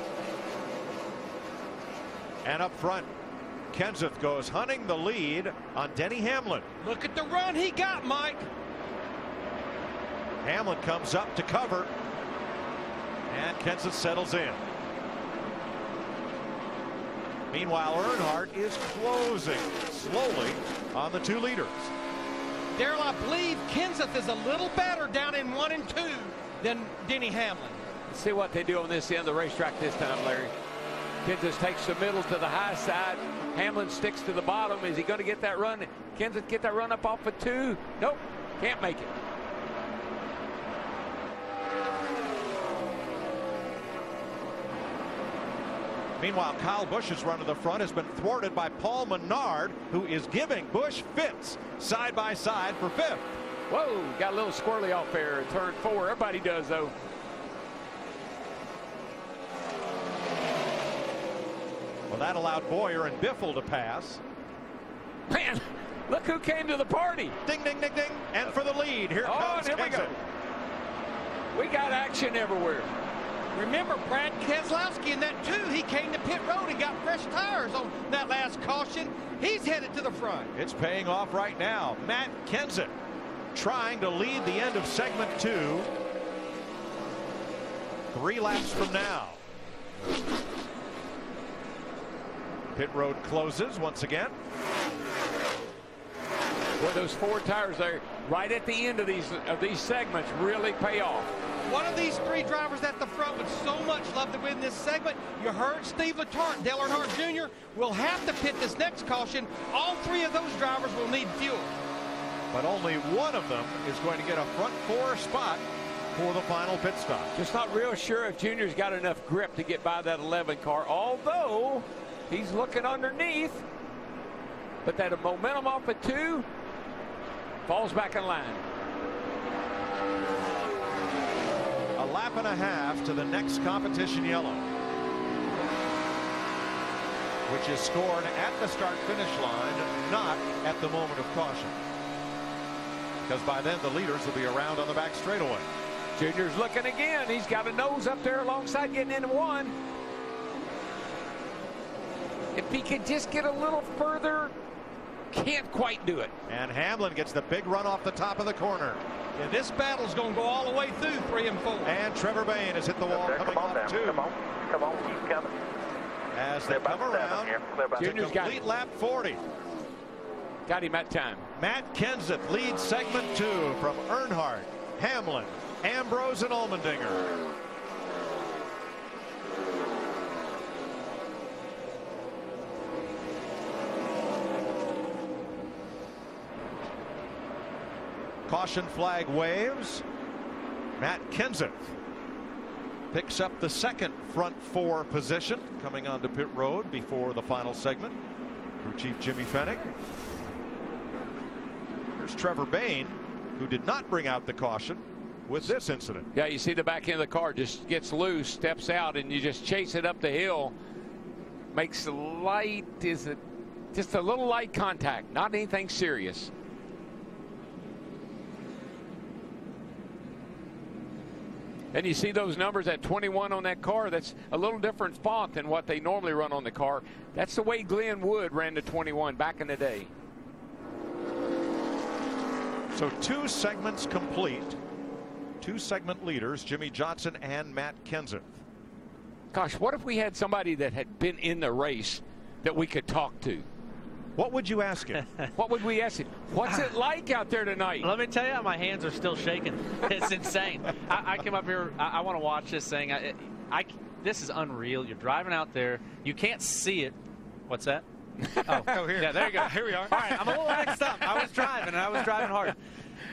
And up front, Kenseth goes hunting the lead on Denny Hamlin. Look at the run he got, Mike. Hamlin comes up to cover, and Kenseth settles in. Meanwhile, Earnhardt is closing slowly on the 2 leaders. Darrell, I believe Kenseth is a little better down in 1 and 2 than Denny Hamlin. Let's see what they do on this end of the racetrack this time, Larry. Kenseth takes the middle to the high side. Hamlin sticks to the bottom. Is he going to get that run? Kenseth get that run up off of 2? Nope, can't make it. Meanwhile, Kyle Busch's run to the front has been thwarted by Paul Menard, who is giving Busch fits side by side for 5th. Whoa, got a little squirrely off there in turn 4. Everybody does, though. Well, that allowed Boyer and Biffle to pass. Man, look who came to the party. Ding, ding, ding, ding. And for the lead, here comes here we go. We got action everywhere. Remember, Brad Keselowski in that 2, he came to pit road and got fresh tires on that last caution. He's headed to the front. It's paying off right now. Matt Kenseth trying to lead the end of segment 2. 3 laps from now. Pit road closes once again. Boy, those 4 tires there right at the end of these segments really pay off. One of these 3 drivers at the front would so much love to win this segment. You heard Steve Letarte, Dale Earnhardt Jr. will have to pit this next caution. All 3 of those drivers will need fuel. But only one of them is going to get a front 4 spot for the final pit stop. Just not real sure if Junior's got enough grip to get by that 11 car, although he's looking underneath. But that momentum off of 2 falls back in line. A lap and a half to the next competition yellow, which is scored at the start-finish line, not at the moment of caution. Because by then the leaders will be around on the back straightaway. Junior's looking again. He's got a nose up there alongside getting into 1. If he could just get a little further, can't quite do it. And Hamlin gets the big run off the top of the corner. Yeah, this battle's going to go all the way through 3 and 4. And Trevor Bayne has hit the wall coming off 2. Come on, keep coming. As they come around to complete lap 40. Got him that time. Matt Kenseth leads segment 2 from Earnhardt, Hamlin, Ambrose, and Allmendinger. Caution flag waves. Matt Kenseth picks up the second front 4 position coming onto pit road before the final segment. Crew Chief Jimmy Fennick. Here's Trevor Bayne, who did not bring out the caution with this incident. Yeah, you see the back end of the car just gets loose, steps out, and you just chase it up the hill. Makes a light, is it just a little light contact, not anything serious. And you see those numbers at 21 on that car. That's a little different font than what they normally run on the car. That's the way Glenn Wood ran the 21 back in the day. So 2 segments complete. 2 segment leaders, Jimmy Johnson and Matt Kenseth. Gosh, what if we had somebody that had been in the race that we could talk to? What would you ask him? What would we ask him? What's it like out there tonight? Let me tell you, my hands are still shaking. It's insane. I came up here. I want to watch this thing. This is unreal. You're driving out there. You can't see it. What's that? Oh, here. Yeah, there you go. Here we are. All right, I'm a little mixed up. I was driving, and I was driving hard.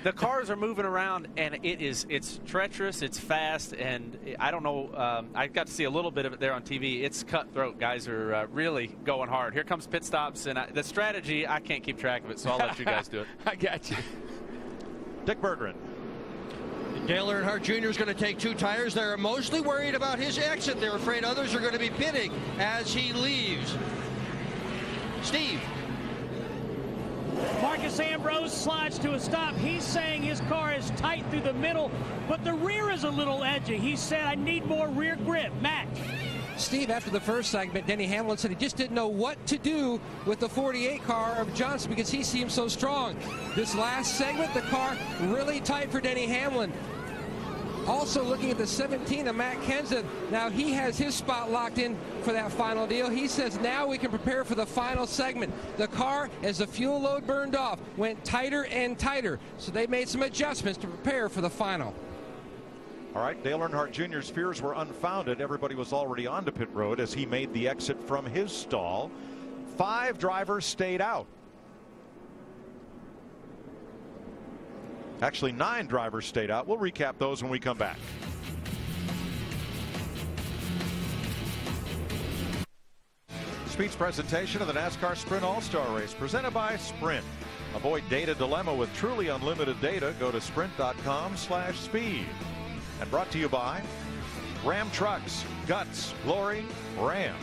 The cars are moving around, and it's treacherous, it's fast, and I don't know. I got to see a little bit of it there on TV. It's cutthroat. Guys are really going hard. Here comes pit stops, and the strategy, I can't keep track of it, so I'll let you guys do it. I got you. Dick Berggren. Dale Earnhardt Jr. is going to take 2 tires. They're mostly worried about his exit. They're afraid others are going to be pitting as he leaves. Steve. Marcus Ambrose slides to a stop. He's saying his car is tight through the middle, but the rear is a little edgy. He said, I need more rear grip. Matt. Steve, after the first segment, Denny Hamlin said he just didn't know what to do with the 48 car of Johnson because he seemed so strong. This last segment, the car really tight for Denny Hamlin. Also looking at the 17 of Matt Kenseth. Now he has his spot locked in for that final deal. He says now we can prepare for the final segment. The car, as the fuel load burned off, went tighter and tighter. So they made some adjustments to prepare for the final. All right, Dale Earnhardt Jr.'s fears were unfounded. Everybody was already onto pit road as he made the exit from his stall. 5 drivers stayed out. Actually, 9 drivers stayed out. We'll recap those when we come back. Speed's presentation of the NASCAR Sprint All-Star Race presented by Sprint. Avoid data dilemma with truly unlimited data. Go to sprint.com/speed. And brought to you by Ram Trucks, Guts, Glory, Ram.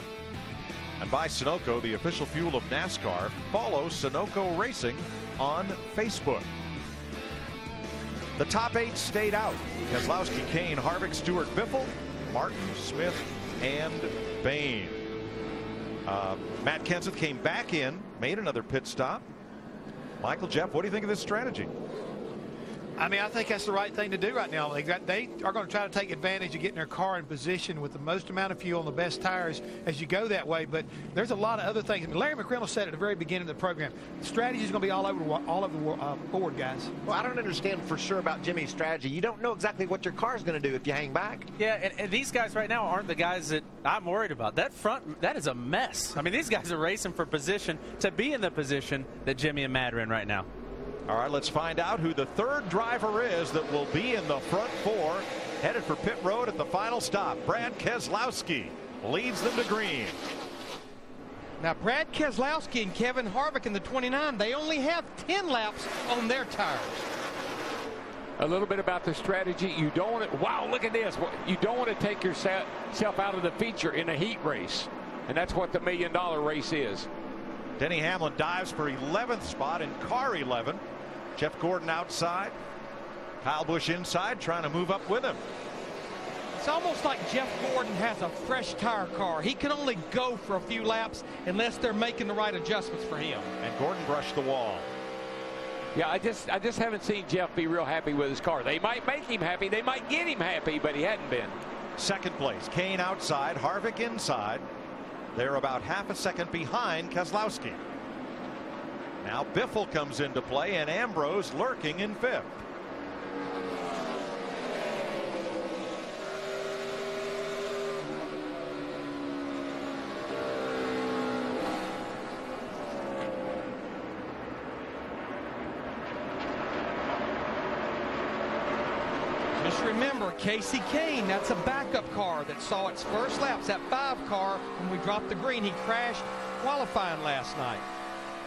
And by Sunoco, the official fuel of NASCAR. Follow Sunoco Racing on Facebook. The top 8 stayed out. Keselowski, Kane, Harvick, Stewart, Biffle, Martin, Smith, and Bayne. Matt Kenseth came back in, made another pit stop. Michael, Jeff, what do you think of this strategy? I mean, I think that's the right thing to do right now. They are going to try to take advantage of getting their car in position with the most amount of fuel and the best tires as you go that way. But there's a lot of other things. And Larry McReynolds said at the very beginning of the program, the strategy is going to be all over the board, guys. Well, I don't understand for sure about Jimmy's strategy. You don't know exactly what your car is going to do if you hang back. Yeah, and these guys right now aren't the guys that I'm worried about. That front, that is a mess. I mean, these guys are racing for position to be in the position that Jimmy and Matt are in right now. All right, let's find out who the 3rd driver is that will be in the front 4, headed for pit road at the final stop. Brad Keselowski leads them to green. Now, Brad Keselowski and Kevin Harvick in the 29, they only have 10 laps on their tires. A little bit about the strategy. You don't want to, wow, look at this. You don't want to take yourself out of the feature in a heat race. And that's what the $1 million race is. Denny Hamlin dives for 11th spot in car 11. Jeff Gordon outside. Kyle Busch inside, trying to move up with him. It's almost like Jeff Gordon has a fresh tire car. He can only go for a few laps unless they're making the right adjustments for him. And Gordon brushed the wall. Yeah, I just haven't seen Jeff be real happy with his car. They might make him happy, they might get him happy, but he hadn't been. 2nd place, Kane outside, Harvick inside. They're about half a second behind Keselowski. Now Biffle comes into play and Ambrose lurking in 5th. Just remember, Casey Kane, that's a backup car that saw its first laps. That 5 car, when we dropped the green, he crashed qualifying last night.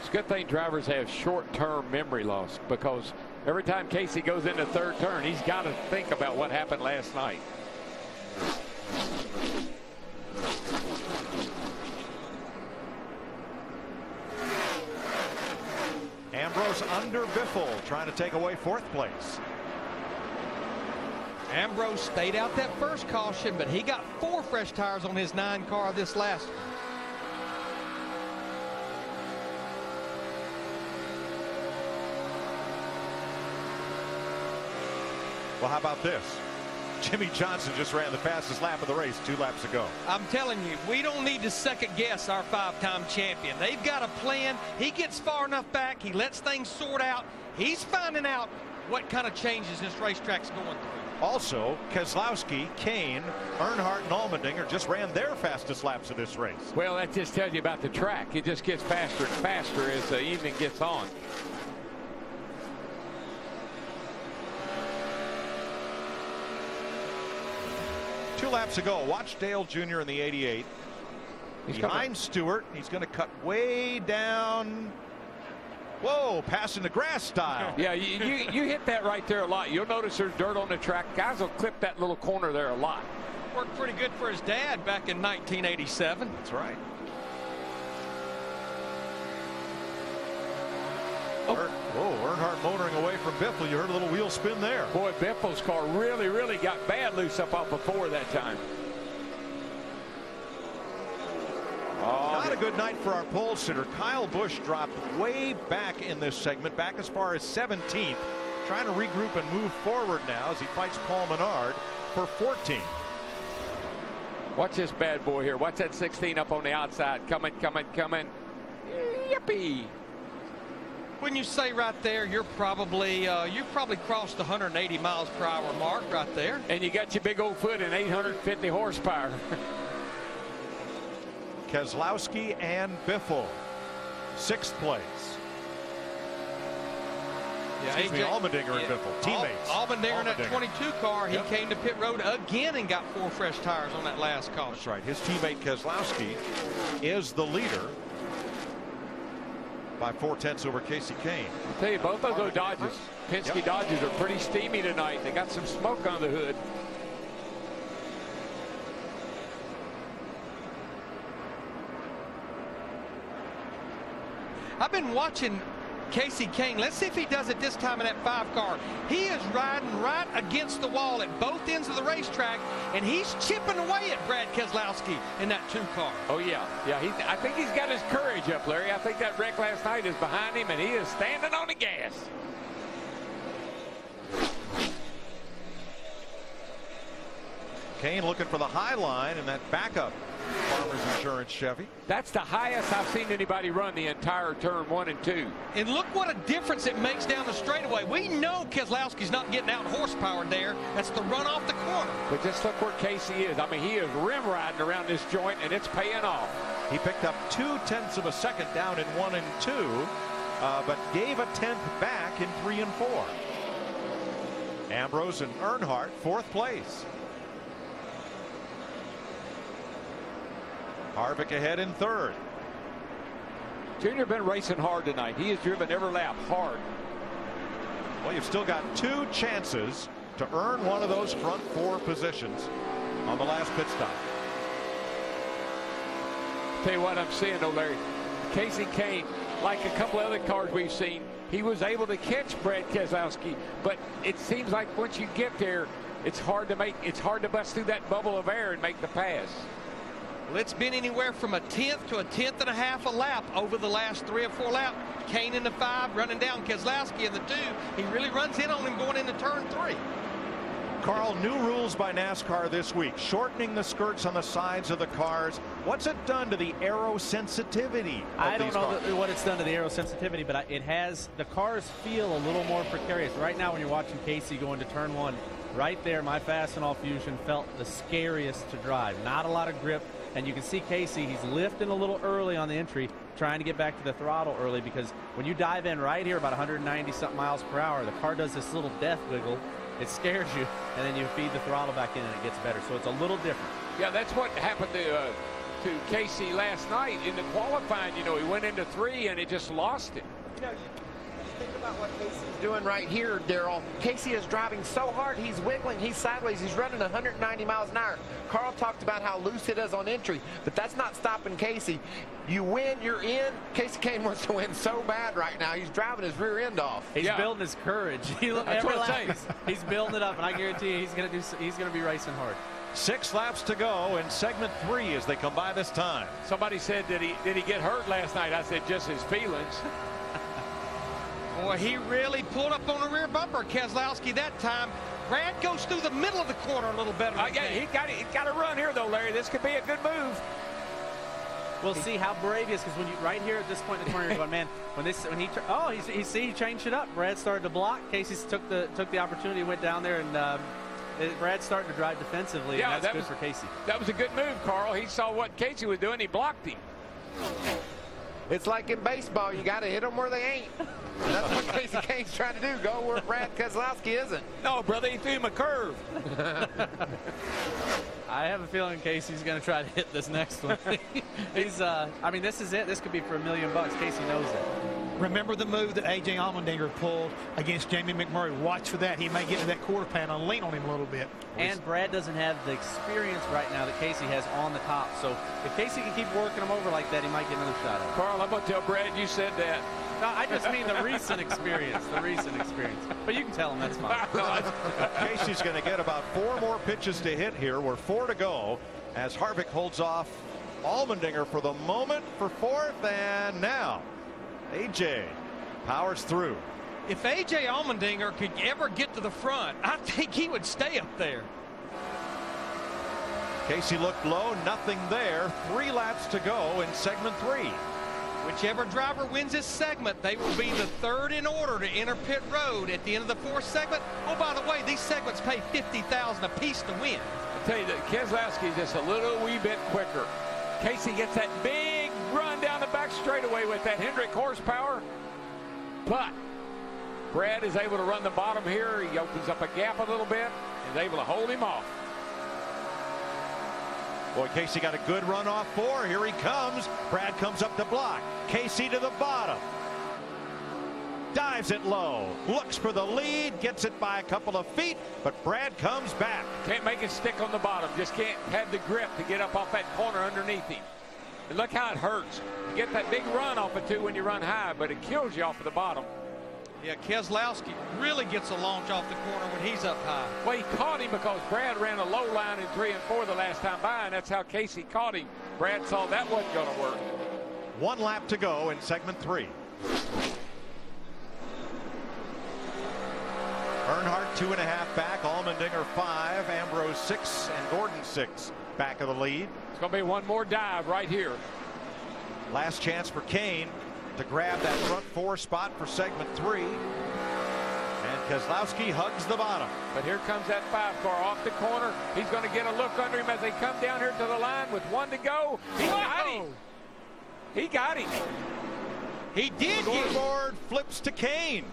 It's a good thing drivers have short-term memory loss, because every time Casey goes into third turn, he's got to think about what happened last night. Ambrose under Biffle, trying to take away fourth place. Ambrose stayed out that first caution, but he got 4 fresh tires on his 9 car this last. Well, how about this? Jimmy Johnson just ran the fastest lap of the race 2 laps ago. I'm telling you, we don't need to second guess our 5-time champion. They've got a plan. He gets far enough back. He lets things sort out. He's finding out what kind of changes this racetrack's going through. Also, Keselowski, Kane, Earnhardt, and Allmendinger just ran their fastest laps of this race. Well, that just tells you about the track. It just gets faster and faster as the evening gets on. Two laps ago, watch Dale Jr. in the 88. He's behind Stewart. He's going to cut way down. Whoa, passing the grass style. Yeah, you hit that right there a lot. You'll notice there's dirt on the track. Guys will clip that little corner there a lot. Worked pretty good for his dad back in 1987. That's right. Earnhardt motoring away from Biffle. You heard a little wheel spin there. Boy, Biffle's car really got bad loose up off of 4 that time. Not a good night for our pole sitter. Kyle Busch dropped way back in this segment, back as far as 17th. Trying to regroup and move forward now as he fights Paul Menard for 14th. Watch this bad boy here. Watch that 16 up on the outside. Coming. Yippee. When you say right there, you've probably crossed the 180 miles per hour mark right there. And you got your big old foot and 850 horsepower. Keselowski and Biffle, 6th place. Yeah, Allmendinger and Biffle, teammates. Allmendinger in that 22 car, he came to pit road again and got 4 fresh tires on that last caution. That's right. His teammate Keselowski is the leader by 4/10 over Casey Kane. I'll tell you, both of those Dodges, Penske Dodges, are pretty steamy tonight. They got some smoke on the hood. I've been watching Casey Kane. Let's see if he does it this time in that 5 car. He is riding right against the wall at both ends of the racetrack, and he's chipping away at Brad Keselowski in that 2 car. Oh, yeah. I think he's got his courage up, Larry. I think that wreck last night is behind him, and he is standing on the gas. Kane looking for the high line in that backup Farmers Insurance Chevy. That's the highest I've seen anybody run the entire turn 1 and 2. And look what a difference it makes down the straightaway. We know Keselowski's not getting out horsepower there. That's the run off the corner. But just look where Casey is. I mean, he is rim riding around this joint, and it's paying off. He picked up 0.2 of a second down in 1 and 2, but gave a 10th back in 3 and 4. Ambrose and Earnhardt, 4th place. Harvick ahead in 3rd. Junior been racing hard tonight. He has driven every lap hard. Well, you've still got 2 chances to earn one of those front 4 positions on the last pit stop. Tell you what I'm seeing, though, Larry. Casey Kane, like a couple other cars we've seen, he was able to catch Brad Keselowski, but it seems like once you get there, it's hard to bust through that bubble of air and make the pass. Well, it's been anywhere from a 1/10 to a 1/10.5 a lap over the last 3 or 4 laps. Kane in the 5, running down Keselowski in the 2. He really runs in on him going into turn 3. Carl, new rules by NASCAR this week, shortening the skirts on the sides of the cars. What's it done to the aero sensitivity of I don't these know cars? what it's done to the aero sensitivity, but it has, the cars feel a little more precarious. Right now when you're watching Casey go into turn 1, right there, my Fastenal Fusion felt the scariest to drive. Not a lot of grip. And you can see Casey, he's lifting a little early on the entry, trying to get back to the throttle early, because when you dive in right here about 190-something miles per hour, the car does this little death wiggle. It scares you, and then you feed the throttle back in, and it gets better. So it's a little different. Yeah, that's what happened to to Casey last night in the qualifying. You know, he went into 3 and he just lost it. You know, you think about what Casey's doing right here, Daryl. Casey is driving so hard, he's wiggling, he's sideways, he's running 190 miles an hour. Carl talked about how loose it is on entry, but that's not stopping Casey. You win, you're in. Casey Kane wants to win so bad right now. He's driving his rear end off. He's building his courage. Every lap, he's building it up, and I guarantee you he's going to be racing hard. 6 laps to go in segment 3 as they come by this time. Somebody said, did he get hurt last night? I said, just his feelings. Boy, he really pulled up on the rear bumper, Keselowski, that time. Brad goes through the middle of the corner a little better. He got to run here, though, Larry. This could be a good move. We'll see how brave he is, because when you right here at this point in the corner, you're going, man, he changed it up. Brad started to block. Casey took the opportunity, went down there, and Brad's starting to drive defensively. Yeah, and that's good for Casey. That was a good move, Carl. He saw what Casey was doing. He blocked him. It's like in baseball, you got to hit them where they ain't. And that's what Casey Kane's trying to do, go where Brad Keselowski isn't. No, brother, he threw him a curve. I have a feeling Casey's going to try to hit this next one. I mean, this is it. This could be for $1 million. Casey knows it. Remember the move that A.J. Allmendinger pulled against Jamie McMurray. Watch for that. He may get to that quarter panel and lean on him a little bit. And Brad doesn't have the experience right now that Casey has on the top. So if Casey can keep working him over like that, he might get another shot at it. Carl, I'm going to tell Brad you said that. No, I just mean the recent experience. But you can tell him that's fine. Casey's going to get about 4 more pitches to hit here. We're 4 to go as Harvick holds off Allmendinger for the moment for 4th. And now A.J. powers through. If A.J. Allmendinger could ever get to the front, I think he would stay up there. Casey looked low, nothing there. 3 laps to go in segment 3. Whichever driver wins this segment, they will be the 3rd in order to enter pit road at the end of the 4th segment. Oh, by the way, these segments pay $50,000 apiece to win. I'll tell you that Keselowski is just a little wee bit quicker. Casey gets that big run down the back straightaway with that Hendrick horsepower. But Brad is able to run the bottom here. He opens up a gap a little bit and is able to hold him off. Boy, Casey got a good run off 4. Here he comes. Brad comes up to block. Casey to the bottom. Dives it low. Looks for the lead. Gets it by a couple of feet. But Brad comes back. Can't make it stick on the bottom. Just can't have the grip to get up off that corner underneath him. And look how it hurts. You get that big run off of 2 when you run high, but it kills you off of the bottom. Yeah, Keselowski really gets a launch off the corner when he's up high. Well, he caught him because Brad ran a low line in 3 and 4 the last time by, and that's how Casey caught him. Brad saw that wasn't going to work. 1 lap to go in segment 3. Earnhardt 2.5 back, Allmendinger 5, Ambrose 6, and Gordon 6 back of the lead. It's going to be 1 more dive right here. Last chance for Kane to grab that front 4 spot for segment 3. And Keselowski hugs the bottom. But here comes that 5 car off the corner. He's going to get a look under him as they come down here to the line with 1 to go. He got him. He got him. He did. Scoreboard flips to Kane.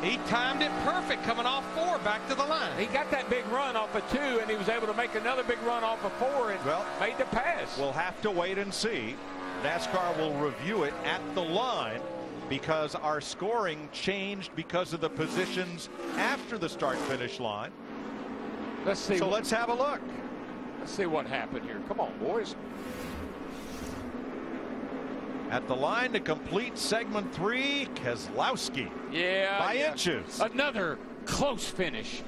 He timed it perfect coming off 4 back to the line. He got that big run off of 2, and he was able to make another big run off of 4 and made the pass. We'll have to wait and see. NASCAR will review it at the line because our scoring changed because of the positions after the start-finish line. Let's see. So let's have a look. Let's see what happened here. Come on, boys. At the line to complete segment 3, Keselowski. Yeah. By inches. Another close finish.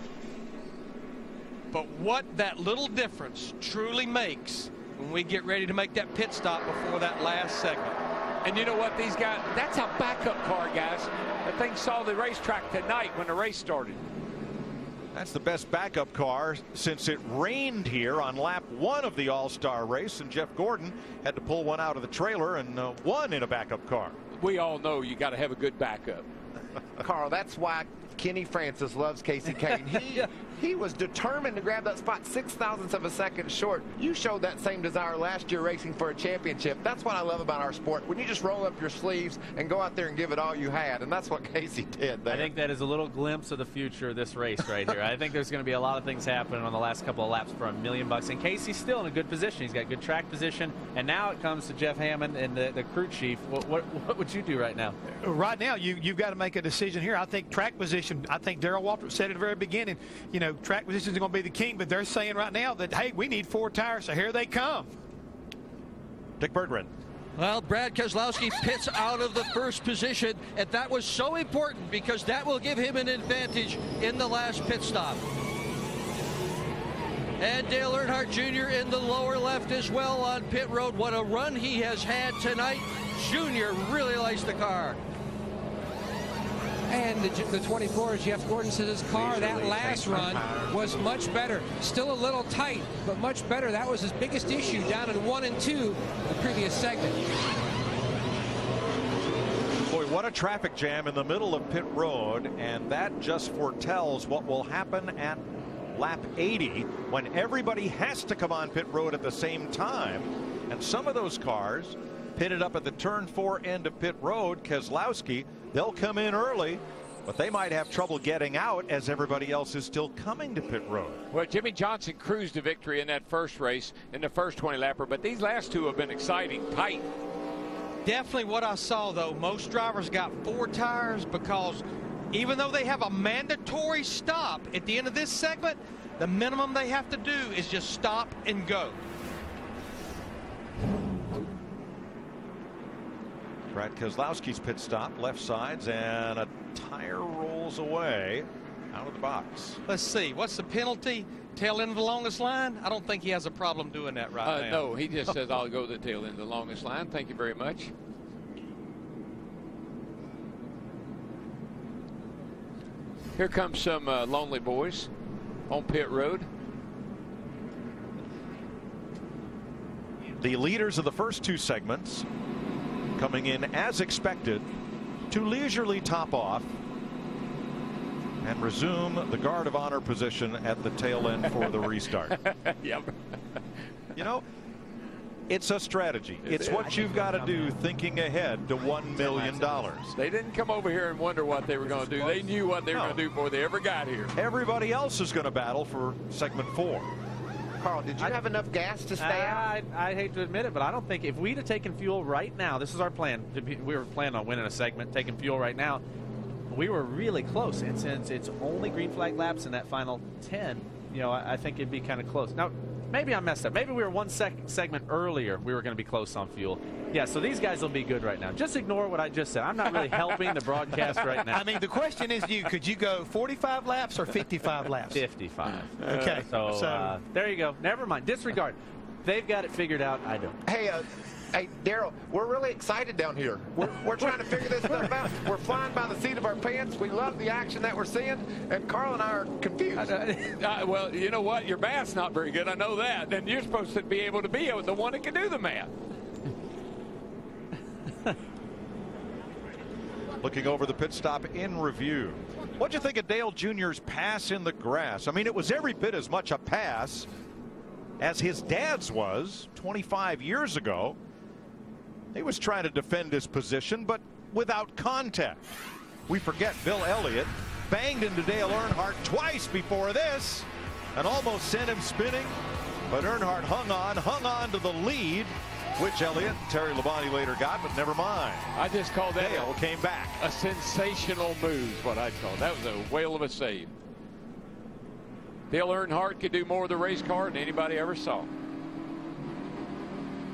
But what that little difference truly makes when we get ready to make that pit stop before that last segment. And you know what, these guys, that's a backup car, guys. That thing saw the racetrack tonight when the race started. That's the best backup car since it rained here on lap 1 of the All-Star race, and Jeff Gordon had to pull one out of the trailer and won in a backup car. We all know you got to have a good backup. Carl, that's why Kenny Francis loves Casey Kane. He was determined to grab that spot 0.06 of a second short. You showed that same desire last year racing for a championship. That's what I love about our sport. When you just roll up your sleeves and go out there and give it all you had, and that's what Casey did there. I think that is a little glimpse of the future of this race right here. I think there's going to be a lot of things happening on the last couple of laps for $1 million. And Casey's still in a good position. He's got good track position. And now it comes to Jeff Hammond and the crew chief. What would you do right now? Right now, you've got to make a decision here. I think track position, I think Darrell Waltrip said at the very beginning, you know, track position is going to be the king, but they're saying right now that, hey, we need 4 tires, so here they come. Dick Berggren. Well, Brad Keselowski pits out of the first position, and that was so important because that will give him an advantage in the last pit stop. And Dale Earnhardt Jr. in the lower left as well on pit road. What a run he has had tonight. Jr. really likes the car. And the 24, as Jeff Gordon says, his car, that last run was much better. Still a little tight, but much better. That was his biggest issue down in 1 and 2 the previous segment. Boy, what a traffic jam in the middle of pit road, and that just foretells what will happen at lap 80 when everybody has to come on pit road at the same time. And some of those cars pitted up at the turn 4 end of pit road. Keselowski, they'll come in early, but they might have trouble getting out as everybody else is still coming to pit road. Well, Jimmy Johnson cruised to victory in that first race in the first 20 lapper, but these last two have been exciting, tight. Definitely what I saw, though, most drivers got 4 tires because even though they have a mandatory stop at the end of this segment, the minimum they have to do is just stop and go. Brad Keselowski's pit stop, left sides, and a tire rolls away out of the box. Let's see, what's the penalty? Tail end of the longest line? I don't think he has a problem doing that right now. No, he just says, I'll go to the tail end of the longest line. Thank you very much. Here comes some lonely boys on pit road. The leaders of the first 2 segments coming in as expected to leisurely top off and resume the guard of honor position at the tail end for the restart. Yep. You know, it's a strategy. It's what you've got to do thinking ahead to $1 million. They didn't come over here and wonder what they were going to do. They knew what they were going to do before they ever got here. Everybody else is going to battle for segment 4. Carl, did you have enough gas to stay out? I hate to admit it, but I don't think if we'd have taken fuel right now, this is our plan. We were planning on winning a segment, taking fuel right now. We were really close, and since it's only green flag laps in that final 10, you know, I think it'd be kind of close. Now, maybe I messed up. Maybe we were one segment earlier. We were going to be close on fuel. Yeah, so these guys will be good right now. Just ignore what I just said. I'm not really helping the broadcast right now. I mean, the question is, could you go 45 laps or 55 laps? 55. Okay. So there you go. Never mind. Disregard. They've got it figured out. I don't. Hey, Darrell, we're really excited down here. We're trying to figure this stuff out. We're flying by the seat of our pants. We love the action that we're seeing, and Carl and I are confused. Well, you know what? Your math's not very good. I know that. And you're supposed to be able to be the one that can do the math. Looking over the pit stop in review. What'd you think of Dale Jr.'s pass in the grass? I mean, it was every bit as much a pass as his dad's was 25 years ago. He was trying to defend his position, but without contact. We forget Bill Elliott banged into Dale Earnhardt twice before this and almost sent him spinning. But Earnhardt hung on to the lead, which Elliott and Terry Labonte later got, but never mind. I just called that Dale came back. A sensational move, is what I call. That was a whale of a save. Dale Earnhardt could do more with the race car than anybody ever saw.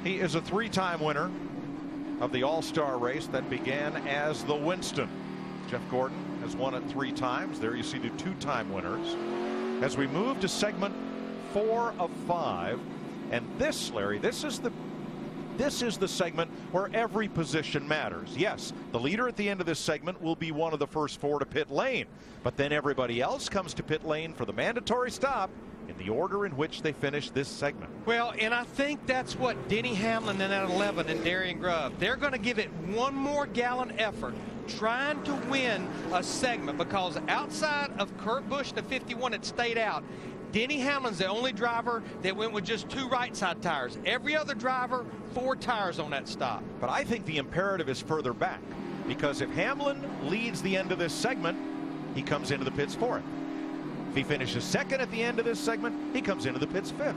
He is a 3-time winner of the All-Star race that began as the Winston. Jeff Gordon has won it 3 times. There you see the 2-time winners. As we move to segment 4 of 5, and this, Larry, this is the segment where every position matters. Yes, the leader at the end of this segment will be one of the first 4 to pit lane, but then everybody else comes to pit lane for the mandatory stop in the order in which they finish this segment. Well, and I think that's what Denny Hamlin and at 11 and Darian Grubb, they're going to give it one more gallon effort trying to win a segment, because outside of Kurt Busch, the 51 that stayed out, Denny Hamlin's the only driver that went with just 2 right side tires. Every other driver, 4 tires on that stop. But I think the imperative is further back, because if Hamlin leads the end of this segment, he comes into the pits 4th. If he finishes 2nd at the end of this segment, he comes into the pits 5th.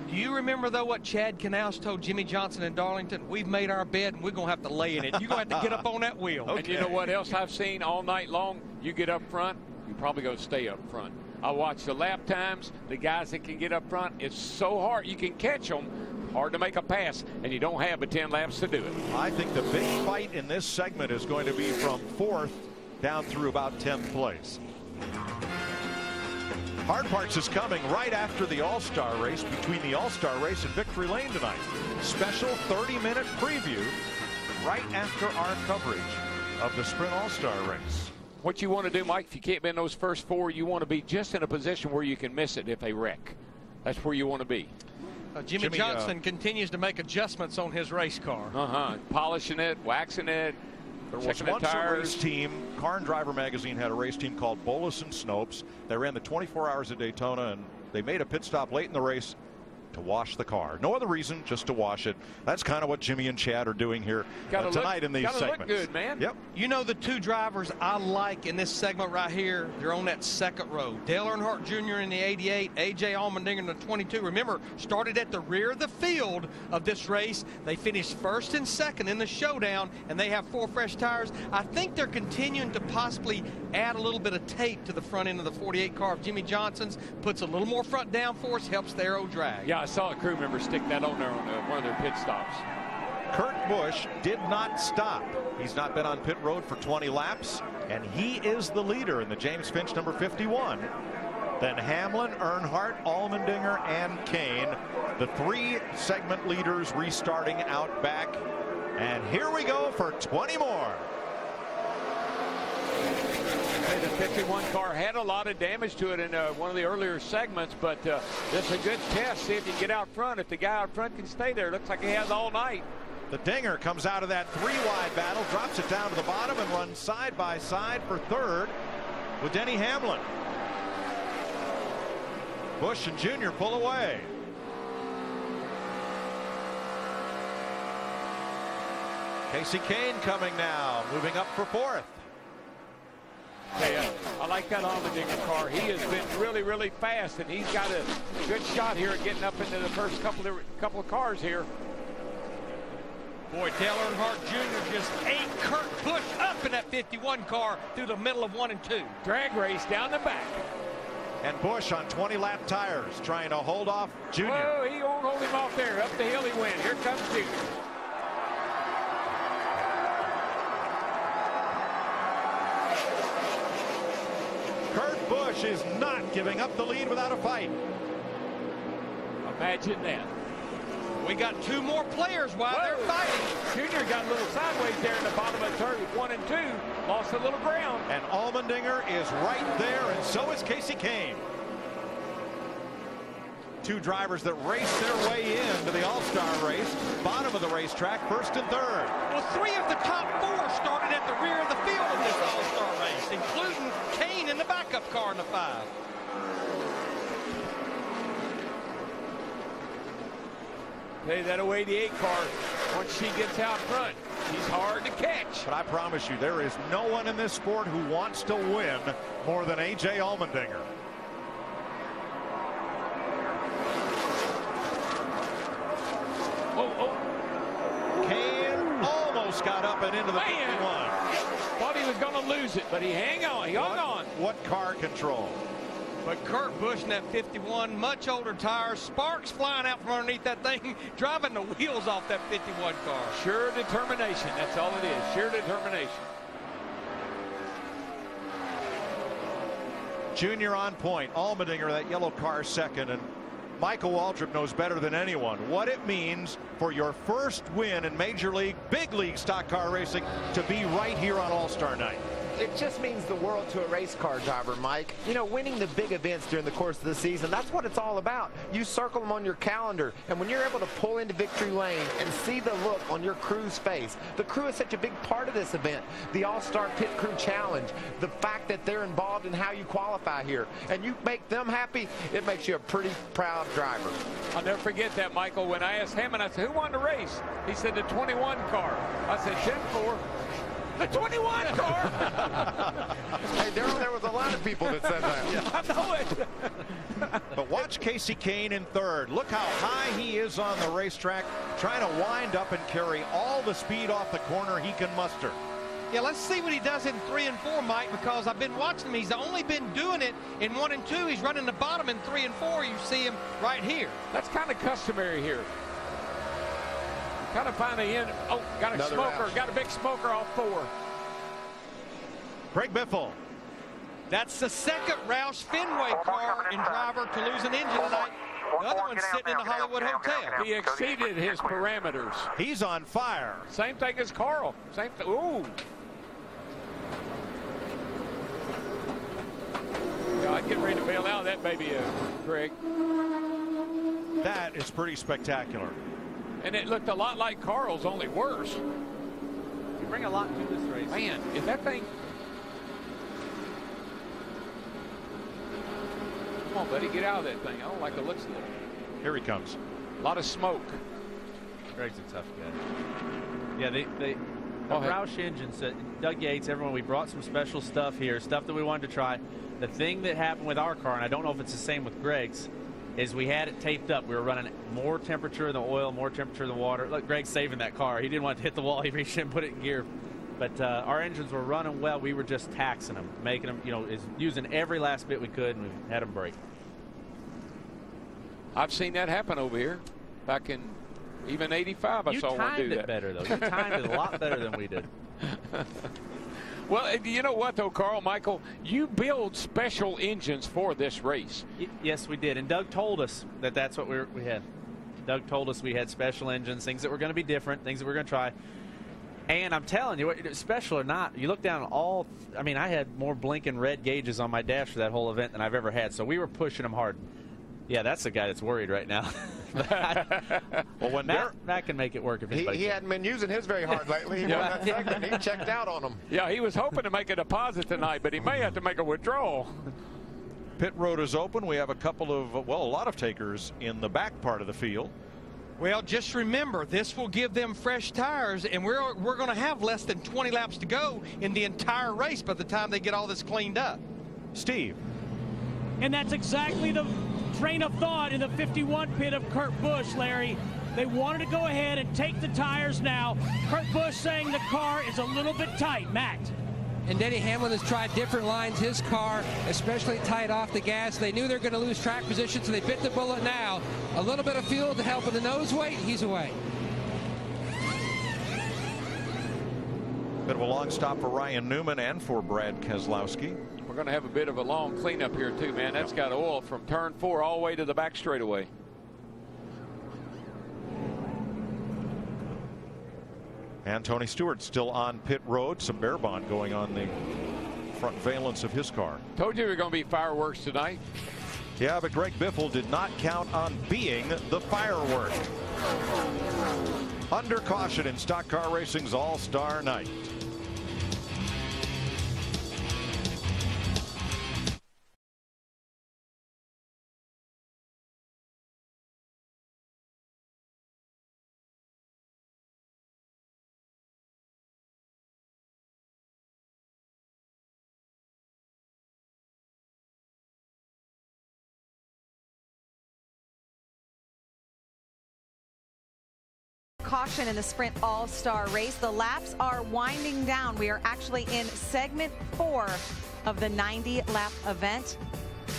Do you remember, though, what Chad Knaus told Jimmy Johnson in Darlington? We've made our bed, and we're going to have to lay in it. You're going to have to get up on that wheel. Okay. And you know what else I've seen all night long? You get up front, you're probably going to stay up front. I watch the lap times, the guys that can get up front. It's so hard. You can catch them. Hard to make a pass, and you don't have but 10 laps to do it. I think the big fight in this segment is going to be from 4th down through about 10th place. Hard Parts is coming right after the All-Star race, between the All-Star race and Victory Lane tonight. Special 30-minute preview right after our coverage of the Sprint All-Star race. What you want to do, Mike, if you can't be in those first 4, you want to be just in a position where you can miss it if they wreck. That's where you want to be. Jimmy Johnson continues to make adjustments on his race car. Polishing it, waxing it. There was once a race team, Car and Driver magazine had a race team called Bolus and Snopes. They ran the 24 Hours of Daytona, and they made a pit stop late in the race to wash the car. No other reason, just to wash it. That's kind of what Jimmy and Chad are doing here tonight in these segments. Look good, man. Yep. You know, the 2 drivers I like in this segment right here, they're on that 2nd row. Dale Earnhardt Jr. in the 88, A.J. Allmendinger in the 22. Remember, started at the rear of the field of this race. They finished 1st and 2nd in the showdown, and they have 4 fresh tires. I think they're continuing to possibly add a little bit of tape to the front end of the 48 car of Jimmy Johnson's. Puts a little more front downforce, helps the aero drag. Yeah, I saw a crew member stick that on there on one of their pit stops. Kurt Busch did not stop. He's not been on pit road for 20 laps, and he is the leader in the James Finch number 51. Then Hamlin, Earnhardt, Allmendinger, and Kane, the 3 segment leaders restarting out back. And here we go for 20 more. The 51 car had a lot of damage to it in one of the earlier segments, but this is a good test. See if you get out front. If the guy out front can stay there, looks like he has all night. The Dinger comes out of that 3-wide battle, drops it down to the bottom, and runs side by side for 3rd with Denny Hamlin. Busch and Jr. pull away. Casey Kane coming now, moving up for 4th. Hey, I like that Allmendinger car. He has been really, really fast, and he's got a good shot here at getting up into the first couple of cars here. Boy, Dale Earnhardt Jr. just ate Kurt Busch up in that 51 car through the middle of 1 and 2. Drag race down the back. And Busch on 20-lap tires trying to hold off Jr. Oh, he won't hold him off there. Up the hill he went. Here comes Jr. Kurt Busch is not giving up the lead without a fight. Imagine that. We got 2 more players while they're fighting. Junior got a little sideways there in the bottom of turn 1 and 2. Lost a little ground. And Allmendinger is right there, and so is Casey Kane. 2 drivers that race their way into the All-Star race. Bottom of the racetrack, 1st and 3rd. Well, 3 of the top 4 started at the rear of the field in this All-Star race, including Kane in the backup car in the 5. Hey, that 088 car, once she gets out front, she's hard to catch. But I promise you, there is no one in this sport who wants to win more than A.J. Allmendinger. Kane almost got up and into the 51. Thought he was going to lose it, but he hung on. What car control? But Kurt Busch in that 51, much older tires, sparks flying out from underneath that thing, driving the wheels off that 51 car. Sure determination, that's all it is, sheer determination. Junior on point, Allmendinger, that yellow car, 2nd, and Michael Waltrip knows better than anyone what it means for your first win in Major League, big league stock car racing to be right here on All-Star Night. it just means the world to a race car driver, Mike. You know, winning the big events during the course of the season, that's what it's all about. You circle them on your calendar, and when you're able to pull into victory lane and see the look on your crew's face, the crew is such a big part of this event. The All-Star Pit Crew Challenge, the fact that they're involved in how you qualify here, and you make them happy, it makes you a pretty proud driver. I'll never forget that, Michael. When I asked Hammond, I said, who won the race? He said the 21 car. I said, 10-4. The 21 car. Hey, Darrell, there was a lot of people that said that. Yeah. I know it. But watch Casey Kane in third. Look how high he is on the racetrack, trying to wind up and carry all the speed off the corner he can muster. Yeah, let's see what he does in 3 and 4, Mike, because I've been watching him. He's only been doing it in 1 and 2. He's running the bottom in 3 and 4. You see him right here. That's kind of customary here. Kind of find the end. Oh, got a Another smoker. Roush. Got a big smoker off 4. Greg Biffle. That's the second Roush Fenway car and driver to lose an engine tonight. The other one's sitting in the Hollywood Hotel. He exceeded his parameters. He's on fire. Same thing as Carl. Same thing. Ooh. Yeah, I'd get ready to bail out of that baby, Greg. That is pretty spectacular. And it looked a lot like Carl's, only worse. You bring a lot to this race. Man, is that thing... Come on, buddy, get out of that thing. I don't like the looks of it. Here he comes. A lot of smoke. Greg's a tough guy. Yeah, the Roush engines, Doug Yates, everyone, we brought some special stuff here, stuff that we wanted to try. The thing that happened with our car, and I don't know if it's the same with Greg's, is we had it taped up. We were running more temperature in the oil, more temperature in the water. Look, Greg's saving that car. He didn't want to hit the wall. He reached in and put it in gear. But our engines were running well. We were just taxing them, making them, using every last bit we could, and we had them break. I've seen that happen over here. Back in even 85, I saw one do that. You timed it better, though. You timed it a lot better than we did. Well, you know what, though, Carl, Michael? You build special engines for this race. Yes, we did. And Doug told us that that's what we had. Doug told us we had special engines, things that were going to be different, things that we were going to try. And I'm telling you, special or not, you look down at all, I mean, I had more blinking red gauges on my dash for that whole event than I've ever had. So we were pushing them hard. Yeah, that's the guy that's worried right now. Well, when Matt can make it work if he hadn't been using his very hard lately. He won that segment. He checked out on him. Yeah, he was hoping to make a deposit tonight, but he may have to make a withdrawal. Pit road is open. We have a couple of, well, a lot of takers in the back part of the field. Well, just remember, this will give them fresh tires, and we're going to have less than 20 laps to go in the entire race by the time they get all this cleaned up. Steve. And that's exactly the train of thought in the 51 pit of Kurt Busch, Larry. They wanted to go ahead and take the tires now. Kurt Busch saying the car is a little bit tight. Matt. And Denny Hamlin has tried different lines. His car, especially tight off the gas. They knew they were going to lose track position, so they bit the bullet now. A little bit of fuel to help with the nose weight. He's away. Bit of a long stop for Ryan Newman and for Brad Keselowski. We're going to have a bit of a long cleanup here, too, man. That's got oil from turn 4 all the way to the back straightaway. And Tony Stewart still on pit road. Some bear bond going on the front valence of his car. Told you we were going to be fireworks tonight. Yeah, but Greg Biffle did not count on being the firework. Under caution in Stock Car Racing's All-Star Night. Caution in the Sprint All-Star Race. The laps are winding down. We are actually in segment 4 of the 90-lap event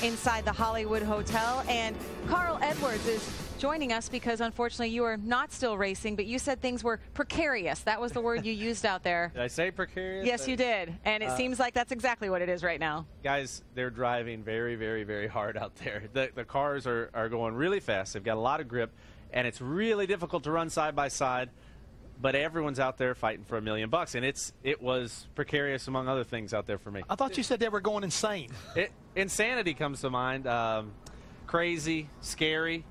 inside the Hollywood Hotel. And Carl Edwards is joining us because, unfortunately, you are not still racing, but you said things were precarious. That was the word you used out there. Did I say precarious? Yes, you did. And it seems like that's exactly what it is right now. Guys, they're driving very, very, very hard out there. The cars are going really fast. They've got a lot of grip. And it's really difficult to run side by side. but everyone's out there fighting for $1 million, and it was precarious among other things out there for me. I thought you said they were going insane. Insanity comes to mind. Crazy, scary,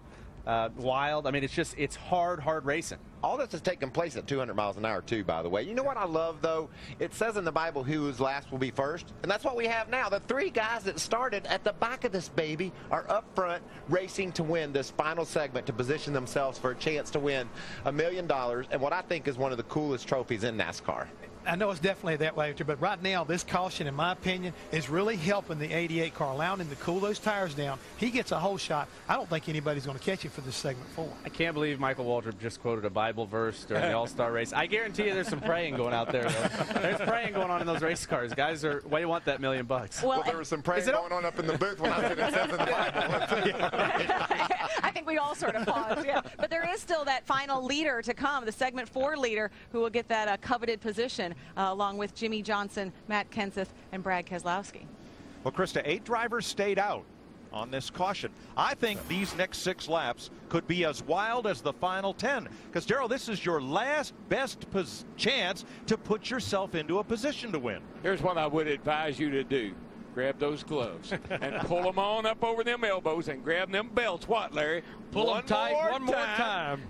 wild. I mean, it's hard racing. All this is taking place at 200 miles an hour, too, by the way. You know what I love, though? It says in the Bible, who is last will be first. And that's what we have now. The 3 guys that started at the back of this baby are up front racing to win this final segment to position themselves for a chance to win $1 million and what I think is one of the coolest trophies in NASCAR. I know it's definitely that way, but right now this caution, in my opinion, is really helping the 88 car, allowing him to cool those tires down. He gets a whole shot. I don't think anybody's going to catch him for this segment 4. I can't believe Michael Waltrip just quoted a Bible verse during the All-Star race. I guarantee you there's some praying going out there, though. There's praying going on in those race cars. Guys are way want that $1 million. Well, there was some praying going on up in the booth when I said it says in the Bible. I think we all sort of paused, yeah. But there is still that final leader to come, the segment 4 leader, who will get that coveted position along with Jimmy Johnson, Matt Kenseth, and Brad Keselowski. Well, Krista, 8 drivers stayed out on this caution. I think these next 6 laps could be as wild as the final 10. Because, Darrell, this is your last best chance to put yourself into a position to win. Here's what I would advise you to do. Grab those gloves and pull them on up over them elbows and grab them belts. What, Larry? Pull them tight one more time.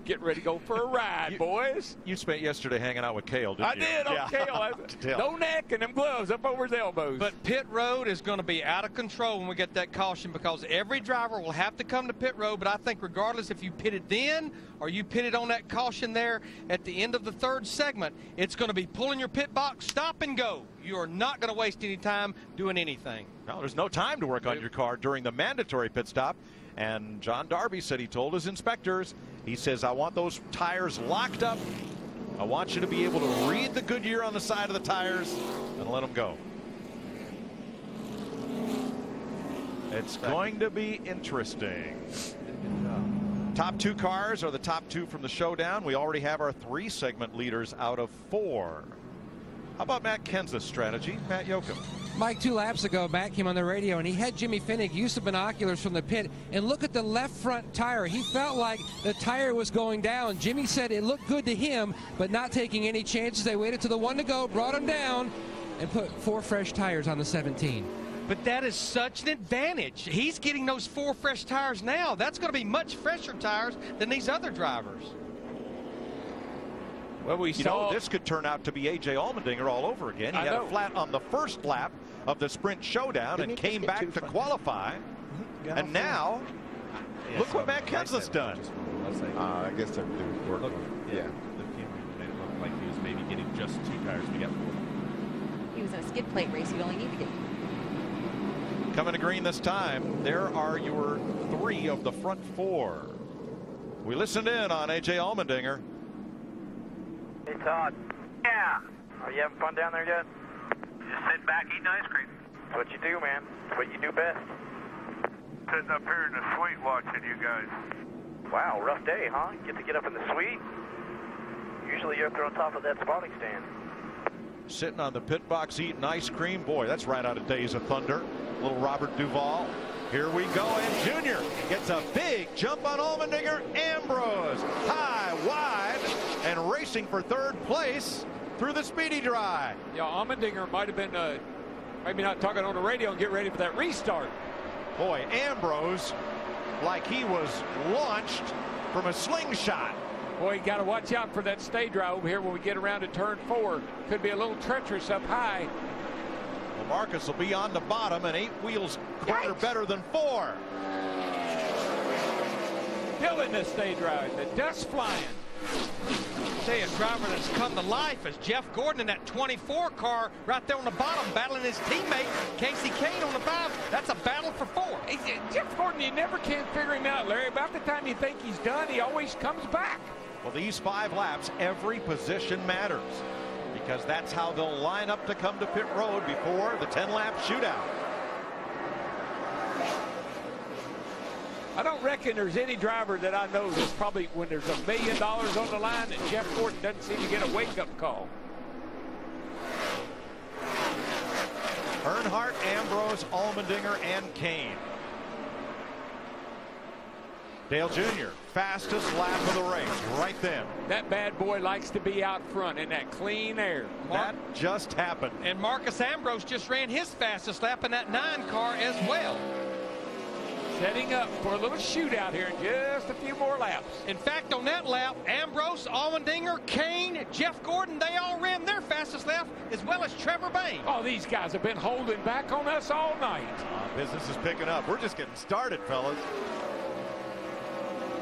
Get ready to go for a ride, boys. You spent yesterday hanging out with Cale, didn't you? I did on Cale. No neck and them gloves up over his elbows. But pit road is going to be out of control when we get that caution, because every driver will have to come to pit road. But I think regardless if you pitted then or you pitted on that caution there at the end of the 3rd segment, it's going to be pulling your pit box, stop and go. You are not going to waste any time doing anything. No, there's no time to work on your car during the mandatory pit stop. And John Darby said he told his inspectors, he says, I want those tires locked up. I want you to be able to read the Goodyear on the side of the tires and let them go. It's going to be interesting. Top 2 cars are the top 2 from the showdown. We already have our 3 segment leaders out of 4. How about Matt Kenseth's strategy? Matt Yoakum. Mike, 2 laps ago, Matt came on the radio and he had Jimmy Finnick use the binoculars from the pit and look at the left front tire. He felt like the tire was going down. Jimmy said it looked good to him, but not taking any chances. They waited to the 1 to go, brought him down, and put 4 fresh tires on the 17. But that is such an advantage. He's getting those 4 fresh tires now. That's going to be much fresher tires than these other drivers. Well, we saw this could turn out to be A.J. Allmendinger all over again. He had a flat on the first lap of the sprint showdown and came back to qualify. And now, look what Matt Kenseth's done. I guess they're working. Yeah. The camera made it look like he was maybe getting just 2 tires. We got 4. He was in a skid plate race. You only need to get. Coming to green this time, there are your 3 of the front 4. We listened in on A.J. Allmendinger. Hey, Todd. Yeah. Are you having fun down there yet? Just sitting back eating ice cream. That's what you do, man. That's what you do best. Sitting up here in the suite watching you guys. Wow, rough day, huh? Get up in the suite? Usually you're up there on top of that spotting stand. Sitting on the pit box eating ice cream. Boy, that's right out of Days of Thunder. Little Robert Duvall. Here we go, and Junior gets a big jump on Allmendinger. Ambrose high, wide, and racing for 3rd place through the speedy dry. Yeah, Allmendinger might have been maybe not talking on the radio and get ready for that restart. Boy, Ambrose, like he was launched from a slingshot. Boy, you got to watch out for that stay dry over here when we get around to turn 4. Could be a little treacherous up high. Well, Marcus will be on the bottom, and 8 wheels quarter better than 4. Still in the stay dry. The dust flying. Say a driver that's come to life is Jeff Gordon in that 24 car right there on the bottom, battling his teammate Casey Kane on the 5. That's a battle for 4. Hey, Jeff Gordon, you never can figure him out, Larry. About the time you think he's done, he always comes back. Well, these 5 laps, every position matters, because that's how they'll line up to come to pit road before the 10-lap shootout. I don't reckon there's any driver that I know that's probably, when there's $1 million on the line, that Jeff Gordon doesn't seem to get a wake-up call. Earnhardt, Ambrose, Allmendinger, and Kane. Dale Jr., fastest lap of the race, right there. That bad boy likes to be out front in that clean air. That just happened. And Marcus Ambrose just ran his fastest lap in that 9 car as well. Setting up for a little shootout here in just a few more laps. In fact, on that lap, Ambrose, Allmendinger, Kane, Jeff Gordon, they all ran their fastest lap, as well as Trevor Bayne. Oh, these guys have been holding back on us all night. Business is picking up. We're just getting started, fellas.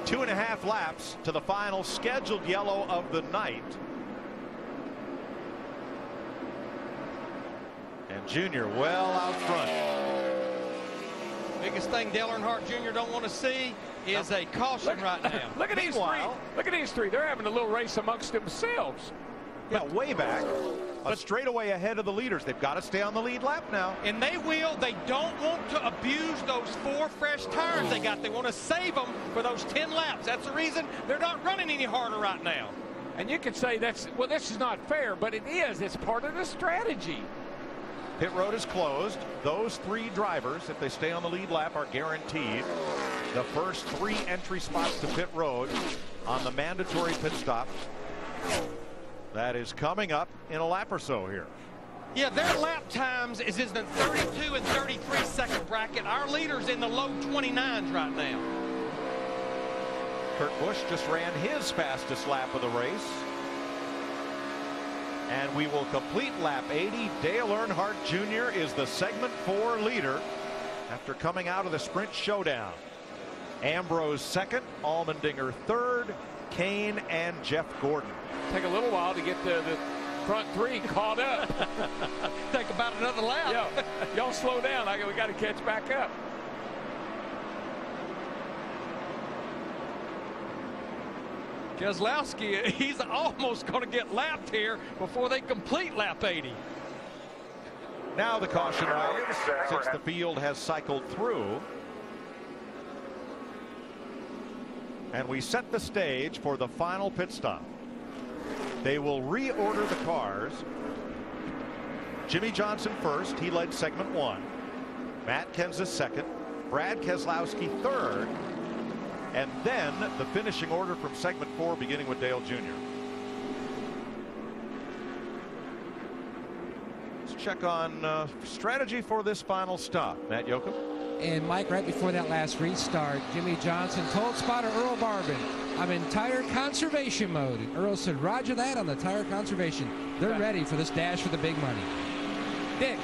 2.5 laps to the final scheduled yellow of the night. And Junior well out front. Biggest thing Dale Earnhardt Jr. don't want to see is a caution right now. Look at these three. Look at these three. They're having a little race amongst themselves. Yeah, way back. But straightaway ahead of the leaders. They've got to stay on the lead lap now. And they will. They don't want to abuse those 4 fresh tires they got. They want to save them for those 10 laps. That's the reason they're not running any harder right now. And you could say well, this is not fair, but it is. It's part of the strategy. Pit road is closed. Those 3 drivers, if they stay on the lead lap, are guaranteed the first 3 entry spots to pit road on the mandatory pit stop. That is coming up in a lap or so here. Yeah, their lap times is in the 32 and 33 second bracket. Our leader's in the low 29s right now. Kurt Busch just ran his fastest lap of the race. And we will complete lap 80. Dale Earnhardt Jr. is the segment 4 leader after coming out of the sprint showdown. Ambrose second, Allmendinger third, Kane and Jeff Gordon. Take a little while to get the front 3 caught up. Take about another lap. Yeah, y'all slow down. We got to catch back up. Keselowski, he's almost going to get lapped here before they complete lap 80. Now the caution waves since the field has cycled through. And we set the stage for the final pit stop. They will reorder the cars. Jimmy Johnson first. He led segment 1. Matt Kenseth second. Brad Keselowski third. And then the finishing order from segment 4, beginning with Dale Jr. Let's check on strategy for this final stop. Matt Yoakum. And Mike, right before that last restart, Jimmy Johnson told spotter Earl Barbin, I'm in tire conservation mode. And Earl said, roger that on the tire conservation. They're ready for this dash for the big money. Dick.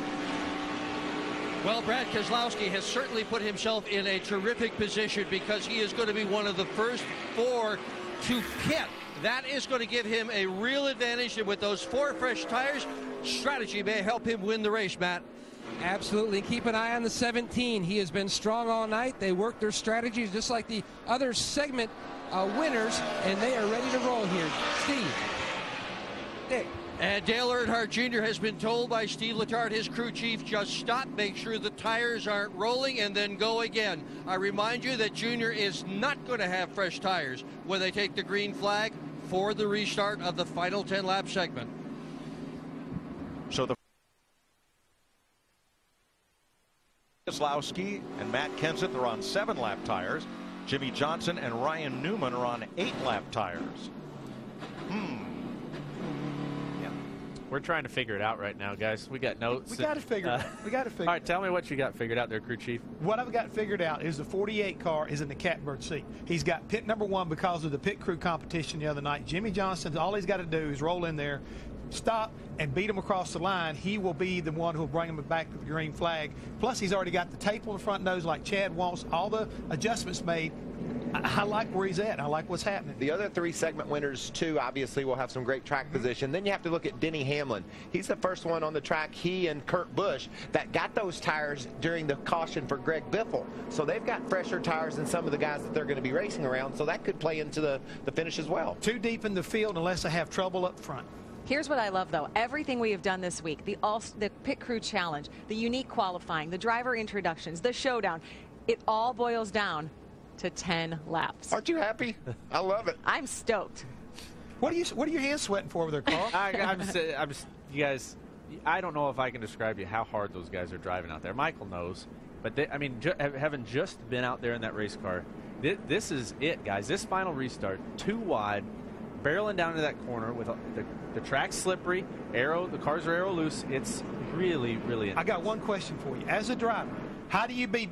Well, Brad Keselowski has certainly put himself in a terrific position because he is going to be one of the first 4 to pit. That is going to give him a real advantage, and with those 4 fresh tires, strategy may help him win the race, Matt. Absolutely. Keep an eye on the 17. He has been strong all night. They worked their strategies just like the other segment winners, and they are ready to roll here. Steve. Dick. And Dale Earnhardt Jr. has been told by Steve Letarte, his crew chief, just stop, make sure the tires aren't rolling, and then go again. I remind you that Jr. is not going to have fresh tires when they take the green flag for the restart of the final 10-lap segment. So the Keselowski and Matt Kenseth are on 7-lap tires. Jimmy Johnson and Ryan Newman are on 8-lap tires. We're trying to figure it out right now, guys. We got notes. We got to figure it out. We got to figure. All right, tell me what you got figured out there, crew chief. What I've got figured out is the 48 car is in the catbird seat. He's got pit number 1 because of the pit crew competition the other night. Jimmy Johnson, all he's got to do is roll in there, stop, and beat him across the line. He will be the one who will bring him back to the green flag. Plus, he's already got the tape on the front nose like Chad wants, all the adjustments made. I like where he's at. I like what's happening. The other 3 segment winners, too, obviously will have some great track position. Then you have to look at Denny Hamlin. He's the first one on the track, he and Kurt Busch, that got those tires during the caution for Greg Biffle. So they've got fresher tires than some of the guys that they're going to be racing around. So that could play into the finish as well. Too deep in the field unless they have trouble up front. Here's what I love, though. Everything we have done this week, the pit crew challenge, the unique qualifying, the driver introductions, the showdown, it all boils down to 10 laps. Aren't you happy? I love it. I'm stoked. What are your hands sweating for over there, Carl? I'm just, you guys, I don't know if I can describe you how hard those guys are driving out there. Michael knows, but having just been out there in that race car, This is it, guys. This final restart, too wide, barreling down into that corner with the track slippery, the cars are aero loose. It's really, really intense. I got one question for you. As a driver, how do you be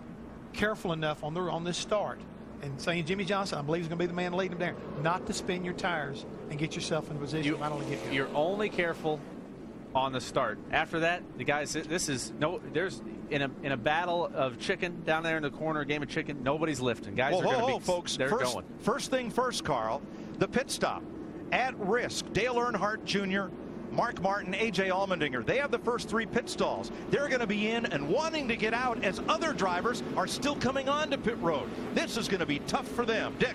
careful enough on this start and saying Jimmy Johnson, I believe, is going to be the man leading them there, not to spin your tires and get yourself in a position not only get good. You're only careful on the start. After that, the guys, there's in a battle of chicken down there in the corner, game of chicken, nobody's lifting. Guys are going to be, folks, they're going. First thing first, Carl, the pit stop. At risk, Dale Earnhardt Jr., Mark Martin, A.J. Allmendinger. They have the first 3 pit stalls. They're going to be in and wanting to get out as other drivers are still coming on to pit road. This is going to be tough for them. Dick.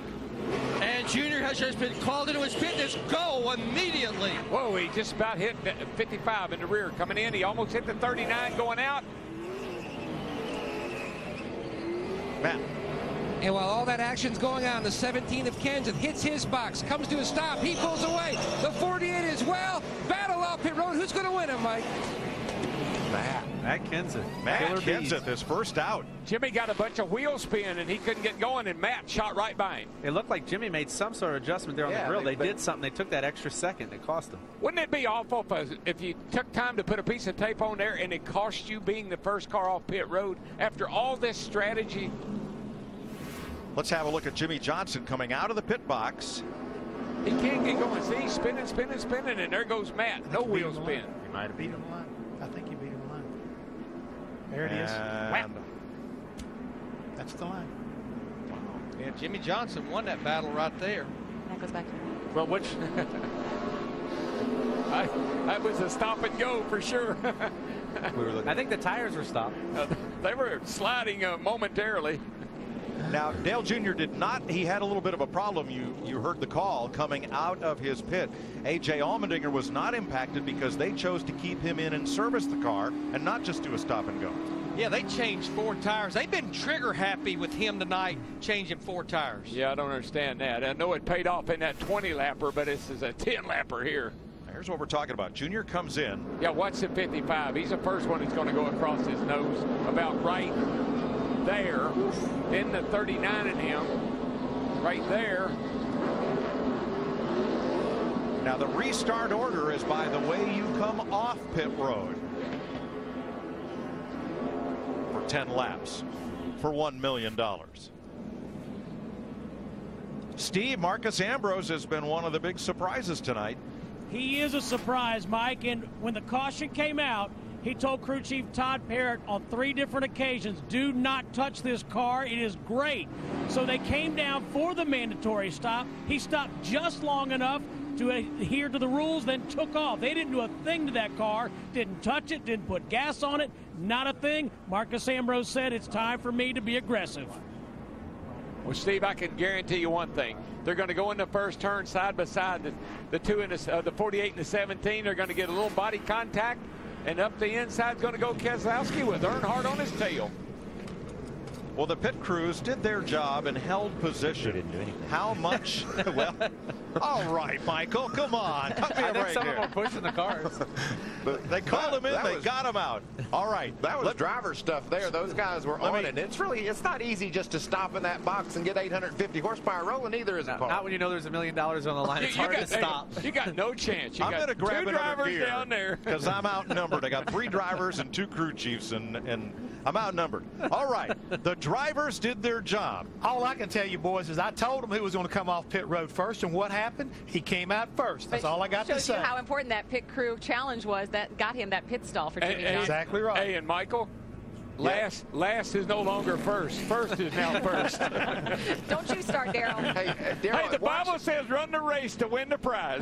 And Junior has just been called into his pit. Just go immediately. Whoa, he just about hit 55 in the rear coming in. He almost hit the 39 going out. Matt. And while all that action's going on, the 17 of Kenseth hits his box, comes to a stop, he pulls away. The 48 as well. Battle off pit road. Who's going to win him, Mike? Matt Kenseth. Matt Kenseth is first out. Jimmy got a bunch of wheel spin and he couldn't get going, and Matt shot right by him. It looked like Jimmy made some sort of adjustment there on the grill. They did something. They took that extra second. It cost them. Wouldn't it be awful if you took time to put a piece of tape on there and it cost you being the first car off pit road after all this strategy? Let's have a look at Jimmy Johnson coming out of the pit box. He can't get going. See, he's spinning, and there goes Matt. No wheel spin. He might have beat him line. I think he beat him line. There it is. Wow. That's the line. Yeah, Jimmy Johnson won that battle right there. That goes back to well, which that was a stop and go for sure. I think the tires were stopped. They were sliding momentarily. Now, Dale Jr. did not. He had a little bit of a problem. You heard the call coming out of his pit. A.J. Allmendinger was not impacted because they chose to keep him in and service the car and not just do a stop and go. Yeah, they changed 4 tires. They've been trigger happy with him tonight, changing 4 tires. Yeah, I don't understand that. I know it paid off in that 20-lapper, but this is a 10-lapper here. Here's what we're talking about. Junior comes in. Yeah, watch the 55. He's the first one that's going to go across his nose about right there. Then the 39 in him right there. Now the restart order is by the way you come off pit road for 10 laps for $1 million. Steve, Marcus Ambrose has been one of the big surprises tonight. He is a surprise, Mike, and when the caution came out, he told crew chief Todd Parrott on 3 different occasions, do not touch this car. It is great. So they came down for the mandatory stop. He stopped just long enough to adhere to the rules, then took off. They didn't do a thing to that car, didn't touch it, didn't put gas on it, not a thing. Marcus Ambrose said it's time for me to be aggressive. Well, Steve, I can guarantee you one thing. They're going to go in the first turn side by side. The 2 and the 48 and the 17 are going to get a little body contact. And up the inside is going to go Keselowski with Earnhardt on his tail. Well, the pit crews did their job and held position. They didn't do anything. How much? Well, all right, Michael, come on. Cut me a break some here. of them were pushing the cars. They called him in, they got him out. All right. That was driver stuff there. Those guys were on it. It's not easy just to stop in that box and get 850 horsepower rolling either as a car. Not when you know there's $1 million on the line. It's hard to stop. You got no chance. I'm going to grab 2 drivers down there. Because I'm outnumbered. I got 3 drivers and 2 crew chiefs, and I'm outnumbered. All right. The drivers did their job. All I can tell you, boys, is I told him who was going to come off pit road first, and what happened? He came out first. That's all I got to say. Shows you how important that pit crew challenge was that got him that pit stall for Jimmy Johnson. Exactly right. Hey, and Michael, last is no longer first. First is now first. Don't you start, Darrell. Hey, the Bible says run the race to win the prize.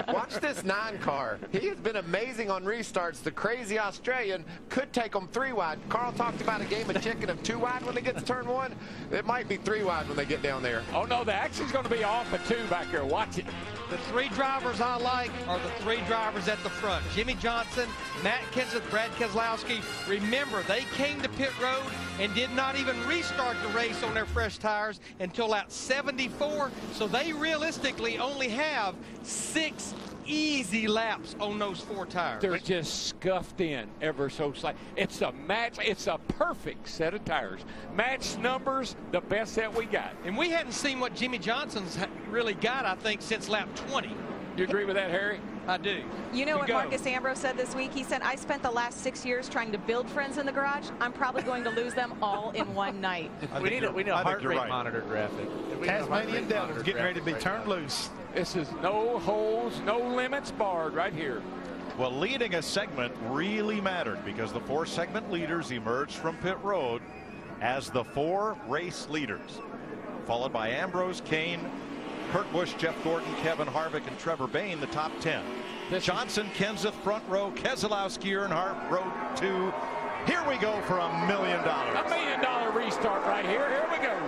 Watch this 9 car. He has been amazing on restarts. The crazy Australian could take them 3 wide. Carl talked about a game of chicken of 2 wide when they get to turn 1. It might be 3 wide when they get down there. Oh, no, the action's going to be off at 2 back there. Watch it. The 3 drivers I like are the 3 drivers at the front. Jimmy Johnson, Matt Kenseth, Brad Keselowski. Remember, they came to pit road and did not even restart the race on their fresh tires until lap 74. So they realistically only have 6 easy laps on those 4 tires. They're just scuffed in ever so slightly. It's a match. It's a perfect set of tires. Match numbers, the best that we got. And we hadn't seen what Jimmy Johnson's really got, I think, since lap 20. You agree with that, Harry? I do. You know what Marcus Ambrose said this week? He said, I spent the last 6 years trying to build friends in the garage. I'm probably going to lose them all in one night. We need a heart rate monitor graphic. Tasmanian Devil's getting ready to be turned loose. This is no holes, no limits barred right here. Well, leading a segment really mattered because the 4 segment leaders emerged from pit road as the 4 race leaders, followed by Ambrose, Kane, Kurt Busch, Jeff Gordon, Kevin Harvick, and Trevor Bayne, the top 10. Johnson, Kenseth, front row, Keselowski, Earnhardt, row 2. Here we go for $1 million. $1 million restart right here. Here we go.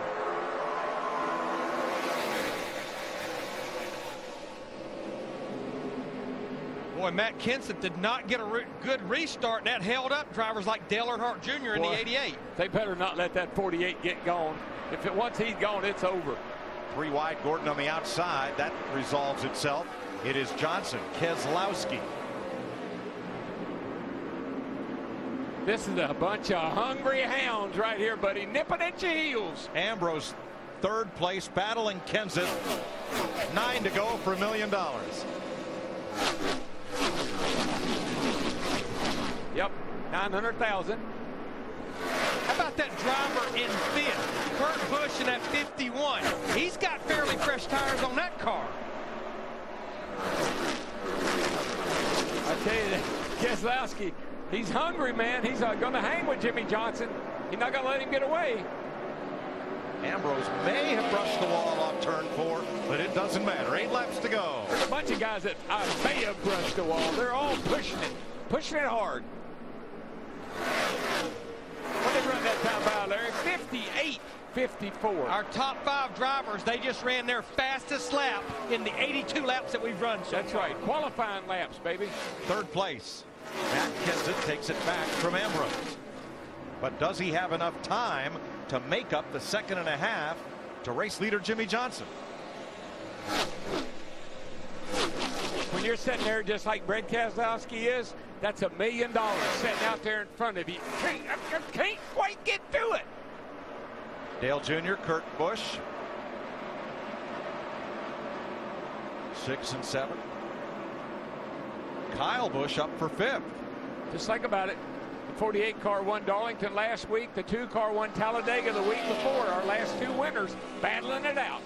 Boy, Matt Kenseth did not get a good restart. That held up drivers like Dale Earnhardt Jr. in the 88. They better not let that 48 get gone. Once he's gone, it's over. 3 wide, Gordon on the outside. That resolves itself. It is Johnson, Keselowski. This is a bunch of hungry hounds right here, buddy, nipping at your heels. Ambrose, 3rd place, battling Kenseth. 9 to go for $1 million. Yep, 900,000. How about that driver in 5th, Kurt Busch in that 51? He's got fairly fresh tires on that car. I tell you, Keselowski, he's hungry, man. He's going to hang with Jimmy Johnson. He's not going to let him get away. Ambrose may have brushed the wall off turn 4, but it doesn't matter. 8 laps to go. There's a bunch of guys that may have brushed the wall. They're all pushing it hard. What did they run that time by, Larry? 58-54. Our top 5 drivers, they just ran their fastest lap in the 82 laps that we've run so That's far. right. Qualifying laps, baby. 3rd place. Matt Kenseth takes it back from Ambrose. But does he have enough time to make up the 2.5 to race leader Jimmy Johnson? When you're sitting there just like Brad Keselowski is, that's $1 million sitting out there in front of you. I can't quite get to it. Dale Jr., Kurt Busch. 6 and 7. Kyle Busch up for 5th. Just think about it. The 48 car won Darlington last week. The 2 car won Talladega the week before. Our last 2 winners battling it out.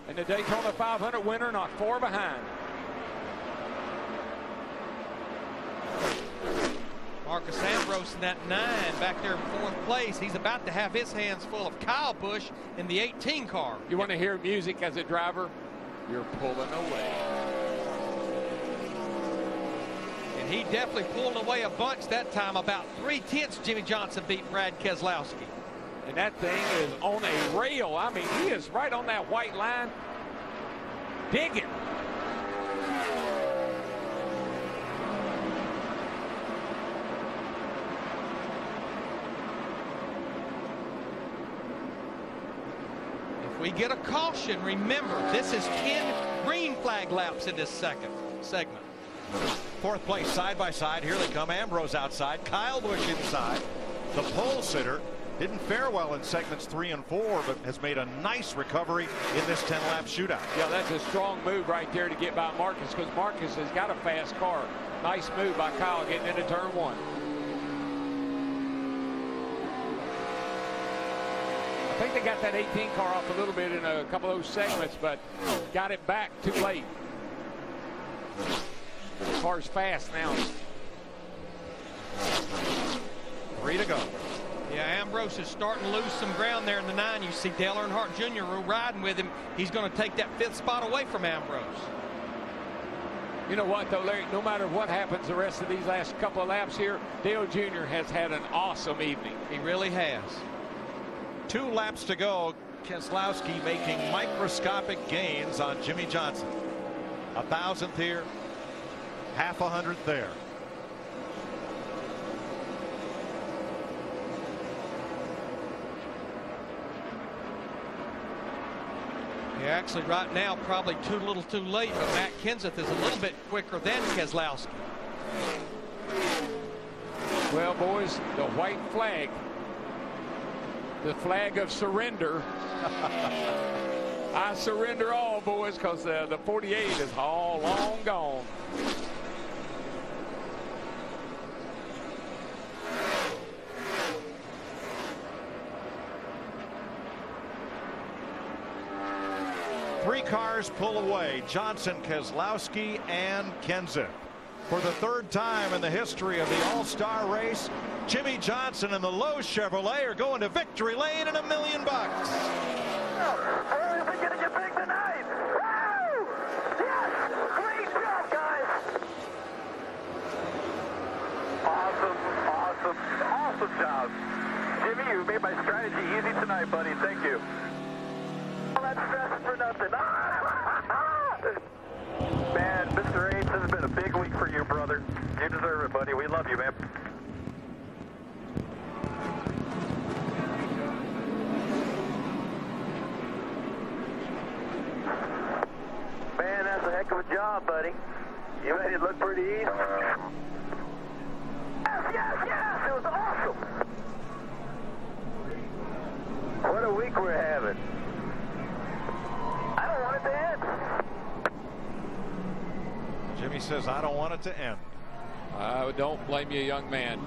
And the Daytona 500 winner not 4 behind. Marcus Ambrose in that 9 back there in 4th place. He's about to have his hands full of Kyle Busch in the 18 car. You want to hear music as a driver? You're pulling away. And he definitely pulled away a bunch that time. About 3/10 Jimmy Johnson beat Brad Keselowski. And that thing is on a rail. I mean, he is right on that white line. Digging. If we get a caution, remember, this is 10 green flag laps in this second segment. 4th place, side by side. Here they come. Ambrose outside. Kyle Busch inside. The pole sitter didn't fare well in segments 3 and 4, but has made a nice recovery in this 10-lap shootout. Yeah, that's a strong move right there to get by Marcus, because Marcus has got a fast car. Nice move by Kyle getting into turn 1. I think they got that 18 car off a little bit in a couple of those segments, but got it back too late. The car's fast now. 3 to go. Yeah, Ambrose is starting to lose some ground there in the 9. You see Dale Earnhardt Jr. riding with him. He's going to take that 5th spot away from Ambrose. You know what, though, Larry? No matter what happens the rest of these last couple of laps here, Dale Jr. has had an awesome evening. He really has. 2 laps to go. Keselowski making microscopic gains on Jimmy Johnson. 1,000th here, 0.5 there. Yeah, actually, right now, probably too little too late, but Matt Kenseth is a little bit quicker than Keselowski. Well, boys, the white flag, the flag of surrender. I surrender all, boys, because the 48 is all long gone. Three cars pull away: Johnson, Keselowski, and Kenseth. For the third time in the history of the All-Star race, Jimmy Johnson and the Lowe's Chevrolet are going to victory lane and $1 million. Oh, is it going to get big tonight? Woo! Yes! Great job, guys! Awesome job. Jimmy, you made my strategy easy tonight, buddy. Thank you. All that stress for nothing. Man, Mr. H, this has been a big week for you, brother. You deserve it, buddy. We love you, man. Man, that's a heck of a job, buddy. You made it look pretty easy. Yes! It was awesome. What a week we're having. I don't want it to end. Jimmy says, I don't want it to end. I don't blame you, young man.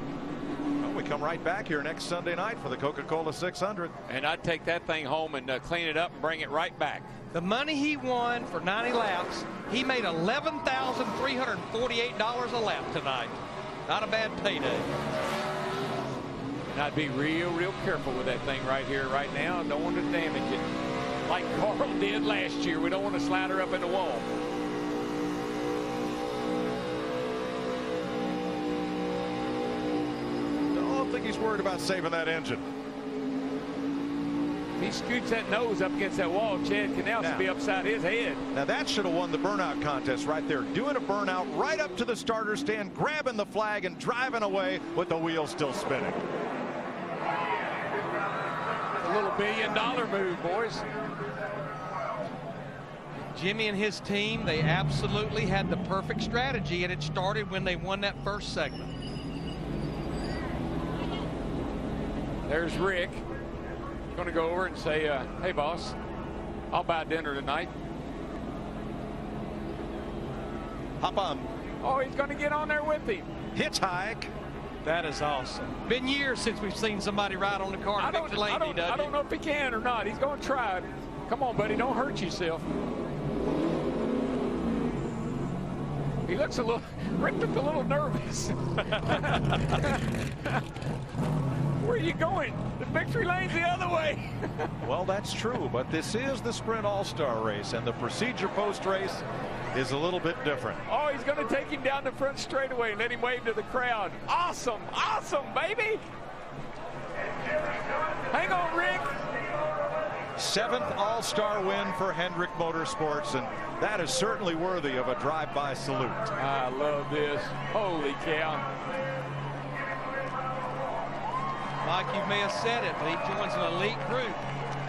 Well, we come right back here next Sunday night for the Coca-Cola 600. And I'd take that thing home and clean it up and bring it right back. The money he won for 90 laps, he made $11,348 a lap tonight. Not a bad payday. And I'd be real careful with that thing right here, right now. I don't want to damage it. Like Carl did last year. We don't want to slide her up in the wall. I don't think he's worried about saving that engine. If he scoots that nose up against that wall, Chad Knaus should be upside his head. Now that should have won the burnout contest right there. Doing a burnout right up to the starter stand, grabbing the flag and driving away with the wheels still spinning. A little $1 billion move, boys. Jimmy and his team, they absolutely had the perfect strategy, and it started when they won that first segment. There's Rick. Going to go over and say, hey, boss, I'll buy dinner tonight. Hop on. Oh, he's going to get on there with him. Hitchhike. That is awesome. Been years since we've seen somebody ride on the car. I don't know if he can or not. He's going to try it. Come on, buddy. Don't hurt yourself. He looks a little, Rick looked a little nervous. Where are you going? The victory lane's the other way. Well, that's true, but this is the Sprint All-Star race, and the procedure post-race is a little bit different. Oh, he's going to take him down the front straightaway and let him wave to the crowd. Awesome, baby. Hang on, Rick. 7th All-Star win for Hendrick Motorsports, and that is certainly worthy of a drive-by salute. I love this. Holy cow. Mike, you may have said it, but he joins an elite group.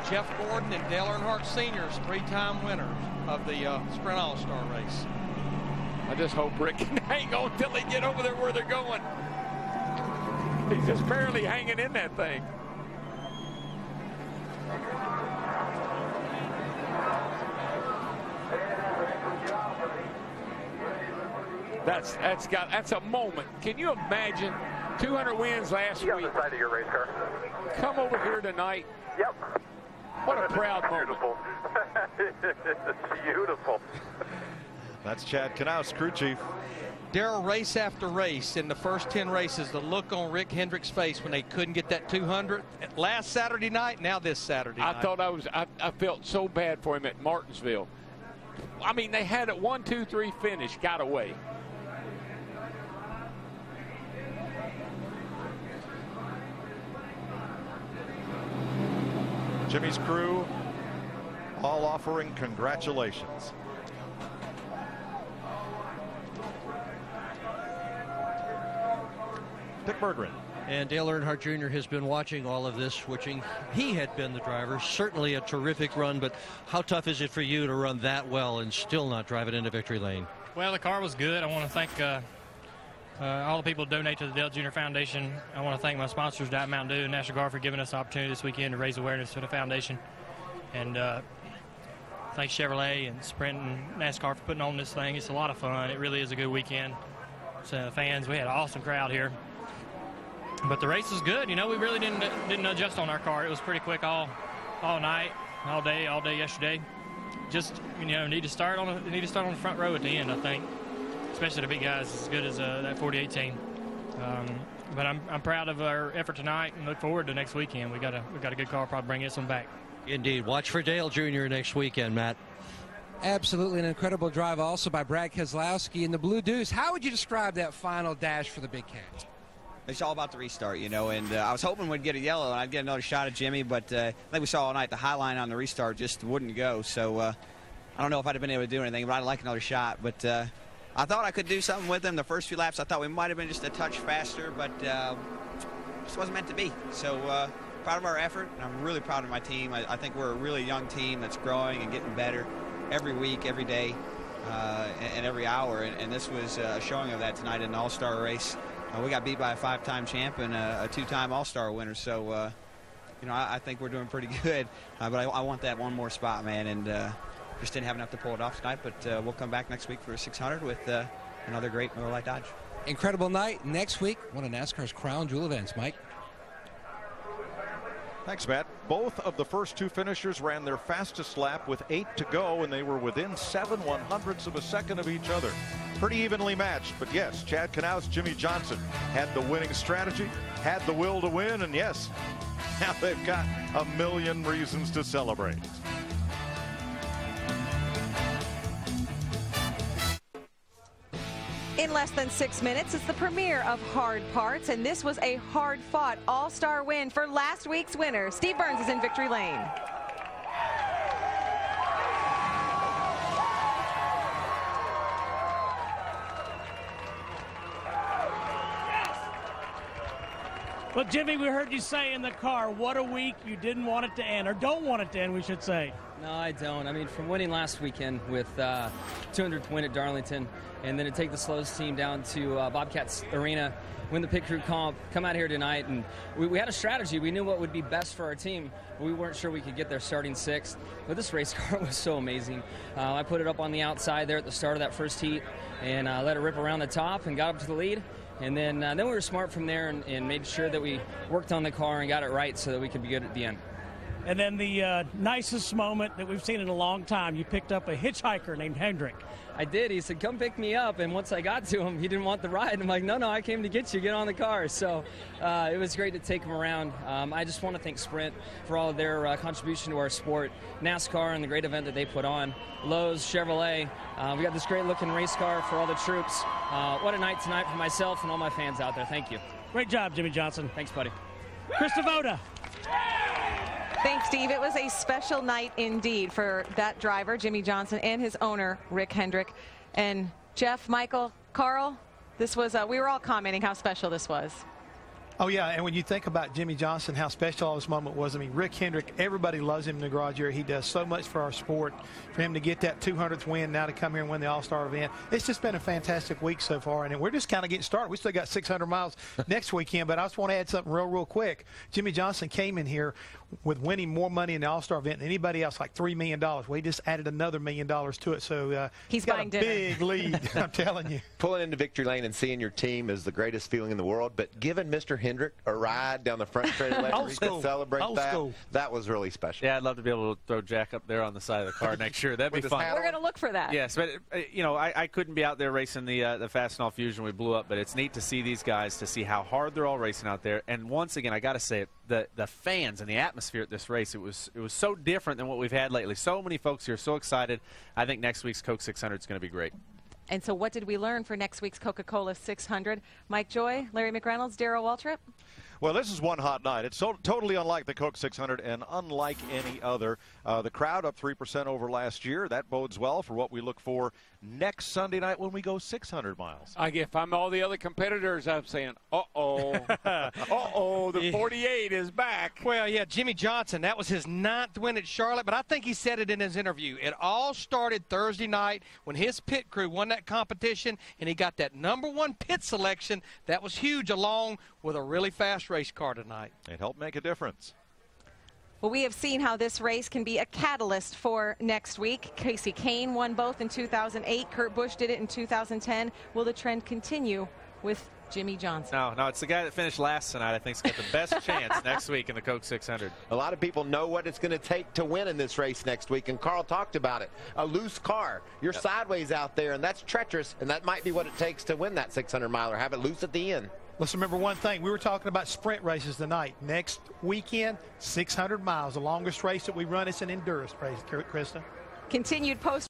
Jeff Gordon and Dale Earnhardt Sr.'s 3-time winners of the Sprint All-Star race. I just hope Rick can hang on till they get over there where they're going. He's just barely hanging in that thing. That's a moment. Can you imagine 200 wins last week? On the side of your race car. Come over here tonight. Yep. What a proud moment. Beautiful. It's beautiful. That's Chad Knaus, crew chief. Darrell, race after race, in the first 10 races, the look on Rick Hendrick's face when they couldn't get that 200 last Saturday night, now this Saturday night. I felt so bad for him at Martinsville. I mean, they had a 1-2-3 finish, got away. Jimmy's crew all offering congratulations. Dick Berggren. And Dale Earnhardt Jr. has been watching all of this, wishing he had been the driver. Certainly a terrific run, but how tough is it for you to run that well and still not drive it into victory lane? Well, the car was good. I want to thank all the people who donate to the Dale Jr. Foundation. I want to thank my sponsors, Diet Mountain Dew and Nascar, for giving us the opportunity this weekend to raise awareness for the foundation. And thanks Chevrolet and Sprint and NASCAR for putting on this thing. It's a lot of fun. It really is a good weekend. So fans, we had an awesome crowd here. But the race was good. You know, we really didn't adjust on our car. It was pretty quick all night, all day yesterday. Just, you know, need to start on the front row at the end, I think. Especially the big guys, as good as that 4018. But I'm proud of our effort tonight and look forward to next weekend. We got a good car. Probably bring this one back. Indeed. Watch for Dale Jr. next weekend, Matt. Absolutely an incredible drive also by Brad Keselowski in the Blue Deuce. How would you describe that final dash for the Big Cats? It's all about the restart, you know, and I was hoping we'd get a yellow and I'd get another shot at Jimmy, but like we saw all night, the high line on the restart just wouldn't go. So I don't know if I'd have been able to do anything, but I'd like another shot. But I thought I could do something with him the first few laps. I thought we might have been just a touch faster, but just wasn't meant to be. So proud of our effort, and I'm really proud of my team. I think we're a really young team that's growing and getting better every week, every day, and every hour. And this was a showing of that tonight in the All-Star race. We got beat by a 5-time champ and a 2-time All-Star winner. So, you know, I think we're doing pretty good. But I want that one more spot, man, and just didn't have enough to pull it off tonight. But we'll come back next week for a 600 with another great Miller Lite Dodge. Incredible night. Next week, one of NASCAR's crown jewel events. Mike? Thanks, Matt. Both of the first two finishers ran their fastest lap with 8 to go, and they were within 7 100ths of a second of each other. Pretty evenly matched, but yes, Chad Knaus, Jimmy Johnson had the winning strategy, had the will to win, and yes, now they've got a million reasons to celebrate. In less than 6 minutes, it's the premiere of Hard Parts, and this was a hard-fought all-star win for last week's winner. Steve Burns is in victory lane. Well, Jimmy, we heard you say in the car, what a week. You didn't want it to end, or don't want it to end, we should say. No, I don't. I mean, from winning last weekend with 200th win at Darlington, and then to take the slowest team down to Bobcats Arena, win the pit crew comp, come out here tonight, and we had a strategy. We knew what would be best for our team. We weren't sure we could get there starting 6th, but this race car was so amazing. I put it up on the outside there at the start of that first heat, and let it rip around the top and got up to the lead. And then we were smart from there and made sure that we worked on the car and got it right so that we could be good at the end. And then the nicest moment that we've seen in a long time, you picked up a hitchhiker named Hendrick. I did. He said, come pick me up. And once I got to him, he didn't want the ride. I'm like, no, I came to get you. Get on the car. So it was great to take him around. I just want to thank Sprint for all of their contribution to our sport, NASCAR and the great event that they put on, Lowe's, Chevrolet. We got this great-looking race car for all the troops. What a night tonight for myself and all my fans out there. Thank you. Great job, Jimmy Johnson. Thanks, buddy. Chris Devoda. Thanks, Steve. It was a special night indeed for that driver, Jimmy Johnson, and his owner, Rick Hendrick. And Jeff, Michael, Carl, this was, we were all commenting how special this was. Oh, yeah, and when you think about Jimmy Johnson, how special this moment was, I mean, Rick Hendrick, everybody loves him in the garage area. He does so much for our sport. For him to get that 200th win, now to come here and win the All-Star event, it's just been a fantastic week so far, and we're just kind of getting started. We still got 600 miles next weekend, but I just want to add something real quick. Jimmy Johnson came in here with winning more money in the All-Star event than anybody else, like $3 million. We just added another $1 million to it, so he's got a big lead, I'm telling you. Pulling into victory lane and seeing your team is the greatest feeling in the world, but giving Mr. Hendrick a ride down the front straight lane to celebrate that was really special. Yeah, I'd love to be able to throw Jack up there on the side of the car next year. That'd be fun. We're going to look for that. Yes, but you know, I couldn't be out there racing the Fast and All Fusion. We blew up, but it's neat to see these guys, to see how hard they're all racing out there. And once again, I got to say it, the fans and the atmosphere at this race, it was so different than what we've had lately. So many folks here, so excited. I think next week's Coke 600 is going to be great. And so what did we learn for next week's Coca-Cola 600? Mike Joy, Larry McReynolds, Darrell Waltrip? Well, this is one hot night. It's totally unlike the Coke 600 and unlike any other. The crowd up 3% over last year. That bodes well for what we look for next Sunday night when we go 600 miles. If I'm all the other competitors, I'm saying, uh-oh, uh-oh, the 48 is back. Well, yeah, Jimmy Johnson, that was his 9th win at Charlotte, but I think he said it in his interview. It all started Thursday night when his pit crew won that competition, and he got that #1 pit selection. That was huge, along with a really fast race car tonight. It helped make a difference. Well, we have seen how this race can be a catalyst for next week. Casey Kane won both in 2008. Kurt Busch did it in 2010. Will the trend continue with Jimmy Johnson? No, it's the guy that finished last tonight. I think has got the best chance next week in the Coke 600. A lot of people know what it's going to take to win in this race next week, and Carl talked about it. A loose car. You're sideways out there, and that's treacherous, and that might be what it takes to win that 600-miler. Have it loose at the end. Let's remember one thing. We were talking about sprint races tonight. Next weekend, 600 miles. The longest race that we run is an endurance race, Krista. Continued post